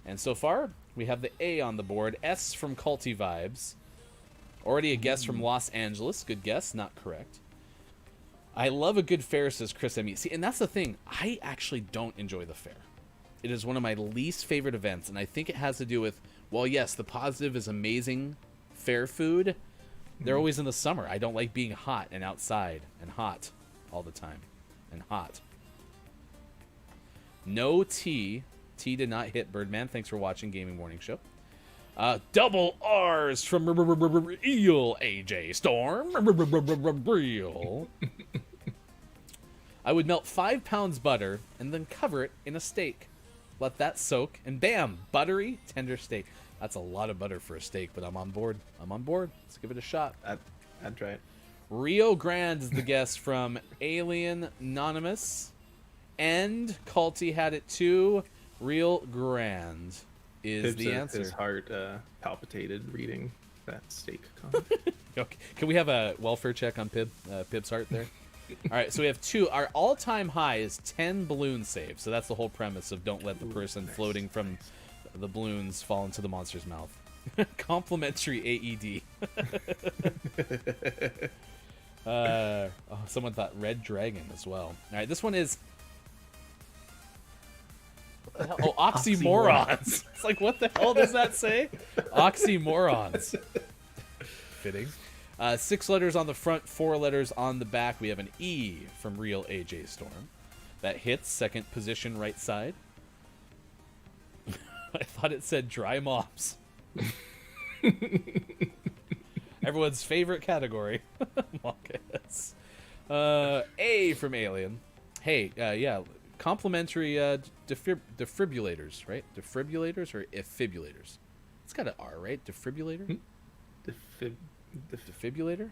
And so far, we have the A on the board. S from Culty Vibes. Already a guess from Los Angeles. Good guess. Not correct. I love a good fair, says Chris M. See, and that's the thing. I actually don't enjoy the fair. It is one of my least favorite events, and I think it has to do with, well, yes, the positive is amazing fair food. They're always in the summer. I don't like being hot and outside and hot all the time. And hot. No T. T did not hit Birdman. Thanks for watching Gaming Morning Show. Double R's from Real AJ Storm. Real. I would melt 5 pounds butter and then cover it in a steak. Let that soak, and bam, buttery, tender steak. That's a lot of butter for a steak, but I'm on board. I'm on board. Let's give it a shot. I'd try it. Rio Grande is the guest from Alien Anonymous. And Culty had it too. Real Grand is the answer. His heart palpitated reading that steak comment. Okay. Can we have a welfare check on Pib's heart there? All right, so we have 2. Our all-time high is 10 balloon saves. So that's the whole premise of don't let the person floating from the balloons fall into the monster's mouth. Complimentary AED. Someone thought Red Dragon as well. All right, this one is... What the hell? Oh, oxymorons. It's like, what the hell does that say? Oxymorons. Fitting. 6 letters on the front, 4 letters on the back. We have an E from Real AJ Storm. That hits, second position, right side. I thought it said dry mops. Everyone's favorite category. Marcus. A from Alien. Hey, yeah, complimentary defibrillators, right? Defibrillators or iffibulators? It's got an R, right? Defibrillator? Defibrillator?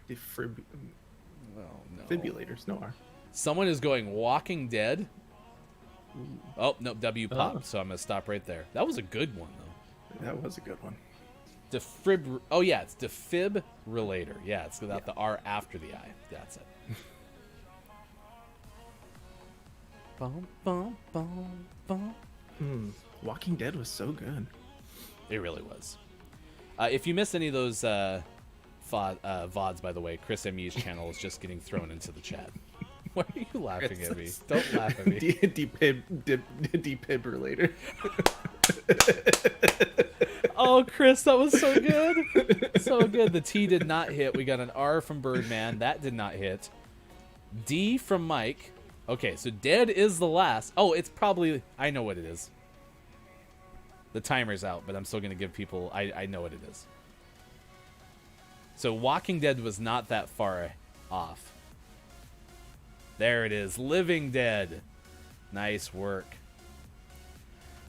Oh, no. Defibrillators, no R. Someone is going Walking Dead. Oh, no, W popped, so I'm going to stop right there. That was a good one, though. That was a good one. Oh, yeah, it's defibrillator. Yeah, it's without the R after the I. That's it. Bum, bum, bum, bum. Walking Dead was so good. It really was. If you missed any of those VODs, by the way, Chris ME's channel is just getting thrown into the chat. Why are you laughing at me? Don't laugh at me. Defibrillator. Oh, Chris, that was so good. So good. The T did not hit. We got an R from Birdman. That did not hit. D from Mike. Okay, so dead is the last. Oh, it's probably... I know what it is. The timer's out, but I'm still going to give people... I know what it is. So Walking Dead was not that far off. There it is. Living Dead. Nice work.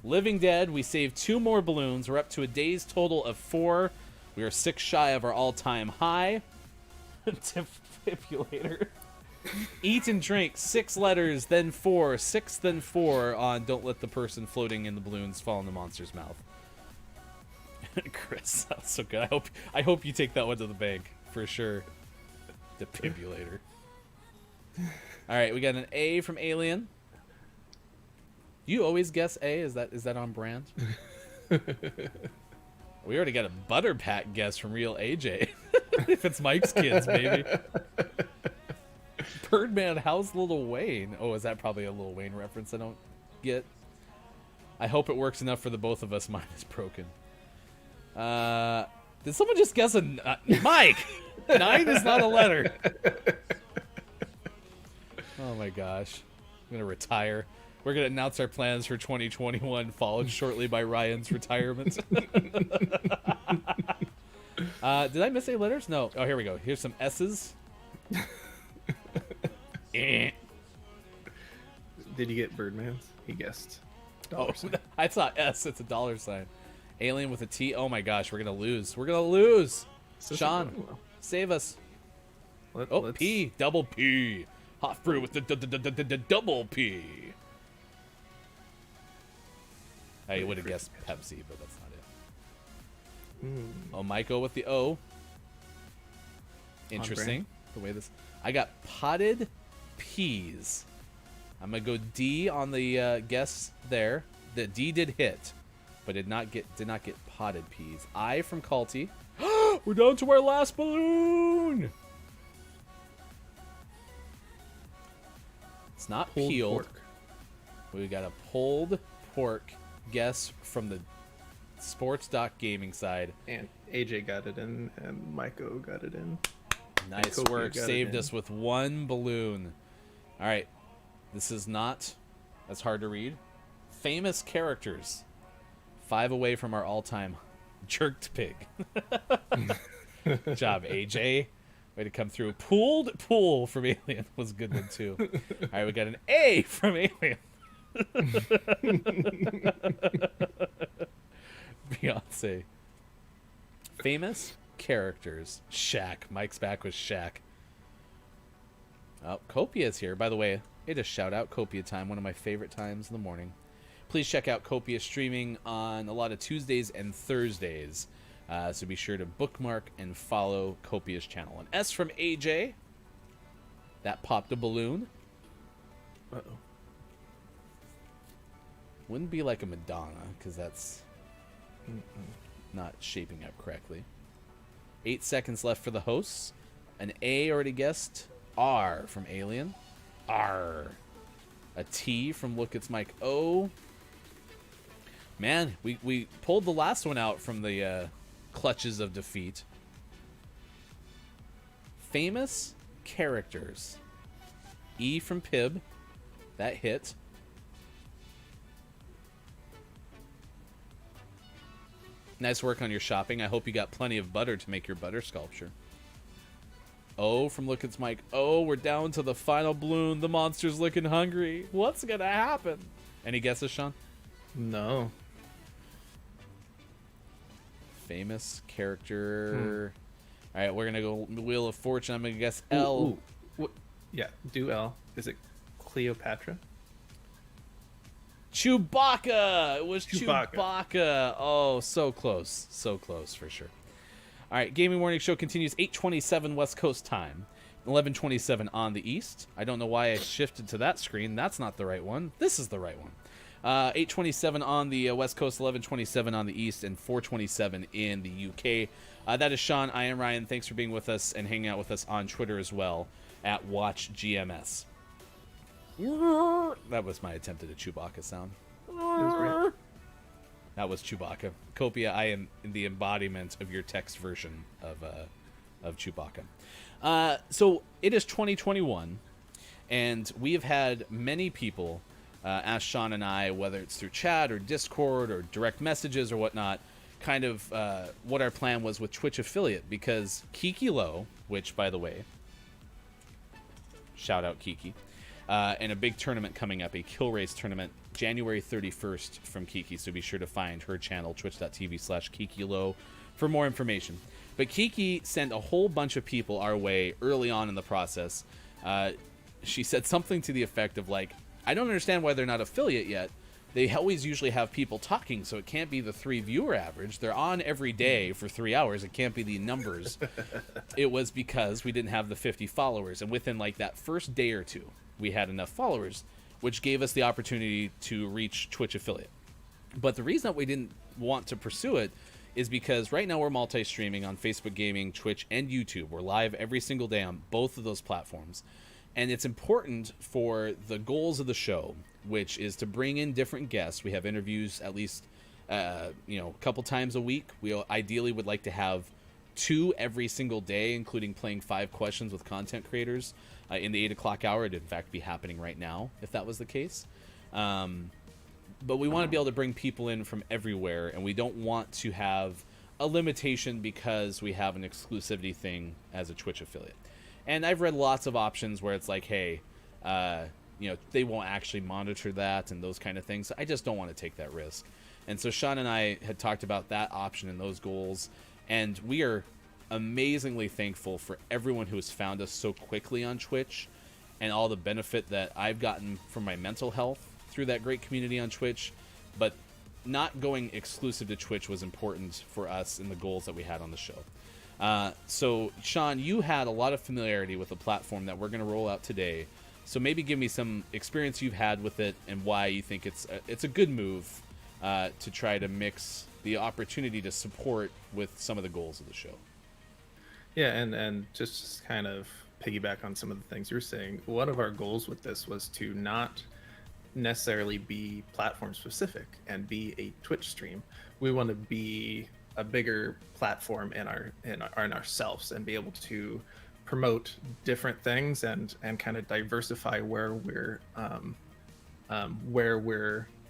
Living Dead, we saved 2 more balloons. We're up to a day's total of 4. We are 6 shy of our all-time high. Defibrillator. Eat and drink, 6 letters, then 4. 6, then 4 on don't let the person floating in the balloons fall in the monster's mouth. Chris, that's so good. I hope you take that one to the bank, for sure. Defibrillator. Alright, we got an A from Alien. You always guess A? Is that on brand? We already got a butter pack guess from Real AJ. If it's Mike's kids, maybe. Birdman, how's Lil Wayne? Oh, is that probably a Lil Wayne reference I don't get? I hope it works enough for the both of us. Mine is broken. Did someone just guess a... Mike! 9 is not a letter. Oh my gosh. I'm going to retire. We're going to announce our plans for 2021, followed shortly by Ryan's retirement. Did I miss any letters? No. Oh, here we go. Here's some S's. Did you get Birdman's? He guessed. Oh, I saw S. It's a $sign. Alien with a T. Oh my gosh, we're going to lose. We're going to lose. Sean, save us. Let's... P. Double P. Hot brew with the double P. I would have guessed Pepsi, but that's not it. Oh, Michael with the O. Interesting. The way this... I got potted peas. I'm going to go D on the guess there. The D did hit, but did not get potted peas. I from Culty. We're down to our last balloon. It's not Pulled peeled. pork. We got a pulled pork guess from the sports.gaming side. And AJ got it in, and Maiko got it in. Nice Copia work. got it Saved in. us with one balloon. All right. This is not as hard to read. Famous characters. 5 away from our all-time jerked pig. Good job, AJ. Way to come through. Pooled pool from Alien was a good one, too. All right, we got an A from Alien. Beyonce. Famous characters. Shaq. Mike's back with Shaq. Oh, Copia's here. By the way, it is shout out Copia time, one of my favorite times in the morning. Please check out Copia streaming on a lot of Tuesdays and Thursdays. So be sure to bookmark and follow Copia's channel. An S from AJ. That popped a balloon. Uh-oh. Wouldn't be like a Madonna, because that's not shaping up correctly. 8 seconds left for the hosts. An A already guessed. R from Alien. R. A T from Look It's Mike O. Man, we pulled the last one out from the clutches of defeat. Famous characters. E from Pib. That hit. Nice work on your shopping. I hope you got plenty of butter to make your butter sculpture. O from Look It's Mike. Oh, we're down to the final balloon. The monster's looking hungry. What's gonna happen? Any guesses, Sean? No. Famous character. All right, we're gonna go Wheel of Fortune. I'm gonna guess L. Ooh. What? Yeah, do L. Is it Cleopatra? Chewbacca. It was Chewbacca. Chewbacca. Oh, so close. So close for sure. All right, Gaming Morning Show continues 8:27 West Coast time, 11:27 on the East. I don't know why I shifted to that screen. That's not the right one. This is the right one. 8:27 on the West Coast, 11:27 on the East, and 4:27 in the UK. That is Sean. I am Ryan. Thanks for being with us and hanging out with us on Twitter as well at WatchGMS. That was my attempt at a Chewbacca sound. It was great. That was Chewbacca. Copia, I am the embodiment of your text version of Chewbacca. So it is 2021, and we have had many people ask Sean and I, whether it's through chat or Discord or direct messages or whatnot, kind of what our plan was with Twitch affiliate, because Kiki Low, which, by the way, shout out Kiki, and a big tournament coming up, a kill race tournament, January 31st from Kiki, so be sure to find her channel, twitch.tv/KikiLow, for more information. But Kiki sent a whole bunch of people our way early on in the process. She said something to the effect of, like, I don't understand why they're not affiliate yet. They always usually have people talking, so it can't be the 3 viewer average. They're on every day for 3 hours. It can't be the numbers. It was because we didn't have the 50 followers, and within, like, that first day or two, we had enough followers, which gave us the opportunity to reach Twitch affiliate. But the reason that we didn't want to pursue it is because right now we're multi-streaming on Facebook Gaming, Twitch, and YouTube. We're live every single day on both of those platforms. And it's important for the goals of the show, which is to bring in different guests. We have interviews at least a couple times a week. We ideally would like to have 2 every single day, including playing 5 questions with content creators in the 8 o'clock hour. It'd in fact be happening right now if that was the case. But we want to be able to bring people in from everywhere, and we don't want to have a limitation because we have an exclusivity thing as a Twitch affiliate. And I've read lots of options where it's like, hey, they won't actually monitor that and those kind of things. I just don't want to take that risk. And so Sean and I had talked about that option and those goals, and we are amazingly thankful for everyone who has found us so quickly on Twitch and all the benefit that I've gotten from my mental health through that great community on Twitch. But not going exclusive to Twitch was important for us in the goals that we had on the show. So, Sean, you had a lot of familiarity with the platform that we're going to roll out today. So maybe give me some experience you've had with it and why you think it's a good move to try to mix the opportunity to support with some of the goals of the show. Yeah, and just kind of piggyback on some of the things you're saying. One of our goals with this was to not necessarily be platform specific and be a Twitch stream. We want to be a bigger platform in ourselves and be able to promote different things and kind of diversify where we're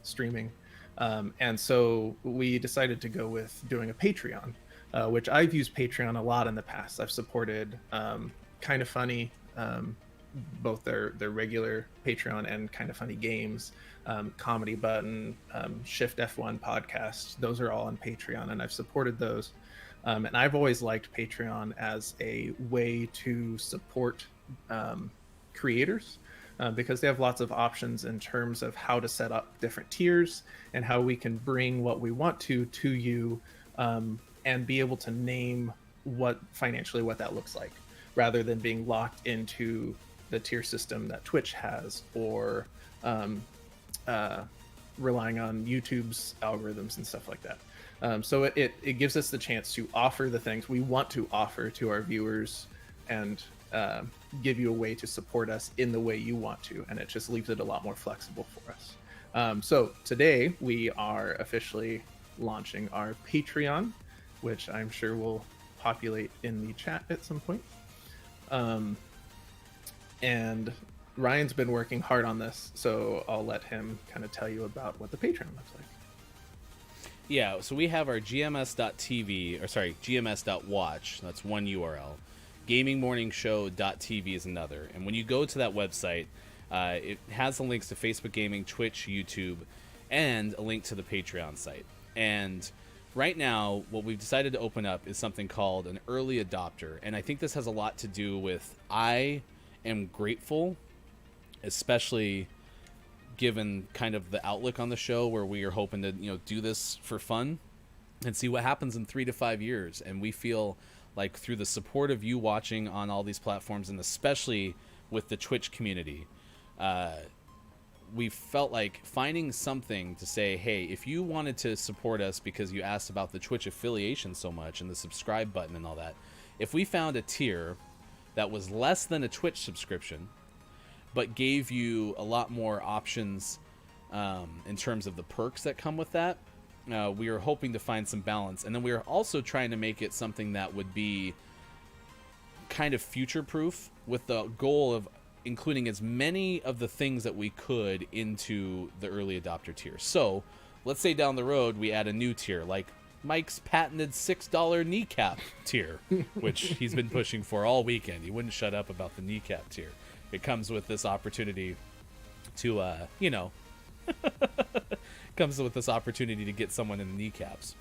streaming. And so we decided to go with doing a Patreon, which I've used Patreon a lot in the past. I've supported Kind of Funny, both their regular Patreon and Kind of Funny Games, Comedy Button, Shift F1 podcast. Those are all on Patreon, and I've supported those. And I've always liked Patreon as a way to support creators, because they have lots of options in terms of how to set up different tiers and how we can bring what we want to you, and be able to name what that looks like, rather than being locked into the tier system that Twitch has, or relying on YouTube's algorithms and stuff like that. So it gives us the chance to offer the things we want to offer to our viewers, and give you a way to support us in the way you want to, and it just leaves it a lot more flexible for us. So today we are officially launching our Patreon, which I'm sure will populate in the chat at some point. And Ryan's been working hard on this, so I'll let him kind of tell you about what the Patreon looks like. Yeah, so we have our gms.tv, or sorry, gms.watch. That's one URL. gamingmorningshow.tv is another. And when you go to that website, it has the links to Facebook Gaming, Twitch, YouTube, and a link to the Patreon site. And right now, what we've decided to open up is something called an early adopter. And I think this has a lot to do with, I am grateful, especially given kind of the outlook on the show, where we are hoping to, do this for fun and see what happens in 3 to 5 years. And we feel like through the support of you watching on all these platforms, and especially with the Twitch community, we felt like finding something to say, hey, if you wanted to support us because you asked about the Twitch affiliation so much and the subscribe button and all that, if we found a tier that was less than a Twitch subscription but gave you a lot more options in terms of the perks that come with that, we are hoping to find some balance. And then we are also trying to make it something that would be kind of future-proof, with the goal of including as many of the things that we could into the early adopter tier. So let's say down the road we add a new tier, like Mike's patented $6 kneecap tier, which he's been pushing for all weekend. He wouldn't shut up about the kneecap tier. It comes with this opportunity to, comes with this opportunity to get someone in the kneecaps.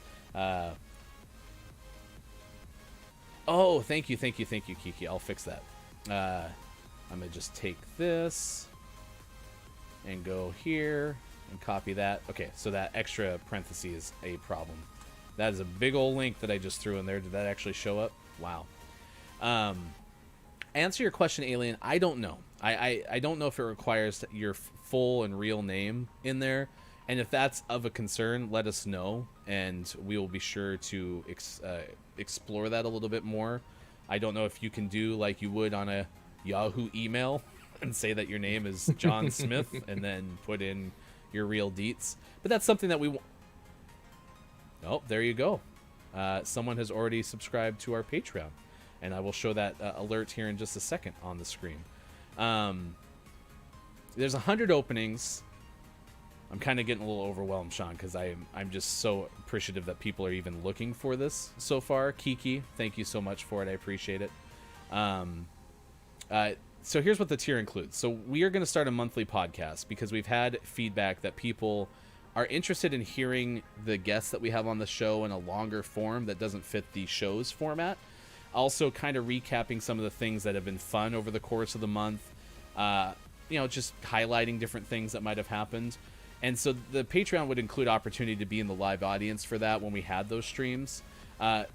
Oh, thank you, Kiki. I'll fix that. I'm going to just take this and go here and copy that. Okay, so that extra parenthesis is a problem. That is a big old link that I just threw in there. Did that actually show up? Wow. Answer your question, Alien. I don't know. I don't know if it requires your full and real name in there. And if that's of a concern, let us know, and we will be sure to explore that a little bit more. I don't know if you can do like you would on a Yahoo email and say that your name is John Smith and then put in your real deets. But that's something that we... Oh, there you go. Someone has already subscribed to our Patreon, and I will show that alert here in just a second on the screen. There's 100 openings. I'm kind of getting a little overwhelmed, Sean, because I'm just so appreciative that people are even looking for this so far. Kiki, thank you so much for it. I appreciate it. So here's what the tier includes. So we are going to start a monthly podcast because we've had feedback that people are interested in hearing the guests that we have on the show in a longer form that doesn't fit the show's format. Also kind of recapping some of the things that have been fun over the course of the month. Just highlighting different things that might have happened. And so the Patreon would include opportunity to be in the live audience for that when we had those streams.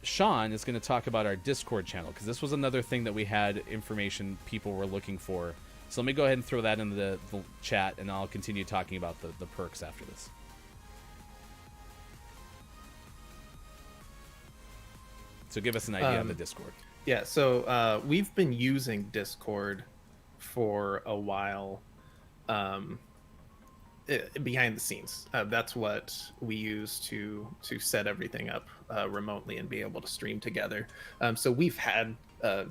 Sean is going to talk about our Discord channel, because this was another thing that we had information people were looking for. So let me go ahead and throw that into the chat, and I'll continue talking about the perks after this. So give us an idea on the Discord. Yeah, so we've been using Discord for a while. behind the scenes. That's what we use to set everything up remotely and be able to stream together. So we've had a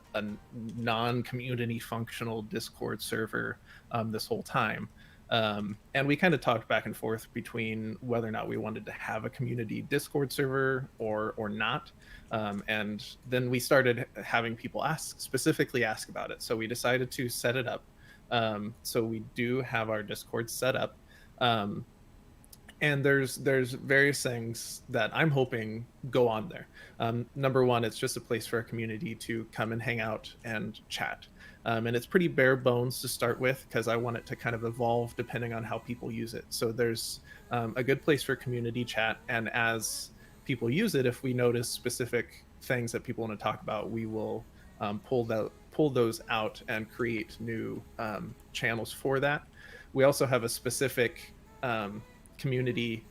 non-community functional Discord server this whole time. And we kind of talked back and forth between whether or not we wanted to have a community Discord server or not. And then we started having people specifically ask about it. So we decided to set it up. So we do have our Discord set up. And there's various things that I'm hoping go on there. Number one, it's just a place for a community to come and hang out and chat. And it's pretty bare bones to start with because I want it to kind of evolve depending on how people use it. So there's a good place for community chat, and as people use it, if we notice specific things that people want to talk about, we will pull those out and create new channels for that. We also have a specific community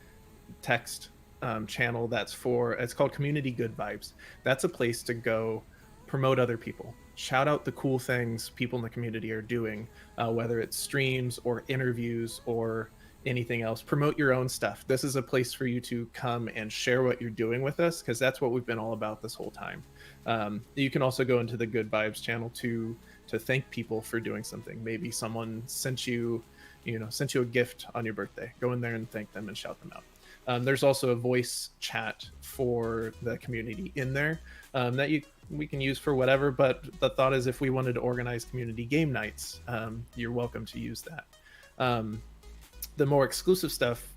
text channel it's called Community Good Vibes. That's a place to go promote other people, shout out the cool things people in the community are doing, whether it's streams or interviews or anything else. Promote your own stuff. This is a place for you to come and share what you're doing with us, because that's what we've been all about this whole time. You can also go into the Good Vibes channel to thank people for doing something. Maybe someone sent you a gift on your birthday. Go in there and thank them and shout them out. There's also a voice chat for the community in there that we can use for whatever, but the thought is if we wanted to organize community game nights, you're welcome to use that. The more exclusive stuff,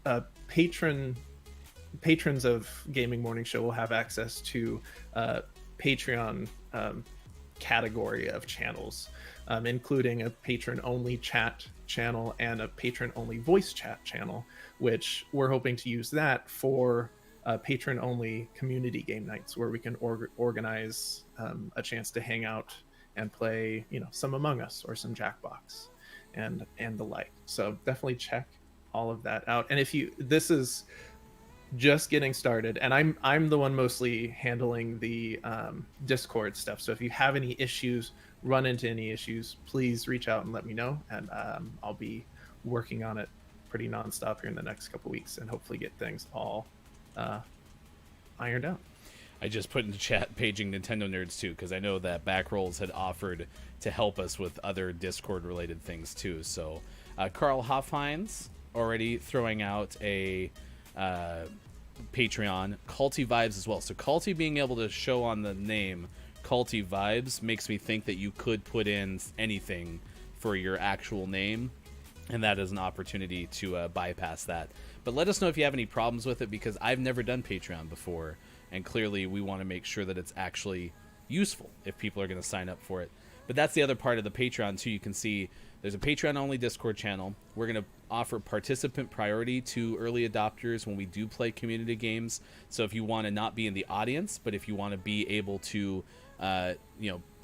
patrons of Gaming Morning Show will have access to Patreon category of channels, including a patron-only chat channel and a patron-only voice chat channel, which we're hoping to use that for patron-only community game nights where we can organize a chance to hang out and play, some Among Us or some Jackbox and the like. So definitely check all of that out. And this is just getting started, and I'm the one mostly handling the Discord stuff. So if you have any issues, run into any issues, please reach out and let me know, and I'll be working on it pretty nonstop here in the next couple weeks and hopefully get things all ironed out. I just put in the chat paging Nintendo Nerds too, because I know that Backrolls had offered to help us with other Discord related things too. So Carl Hoffheinz already throwing out a Patreon, Culty Vibes as well. So Culty being able to show on the name Culty Vibes makes me think that you could put in anything for your actual name, and that is an opportunity to bypass that. But let us know if you have any problems with it, because I've never done Patreon before, and clearly we want to make sure that it's actually useful if people are going to sign up for it. But that's the other part of the Patreon too. You can see there's a Patreon only Discord channel. We're going to offer participant priority to early adopters when we do play community games. So if you want to not be in the audience, but if you want to be able to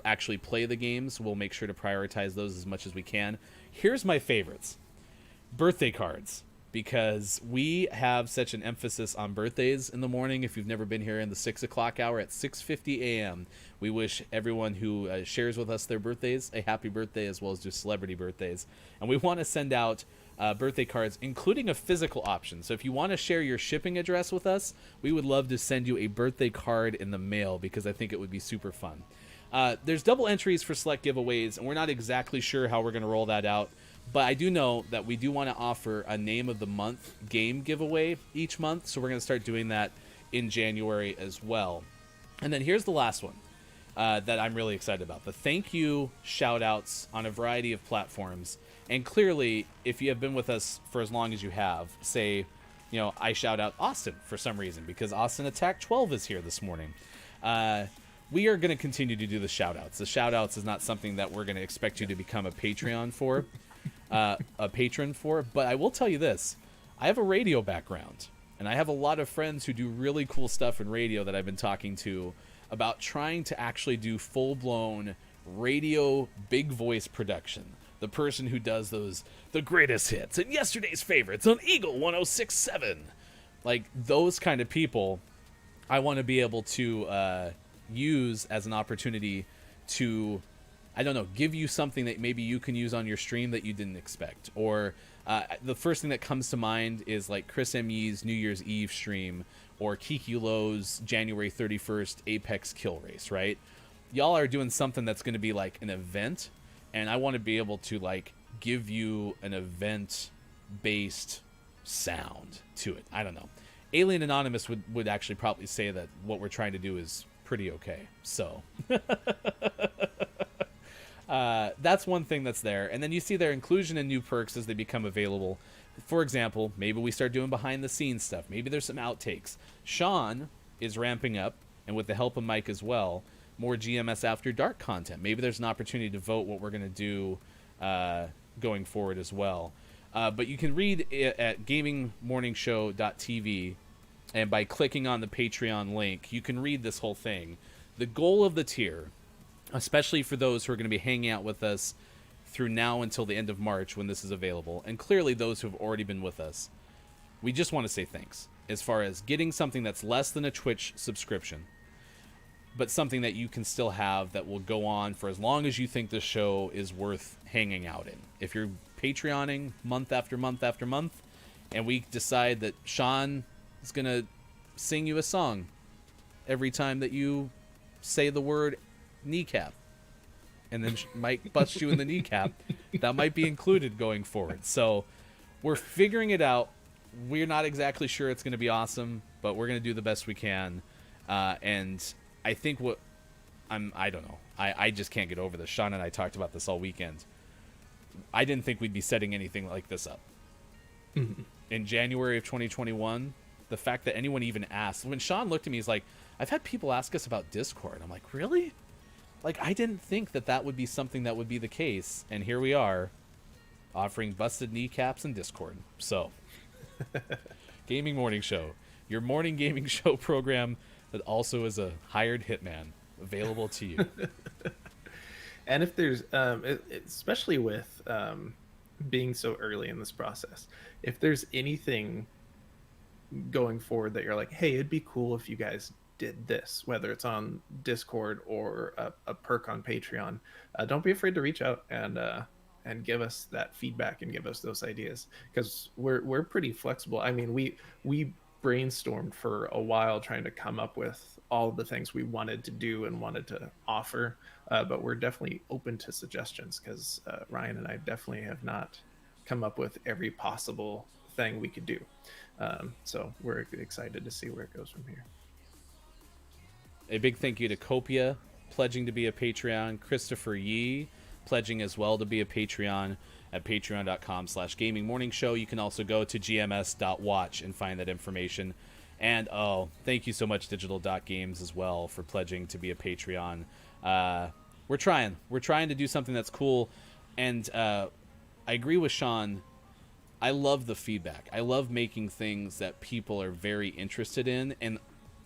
actually play the games, we'll make sure to prioritize those as much as we can. Here's my favorites: birthday cards, because we have such an emphasis on birthdays in the morning. If you've never been here in the 6 o'clock hour at 6:50 a.m., we wish everyone who shares with us their birthdays a happy birthday, as well as just celebrity birthdays. And we want to send out birthday cards, including a physical option. So if you want to share your shipping address with us, we would love to send you a birthday card in the mail, because I think it would be super fun. There's double entries for select giveaways, and we're not exactly sure how we're going to roll that out. But I do know that we do want to offer a name of the month game giveaway each month. So we're going to start doing that in January as well. And then here's the last one that I'm really excited about: the thank you shout outs on a variety of platforms. And clearly, if you have been with us for as long as you have, say, I shout out Austin for some reason, because Austin Attack 12 is here this morning. We are going to continue to do the shout outs. The shout outs is not something that we're going to expect you to become a Patreon for. A patron for, but I will tell you this: I have a radio background, and I have a lot of friends who do really cool stuff in radio that I've been talking to about trying to actually do full-blown radio big voice production. The person who does the greatest hits and yesterday's favorites on Eagle 106.7, like those kind of people, I want to be able to use as an opportunity to I don't know, give you something that maybe you can use on your stream that you didn't expect. Or the first thing that comes to mind is like Chris M.E.'s New Year's Eve stream, or Kiki Lowe's January 31st Apex kill race, right? Y'all are doing something that's going to be like an event, and I want to be able to like give you an event-based sound to it. I don't know. Alien Anonymous would actually probably say that what we're trying to do is pretty okay. So that's one thing that's there. And then you see their inclusion in new perks as they become available. For example, maybe we start doing behind the scenes stuff. Maybe there's some outtakes. Sean is ramping up, and with the help of Mike as well, more GMS After Dark content. Maybe there's an opportunity to vote what we're going to do going forward as well. But you can read it at gamingmorningshow.tv, and by clicking on the Patreon link, you can read this whole thing. The goal of the tier, especially for those who are going to be hanging out with us through now until the end of March when this is available, and clearly those who have already been with us, we just want to say thanks as far as getting something that's less than a Twitch subscription, but something that you can still have that will go on for as long as you think the show is worth hanging out in. If you're Patreoning month after month after month, and we decide that Sean is going to sing you a song every time that you say the word kneecap, and then Mike busts you in the kneecap, that might be included going forward. So we're figuring it out. We're not exactly sure it's going to be awesome, but we're going to do the best we can. And I think I don't know. I just can't get over this. Sean and I talked about this all weekend. I didn't think we'd be setting anything like this up. In January of 2021, the fact that anyone even asked, when Sean looked at me, he's like, I've had people ask us about Discord. I'm like, really? Like, I didn't think that would be something that would be the case. And here we are, offering busted kneecaps and Discord. So, Gaming Morning Show, your morning gaming show program that also is a hired hitman, available to you. And if there's, especially with being so early in this process, if there's anything going forward that you're like, hey, it'd be cool if you guys did this, whether it's on Discord or a perk on Patreon, don't be afraid to reach out and give us that feedback and give us those ideas, because we're pretty flexible. I mean, we brainstormed for a while trying to come up with all of the things we wanted to do and wanted to offer, but we're definitely open to suggestions, because Ryan and I definitely have not come up with every possible thing we could do. So we're excited to see where it goes from here. A big thank you to Copia, pledging to be a Patreon. Christopher Yee, pledging as well to be a Patreon at patreon.com/gamingmorningshow. You can also go to gms.watch and find that information. And thank you so much, digital.games, as well, for pledging to be a Patreon. We're trying to do something that's cool. And I agree with Sean. I love the feedback. I love making things that people are very interested in, and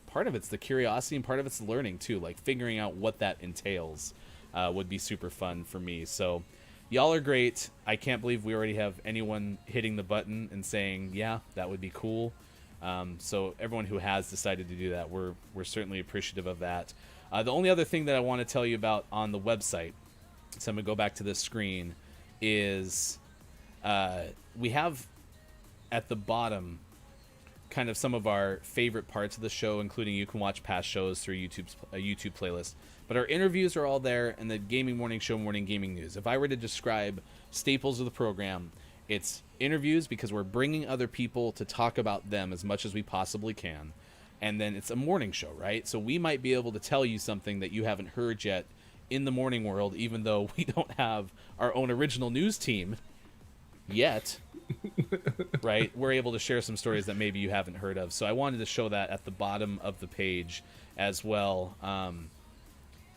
part of it's the curiosity and part of it's the learning too, like figuring out what that entails would be super fun for me. So y'all are great. I can't believe we already have anyone hitting the button and saying, yeah, that would be cool. So everyone who has decided to do that, we're certainly appreciative of that. The only other thing that I want to tell you about on the website, so I'm going to go back to this screen, is we have at the bottom kind of some of our favorite parts of the show, including you can watch past shows through YouTube's YouTube playlist. But our interviews are all there, and the Gaming Morning Show morning gaming news. If I were to describe staples of the program, it's interviews, because we're bringing other people to talk about them as much as we possibly can. And then it's a morning show, right? So we might be able to tell you something that you haven't heard yet in the morning world, even though we don't have our own original news team yet. Right? We're able to share some stories that maybe you haven't heard of. So I wanted to show that at the bottom of the page as well.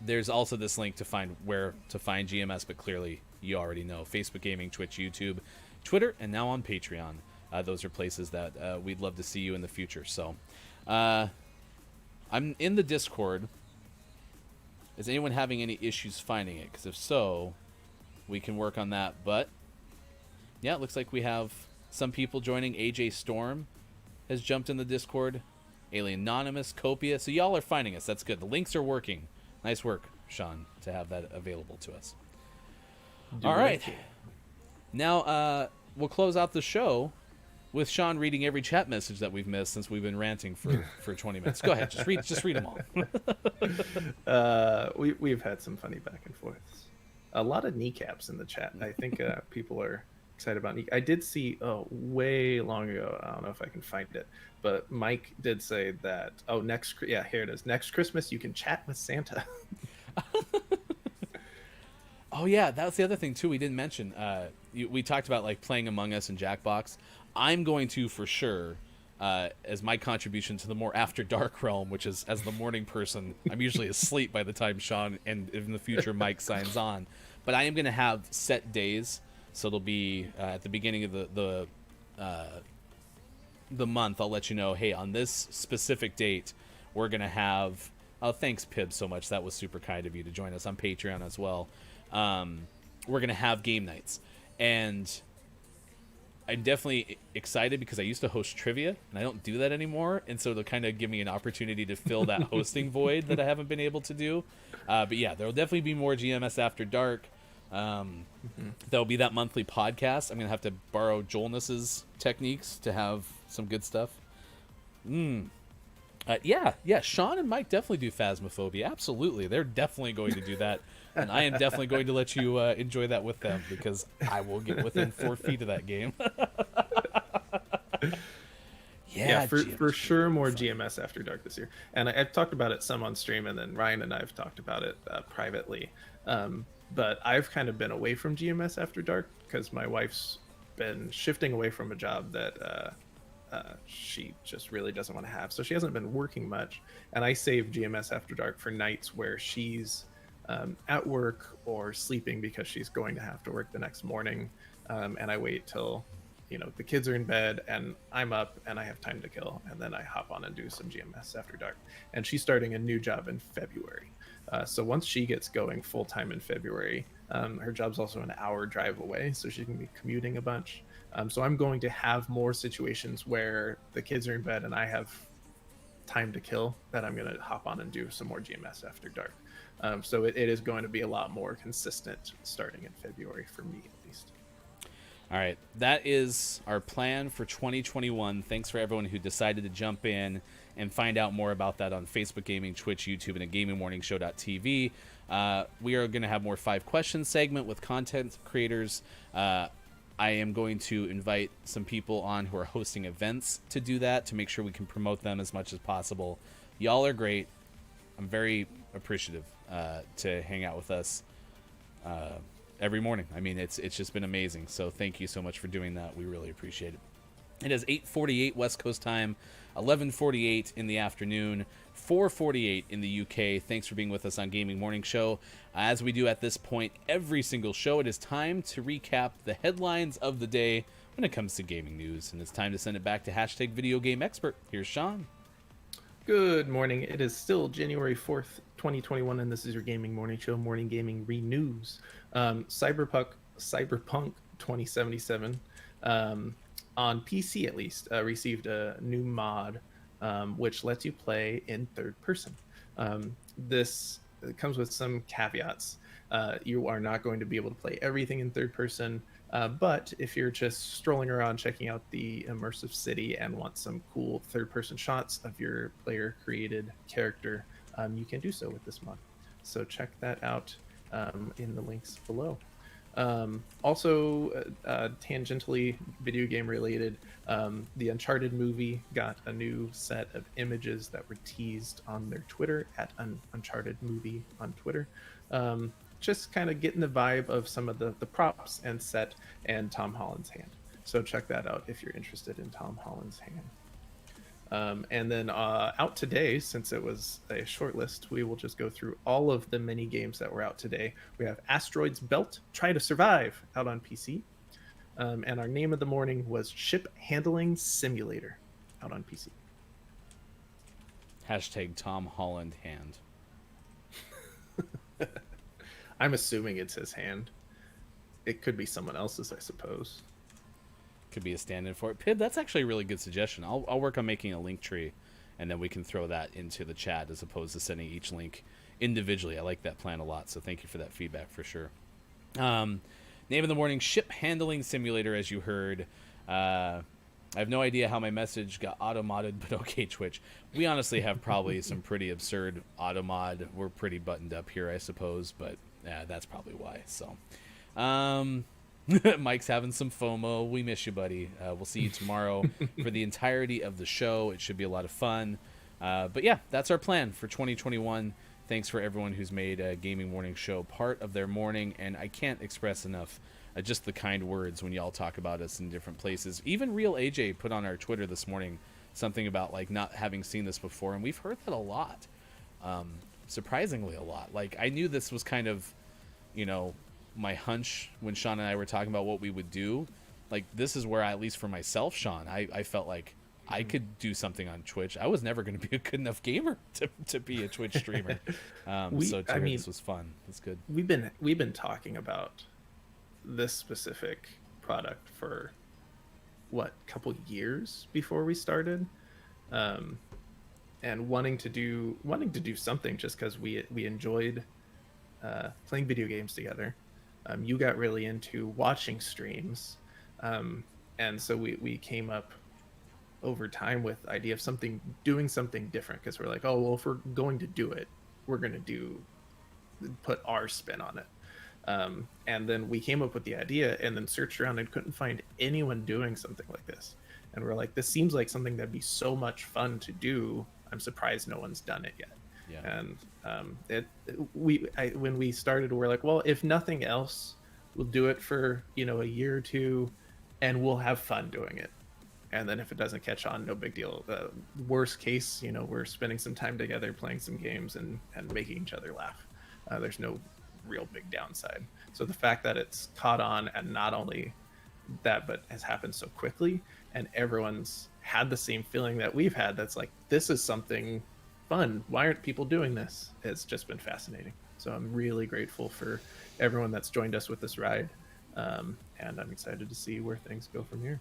There's also this link to find where to find GMS, but clearly you already know. Facebook Gaming, Twitch, YouTube, Twitter, and now on Patreon. Those are places that we'd love to see you in the future. So I'm in the Discord. Is anyone having any issues finding it? Because if so, we can work on that. But yeah, it looks like we have some people joining. AJ Storm has jumped in the Discord. Alien Anonymous, Copia. So y'all are finding us. That's good. The links are working. Nice work, Sean, to have that available to us. Do All it. right. Now, we'll close out the show with Sean reading every chat message that we've missed since we've been ranting for 20 minutes. Go ahead, just read them all. We've had some funny back and forths. A lot of kneecaps in the chat. I think people are excited about I did see way long ago. I don't know if I can find it, but Mike did say that. Oh, here it is. Next Christmas you can chat with Santa. Oh yeah, that was the other thing too we didn't mention. We talked about like playing Among Us and Jackbox. I'm going to for sure, as my contribution to the more After Dark realm, which is as the morning person, I'm usually asleep by the time Sean and in the future Mike signs on. But I am going to have set days, so it'll be at the beginning of the month. I'll let you know. Hey, on this specific date, we're going to have. Oh, thanks, Pib, so much. That was super kind of you to join us on Patreon as well. We're going to have game nights. And I'm definitely excited because I used to host trivia, and I don't do that anymore. And so it'll kind of give me an opportunity to fill that hosting void that I haven't been able to do. But yeah, there will definitely be more GMS After Dark. There'll be that monthly podcast. I'm going to have to borrow Joelness's techniques to have some good stuff. Yeah, Sean and Mike definitely do Phasmophobia. Absolutely. They're definitely going to do that. And I am definitely going to let you enjoy that with them because I will get within 4 feet of that game. For sure more GMS After Dark this year. And I've talked about it some on stream, and then Ryan and I have talked about it privately. But I've kind of been away from GMS After Dark because my wife's been shifting away from a job that she just really doesn't want to have. So she hasn't been working much. And I save GMS After Dark for nights where she's at work or sleeping because she's going to have to work the next morning. And I wait till, the kids are in bed and I'm up and I have time to kill. And then I hop on and do some GMS After Dark. And she's starting a new job in February. So once she gets going full time in February, her job's also an hour drive away. So she can be commuting a bunch. So I'm going to have more situations where the kids are in bed and I have time to kill that I'm going to hop on and do some more GMS After Dark. So it is going to be a lot more consistent starting in February for me, at least. All right. That is our plan for 2021. Thanks for everyone who decided to jump in and find out more about that on Facebook Gaming, Twitch, YouTube, and at GamingMorningShow.tv. We are going to have more 5 questions segment with content creators. I am going to invite some people on who are hosting events to do that, to make sure we can promote them as much as possible. Y'all are great. I'm very appreciative to hang out with us every morning. I mean, it's just been amazing. So thank you so much for doing that. We really appreciate it. It is 8:48 West Coast time, 11:48 in the afternoon, 4:48 in the UK. Thanks for being with us on Gaming Morning Show. As we do at this point every single show, it is time to recap the headlines of the day when it comes to gaming news. And it's time to send it back to #VideoGameExpert. Here's Sean. Good morning. It is still January 4th, 2021, and this is your Gaming Morning Show, Morning Gaming Renews. Cyberpunk 2077, on PC at least, received a new mod which lets you play in third person. This comes with some caveats. You are not going to be able to play everything in third person, but if you're just strolling around checking out the immersive city and want some cool third person shots of your player created character, you can do so with this mod. So check that out in the links below. Also, tangentially video game related, the Uncharted movie got a new set of images that were teased on their Twitter at Uncharted movie on Twitter. Just kind of getting the vibe of some of the props and set and Tom Holland's hand. So check that out if you're interested in Tom Holland's hand. And then out today, since it was a short list, we will just go through all of the mini games that were out today. We have Asteroid's Belt, Try to Survive, out on PC. And our name of the morning was Ship Handling Simulator, out on PC. #Tom Holland hand. I'm assuming it's his hand. It could be someone else's, I suppose. Could be a stand-in for it. Pib, that's actually a really good suggestion. I'll work on making a link tree, and then we can throw that into the chat as opposed to sending each link individually. I like that plan a lot, so thank you for that feedback for sure. Name of the morning, ship handling simulator, as you heard. I have no idea how my message got auto-modded, but okay, Twitch. We honestly have probably some pretty absurd auto-mod. We're pretty buttoned up here, I suppose, but that's probably why. So, Mike's having some FOMO. We miss you, buddy. We'll see you tomorrow for the entirety of the show. It should be a lot of fun. But yeah, that's our plan for 2021. Thanks for everyone who's made a Gaming Morning Show part of their morning, and I can't express enough just the kind words when y'all talk about us in different places. Even Real AJ put on our Twitter this morning something about like not having seen this before, and we've heard that a lot. Surprisingly a lot. Like, I knew this was kind of, you know, my hunch when Sean and I were talking about what we would do. Like, this is where at least for myself, Sean, I felt like I could do something on Twitch. I was never going to be a good enough gamer to be a Twitch streamer. So to hear this was fun. That's good. We've been talking about this specific product for what, couple years before we started, and wanting to do something just because we enjoyed playing video games together. You got really into watching streams, and so we came up over time with the idea of doing something different, because we're like, oh well, if we're going to do it, we're going to put our spin on it. And then we came up with the idea and then searched around and couldn't find anyone doing something like this, and we're like, this seems like something that'd be so much fun to do. I'm surprised no one's done it yet. Yeah. And when we started, we're like, well, if nothing else, we'll do it for, you know, a year or two, and we'll have fun doing it. And then if it doesn't catch on, no big deal. Worst case, you know, we're spending some time together playing some games and making each other laugh. There's no real big downside. So the fact that it's caught on, and not only that, but has happened so quickly, and everyone's had the same feeling that we've had, that's like, this is something fun. Why aren't people doing this? It's just been fascinating. So I'm really grateful for everyone that's joined us with this ride. And I'm excited to see where things go from here.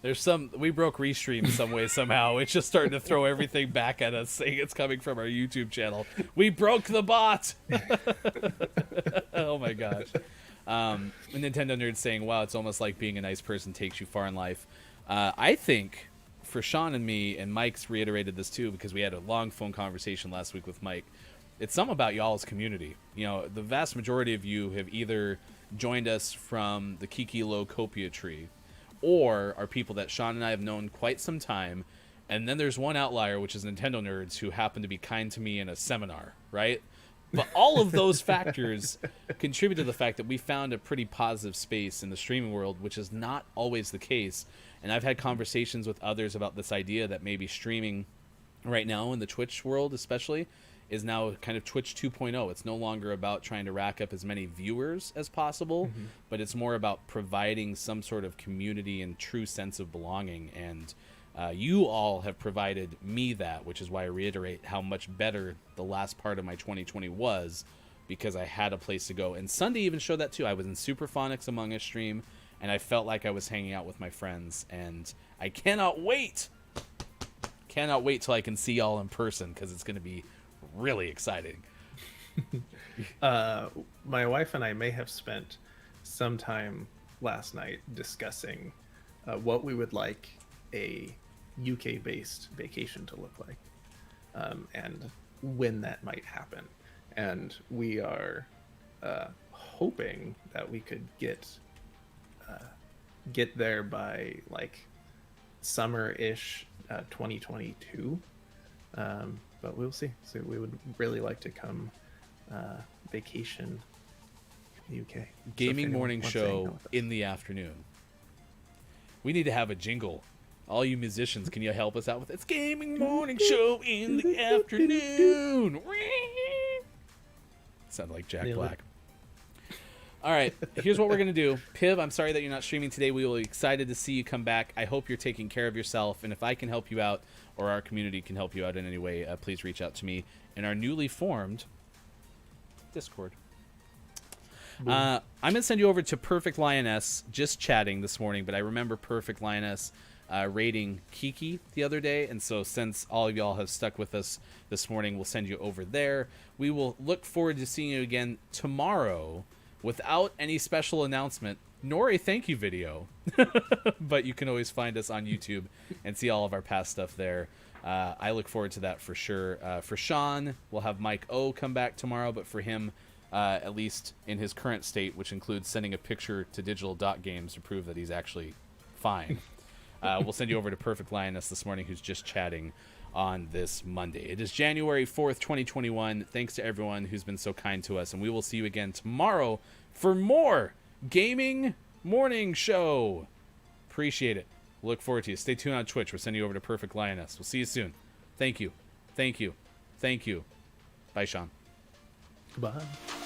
We broke Restream some way, somehow. It's just starting to throw everything back at us, saying it's coming from our YouTube channel. We broke the bot. Oh my gosh. Nintendo Nerd saying, wow, it's almost like being a nice person takes you far in life. I think for Sean and me, and Mike's reiterated this too, because we had a long phone conversation last week with Mike, it's something about y'all's community. You know, the vast majority of you have either joined us from the Kiki Low Copia tree, or are people that Sean and I have known quite some time. And then there's one outlier, which is Nintendo Nerds, who happen to be kind to me in a seminar, right? But all of those factors contribute to the fact that we found a pretty positive space in the streaming world, which is not always the case. And I've had conversations with others about this idea that maybe streaming right now in the Twitch world especially is now kind of Twitch 2.0. It's no longer about trying to rack up as many viewers as possible, but it's more about providing some sort of community and true sense of belonging. And you all have provided me that, which is why I reiterate how much better the last part of my 2020 was, because I had a place to go. And Sunday even showed that too. I was in Superphonics Among Us stream, and I felt like I was hanging out with my friends. And I cannot wait till I can see y'all in person, because it's going to be really exciting. My wife and I may have spent some time last night discussing what we would like a UK-based vacation to look like, and when that might happen. And we are hoping that we could get there by like summer-ish 2022. But we'll see. So we would really like to come vacation in the UK. Gaming morning show in the afternoon. We need to have a jingle. All you musicians, can you help us out with it? It's gaming morning show in the afternoon. Sound like Jack Black. All right, here's what we're going to do. Piv, I'm sorry that you're not streaming today. We will be excited to see you come back. I hope you're taking care of yourself. And if I can help you out, or our community can help you out in any way, please reach out to me in our newly formed Discord. I'm going to send you over to Perfect Lioness, just chatting this morning, but I remember Perfect Lioness rating Kiki the other day, and so since all of y'all have stuck with us this morning, we'll send you over there. We will look forward to seeing you again tomorrow without any special announcement nor a thank you video. But you can always find us on YouTube and see all of our past stuff there. I look forward to that for sure. For Sean, we'll have Mike O come back tomorrow, but for him, at least in his current state, which includes sending a picture to Digital Dot Games to prove that he's actually fine, we'll send you over to Perfect Lioness this morning, who's just chatting on this Monday. It is January 4th, 2021. Thanks to everyone who's been so kind to us, and we will see you again tomorrow for more Gaming Morning Show. Appreciate it. Look forward to you. Stay tuned on Twitch. We'll send you over to Perfect Lioness. We'll see you soon. Thank you. Thank you. Thank you. Bye, Sean. Goodbye.